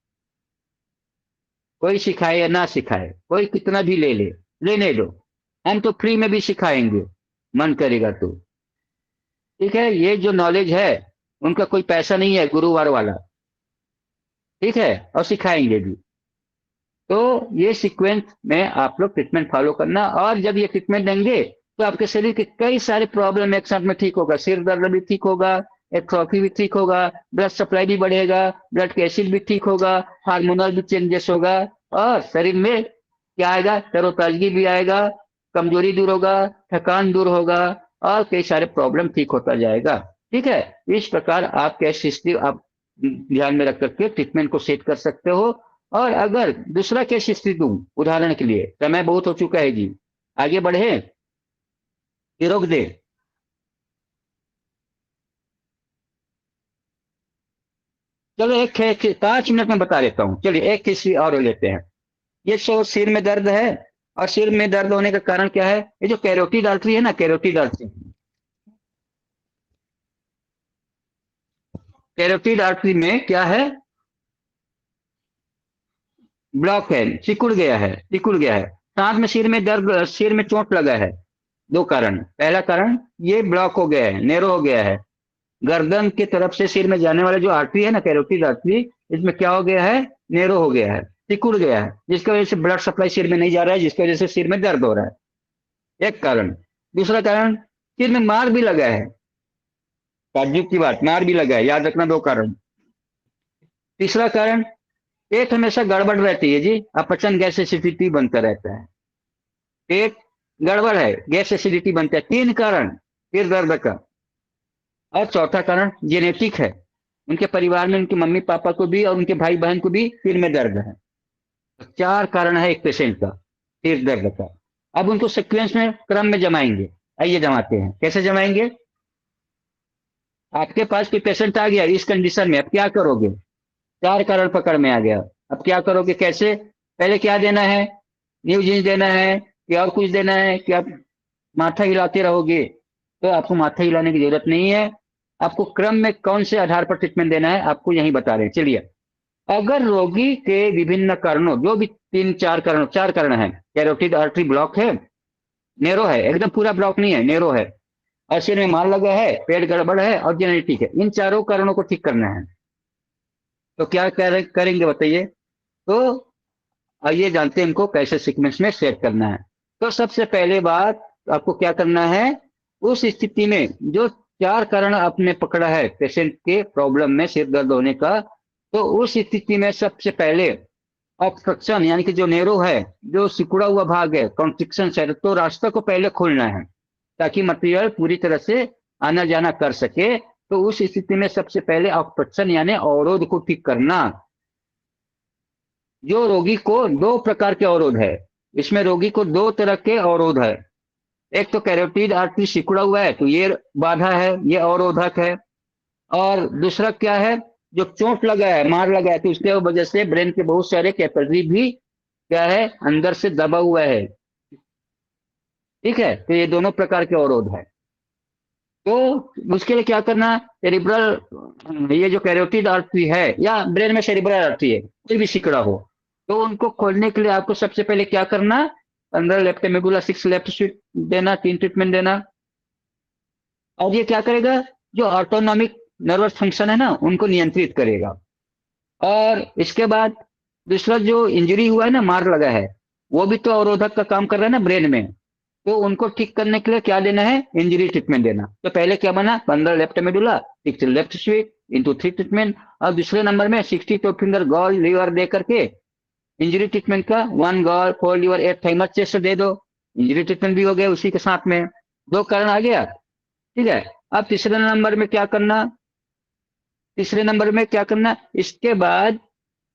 कोई सिखाए या ना सिखाए, कोई कितना भी ले ले, लेने दो, हम तो फ्री में भी सिखाएंगे, मन करेगा तो। ठीक है। ये जो नॉलेज है उनका कोई पैसा नहीं है गुरुवार वाला। ठीक है। और सिखाएंगे भी। तो ये सीक्वेंस में आप लोग ट्रीटमेंट फॉलो करना, और जब ये ट्रीटमेंट देंगे तो आपके शरीर के कई सारे प्रॉब्लम एक साथ में ठीक होगा। सिर दर्द भी ठीक होगा, एट्रोफी भी ठीक होगा, ब्लड सप्लाई भी बढ़ेगा, ब्लड के एसिड भी ठीक होगा, हार्मोनल भी चेंजेस होगा, और शरीर में क्या आएगा, तरोताजगी भी आएगा, कमजोरी दूर होगा, थकान दूर होगा, और कई सारे प्रॉब्लम ठीक होता जाएगा। ठीक है। इस प्रकार आप कैश हिस्ट्री आप ध्यान में रख करके ट्रीटमेंट को सेट कर सकते हो। और अगर दूसरा केस हिस्ट्री दूं उदाहरण के लिए, समय बहुत हो चुका है जी, आगे बढ़े कि रोक दे? चलो एक 5 मिनट में बता देता हूँ। चलिए एक हिस्ट्री और ले लेते हैं। ये सिर में दर्द है, और सिर में दर्द होने का कारण क्या है? ये जो कैरोटिड आर्टरी है ना, कैरोटिड आर्टरी, कैरोटिड आर्टरी में क्या है? ब्लॉक है, सिकुड़ गया है, सिकुड़ गया है। साथ में सिर में दर्द, सिर में चोट लगा है। 2 कारण। पहला कारण, ये ब्लॉक हो गया है, नैरो हो गया है। गर्दन की तरफ से सिर में जाने वाला जो आर्टरी है ना, कैरोटिड आर्टरी, इसमें क्या हो गया है? नैरो हो गया है, सिकुड़ गया है, जिसकी वजह से ब्लड सप्लाई सिर में नहीं जा रहा है, जिसकी वजह से सिर में दर्द हो रहा है। एक कारण। दूसरा कारण, सिर में मार भी लगा है। ताज्जुब की बात, मार भी लगा है, याद रखना। 2 कारण। तीसरा कारण, पेट हमेशा गड़बड़ रहती है जी, अपचन, गैस एसिडिटी बनता रहता है। पेट गड़बड़ है, गैस एसिडिटी बनता है। 3 कारण सिर दर्द का। और चौथा कारण जेनेटिक है, उनके परिवार में उनके मम्मी पापा को भी और उनके भाई बहन को भी सिर में दर्द है। तो 4 कारण है एक पेशेंट का सिर दर्द का। अब उनको सीक्वेंस में क्रम में जमाएंगे। आइए जमाते हैं। कैसे जमाएंगे? आपके पास कोई पेशेंट आ गया इस कंडीशन में, अब क्या करोगे? 4 कारण पकड़ में आ गया, अब क्या करोगे, कैसे? पहले क्या देना है? न्यू जीन्स देना है कि और कुछ देना है कि आप माथा हिलाते रहोगे? तो आपको माथा हिलाने की जरूरत नहीं है। आपको क्रम में कौन से आधार पर ट्रीटमेंट देना है आपको यही बता रहे हैं। चलिए, अगर रोगी के विभिन्न कारणों, जो भी 3 4 कारण, 4 कारण है, कैरोटिड आर्टरी ब्लॉक है, नेरो है, एकदम पूरा ब्लॉक नहीं है, नेरो है, और सिर में मार लगा है, पेट गड़बड़ है, और जेनेटिक है, इन चारों कारणों को ठीक करना है। तो क्या करेंगे बताइए? तो आइए जानते हैं इनको कैसे सीक्वेंस में सेट करना है। तो सबसे पहले बात, आपको क्या करना है उस स्थिति में, जो 4 कारण आपने पकड़ा है पेशेंट के प्रॉब्लम में, सिर दर्द होने का, तो उस स्थिति में सबसे पहले ऑब्स्ट्रक्शन, यानी कि जो नेरो है, जो सिकुड़ा हुआ भाग है, कॉन्स्ट्रिक्शन है, तो रास्ता को पहले खोलना है ताकि मटेरियल पूरी तरह से आना जाना कर सके। तो उस स्थिति में सबसे पहले ऑब्स्ट्रक्शन यानी अवरोध को ठीक करना। जो रोगी को 2 प्रकार के अवरोध है, इसमें रोगी को 2 तरह के अवरोध है। एक तो कैरोटिड आर्टरी सिकुड़ा हुआ है तो ये बाधा है, ये अवरोधक है। और दूसरा क्या है, जो चोट लगा है, मार लगा है, तो उसके वजह से ब्रेन के बहुत सारे कैपिलरी भी क्या है, अंदर से दबा हुआ है। ठीक है। तो ये दोनों प्रकार के अवरोध है। तो उसके लिए क्या करना, सेरिब्रल, ये जो कैरोटिड आर्टरी है या ब्रेन में सेरिब्रल आर्टरी है, कोई भी सिकड़ा हो, तो उनको खोलने के लिए आपको सबसे पहले क्या करना, 15 लेफ्ट मेडुला, 6 लेफ्ट स्वीट देना, 3 ट्रीटमेंट देना। और ये क्या करेगा, जो ऑटोनॉमिक नर्वस फंक्शन है ना, उनको नियंत्रित करेगा। और इसके बाद दूसरा जो इंजरी हुआ है ना, मार लगा है, वो भी तो अवरोधक का काम कर रहा है ना ब्रेन में। तो उनको ठीक करने के लिए क्या देना है, इंजरी ट्रीटमेंट देना। तो पहले क्या बना, 15 left medulla, 6 left sweet into 3 treatment. और दूसरे नंबर में 62 फिंगर गॉल लीवर दे करके इंजरी ट्रीटमेंट का 1 गॉल 4 लीवर 8 थाइमर चेस्ट दे दो, इंजरी ट्रीटमेंट भी हो गया उसी के साथ में। दो कारण आ गया, ठीक है। अब तीसरे नंबर में क्या करना, तीसरे नंबर में क्या करना, इसके बाद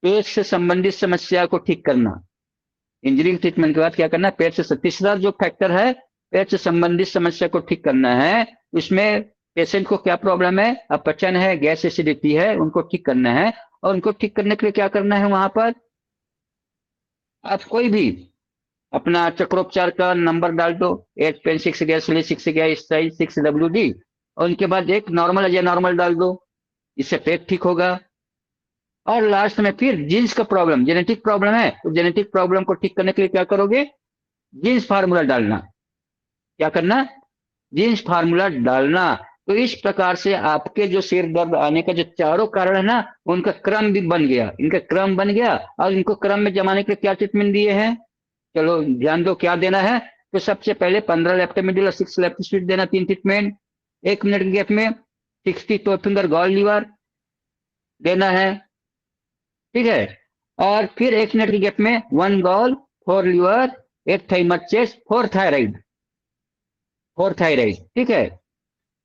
पेट से संबंधित समस्या को ठीक करना। इंजरी ट्रीटमेंट के बाद क्या करना, पेट से तीसरा जो फैक्टर है, पेट से संबंधित समस्या को ठीक करना है। उसमें पेशेंट को क्या प्रॉब्लम है, अपचन है, गैस एसिडिटी है, उनको ठीक करना है। और उनको ठीक करने के लिए क्या करना है, वहां पर आप कोई भी अपना चक्रोपचार का नंबर डाल दो, 8.6 गैस 6 गैस 6 WD, और उनके बाद एक नॉर्मल या नॉर्मल डाल दो, इससे पेट ठीक होगा। और लास्ट में फिर जीन्स का प्रॉब्लम, जेनेटिक प्रॉब्लम है, तो जेनेटिक प्रॉब्लम को ठीक करने के लिए क्या करोगे, जीन्स फार्मूला डालना। क्या करना, जीन्स फार्मूला डालना। तो इस प्रकार से आपके जो सिर दर्द आने का जो चारों कारण है ना, उनका क्रम भी बन गया, इनका क्रम बन गया। और इनको क्रम में जमाने के लिए क्या ट्रीटमेंट दिए हैं, चलो ध्यान दो क्या देना है। तो सबसे पहले 15 लेफ्ट मिडिल और 6 लेफ्ट स्वीट देना, 3 ट्रीटमेंट 1 मिनट के गैप में। 62 फिंगर गॉल लीवर देना है, ठीक है। और फिर 1 मिनट के गैप में 1 gall 4 liver 8 thymus chest 4 thyroid, 4 thyroid, ठीक है।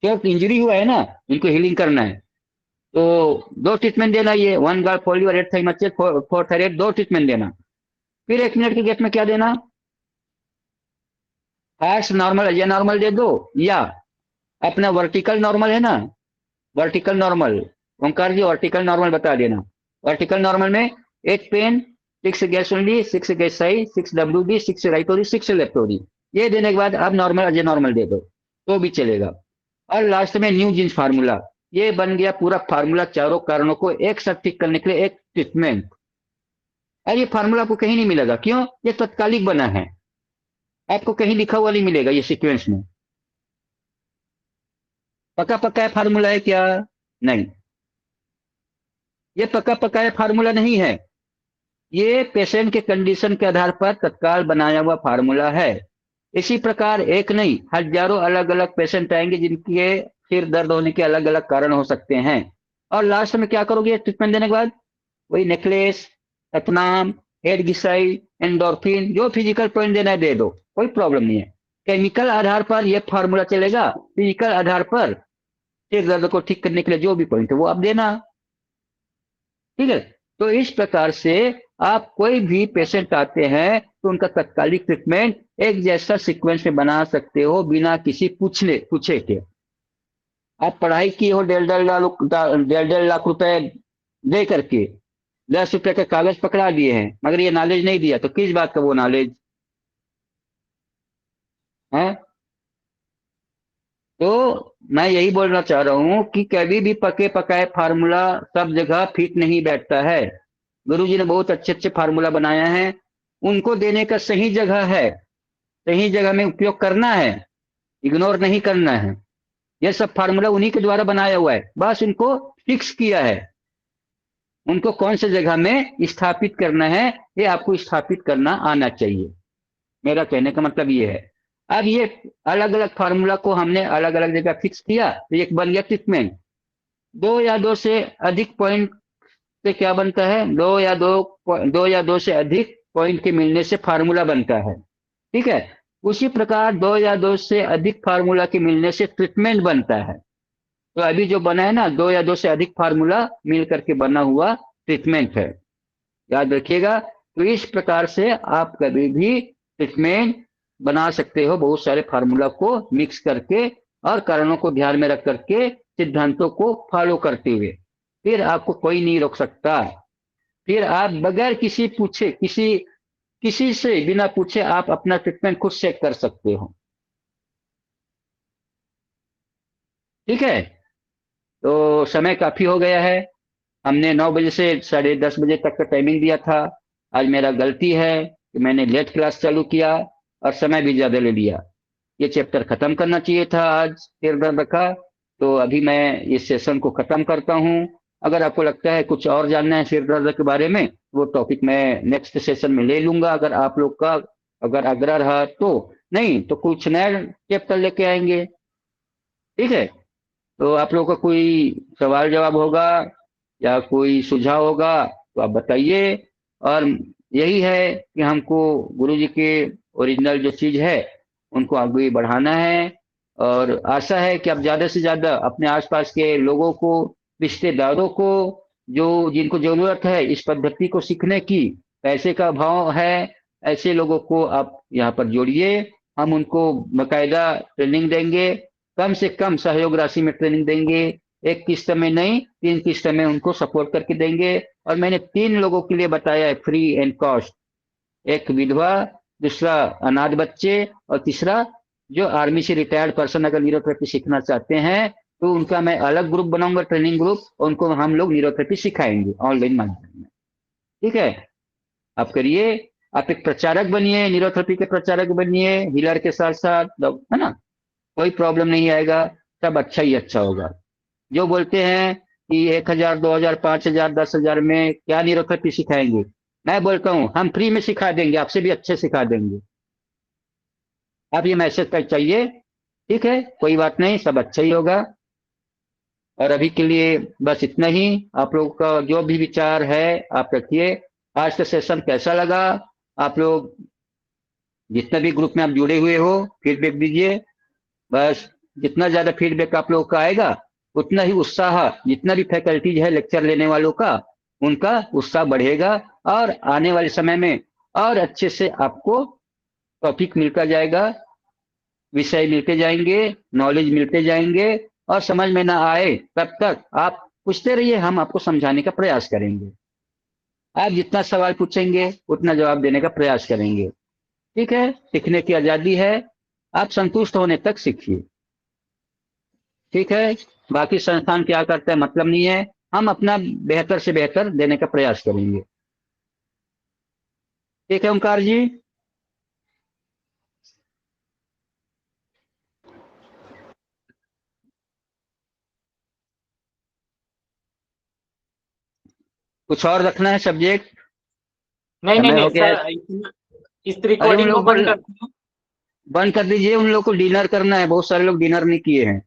जो इंजरी हुआ है ना, इनको हीलिंग करना है। तो दो ट्रीटमेंट देना, ये 1 gall 4 liver 8 thymus chest 4 thyroid, दो ट्रीटमेंट देना। फिर 1 मिनट के गैप में क्या देना, हार्स नॉर्मल या नॉर्मल दे दो, या अपना वर्टिकल नॉर्मल है ना, वर्टिकल नॉर्मल, ओंकार जी वर्टिकल नॉर्मल बता देना। वर्टिकल नॉर्मल में 8 पेन 6 गैस ओनली 6 गैस सही 6 WD 6 राइट 6 लेफ्ट। ये देने के बाद आप नॉर्मल अजय नॉर्मल दे दो तो भी चलेगा। और लास्ट में न्यू जीन्स फार्मूला, ये बन गया पूरा फार्मूला, चारों कारणों को एक साथ ठीक करने के लिए एक ट्रीटमेंट। और ये फार्मूला आपको कहीं नहीं मिलेगा, क्यों, ये तत्कालिक बना है, आपको कहीं लिखा हुआ नहीं मिलेगा ये सीक्वेंस में। पका पकाया फार्मूला है क्या, नहीं, ये पका पकाया फार्मूला नहीं है। ये पेशेंट के कंडीशन के आधार पर तत्काल बनाया हुआ फार्मूला है। इसी प्रकार एक नहीं, हजारों अलग अलग पेशेंट आएंगे जिनके सिर दर्द होने के अलग अलग कारण हो सकते हैं। और लास्ट में क्या करोगे ट्रीटमेंट देने के बाद, वही नेकलेस, रतनाम, हेड घिसाई, एंडोर्फिन, जो फिजिकल पॉइंट देना है दे दो, कोई प्रॉब्लम नहीं है। केमिकल आधार पर यह फार्मूला चलेगा, फिजिकल आधार पर सिर दर्द को ठीक करने के लिए जो भी पॉइंट है वो आप देना, ठीक है। तो इस प्रकार से आप कोई भी पेशेंट आते हैं तो उनका तत्कालिक ट्रीटमेंट एक जैसा सीक्वेंस में बना सकते हो, बिना किसी पूछे के। आप पढ़ाई की हो 1.5 लाख रुपए दे करके, 10 रुपए का कागज पकड़ा दिए हैं, मगर ये नॉलेज नहीं दिया, तो किस बात का वो नॉलेज है। तो मैं यही बोलना चाह रहा हूं कि कभी भी पके पकाए फार्मूला सब जगह फिट नहीं बैठता है। गुरु जी ने बहुत अच्छे अच्छे फार्मूला बनाया है, उनको देने का सही जगह है, सही जगह में उपयोग करना है, इग्नोर नहीं करना है। यह सब फार्मूला उन्हीं के द्वारा बनाया हुआ है, बस उनको फिक्स किया है, उनको कौन से जगह में स्थापित करना है ये आपको स्थापित करना आना चाहिए। मेरा कहने का मतलब ये है। अब ये अलग अलग फार्मूला को हमने अलग अलग जगह फिक्स किया तो एक बन गया ट्रीटमेंट। दो या दो से अधिक पॉइंट से क्या बनता है, दो या दो से अधिक पॉइंट के मिलने से फार्मूला बनता है, ठीक है। उसी प्रकार दो या दो से अधिक फार्मूला के मिलने से ट्रीटमेंट बनता है। तो अभी जो बना है ना, दो या दो से अधिक फार्मूला मिल करके बना हुआ ट्रीटमेंट है, याद रखिएगा। तो इस प्रकार से आप कभी भी ट्रीटमेंट बना सकते हो, बहुत सारे फार्मूला को मिक्स करके और कारणों को ध्यान में रख करके, सिद्धांतों को फॉलो करते हुए। फिर आपको कोई नहीं रोक सकता। फिर आप बगैर किसी पूछे, किसी से बिना पूछे आप अपना ट्रीटमेंट खुद से कर सकते हो, ठीक है। तो समय काफी हो गया है, हमने 9 बजे से 10:30 बजे तक का टाइमिंग दिया था। आज मेरा गलती है कि मैंने लेट क्लास चालू किया और समय भी ज्यादा ले लिया। ये चैप्टर खत्म करना चाहिए था आज सिर दर्द का। तो अभी मैं इस सेशन को खत्म करता हूँ। अगर आपको लगता है कुछ और जानना है सिर दर्द के बारे में, वो टॉपिक मैं नेक्स्ट सेशन में ले लूंगा, अगर आप लोग का अगर आग्रह रहा तो। नहीं तो कुछ नया चैप्टर लेके आएंगे। ठीक है, तो आप लोगों का कोई सवाल जवाब होगा या कोई सुझाव होगा तो आप बताइए। और यही है कि हमको गुरु जी के ओरिजिनल जो चीज है उनको आगे बढ़ाना है। और आशा है कि आप ज्यादा से ज्यादा अपने आसपास के लोगों को, रिश्तेदारों को, जो जिनको जरूरत है इस पद्धति को सीखने की, पैसे का अभाव है, ऐसे लोगों को आप यहाँ पर जोड़िए। हम उनको बकायदा ट्रेनिंग देंगे, कम से कम सहयोग राशि में ट्रेनिंग देंगे। एक किस्त में नहीं, 3 किस्त में उनको सपोर्ट करके देंगे। और मैंने 3 लोगों के लिए बताया है फ्री एंड कॉस्ट। एक विधवा, दूसरा अनाथ बच्चे, और तीसरा जो आर्मी से रिटायर्ड पर्सन अगर न्यूरोथेरेपी सीखना चाहते हैं तो उनका मैं अलग ग्रुप बनाऊंगा, ट्रेनिंग ग्रुप, उनको हम लोग न्यूरोथेरेपी सिखाएंगे ऑनलाइन माध्यम में। ठीक है, आप करिए, आप एक प्रचारक बनिए, न्यूरोथेरेपी के प्रचारक बनिए, हीलर के साथ साथ, है ना। कोई प्रॉब्लम नहीं आएगा, सब अच्छा ही अच्छा होगा। जो बोलते हैं कि 1,000, 2,000, 5,000, 10,000 में क्या न्यूरोथेरेपी सिखाएंगे, मैं बोलता हूँ हम फ्री में सिखा देंगे, आपसे भी अच्छे सिखा देंगे। आप ये मैसेज कर चाहिए। ठीक है, कोई बात नहीं, सब अच्छा ही होगा। और अभी के लिए बस इतना ही। आप लोगों का जो भी विचार है आप रखिए। आज का सेशन कैसा लगा, आप लोग जितना भी ग्रुप में आप जुड़े हुए हो फीडबैक दीजिए। बस जितना ज्यादा फीडबैक आप लोगों का आएगा उतना ही उत्साह, जितना भी फैकल्टीज है लेक्चर लेने वालों का, उनका उत्साह बढ़ेगा। और आने वाले समय में और अच्छे से आपको टॉपिक मिलता जाएगा, विषय मिलते जाएंगे, नॉलेज मिलते जाएंगे। और समझ में ना आए तब तक आप पूछते रहिए, हम आपको समझाने का प्रयास करेंगे। आप जितना सवाल पूछेंगे उतना जवाब देने का प्रयास करेंगे। ठीक है, सीखने की आजादी है, आप संतुष्ट होने तक सीखिए। ठीक है, बाकी संस्थान क्या करता है मतलब नहीं है, हम अपना बेहतर से बेहतर देने का प्रयास करेंगे। ठीक है ओंकार जी। कुछ और रखना है सब्जेक्ट? नहीं नहीं समय नहीं हो गया। सर, इस अरे उन रिकॉर्डिंग को लोगों बंद को कर दीजिए। बंद कर दीजिए, उन लोगों को डिनर करना है, बहुत सारे लोग डिनर नहीं किए हैं।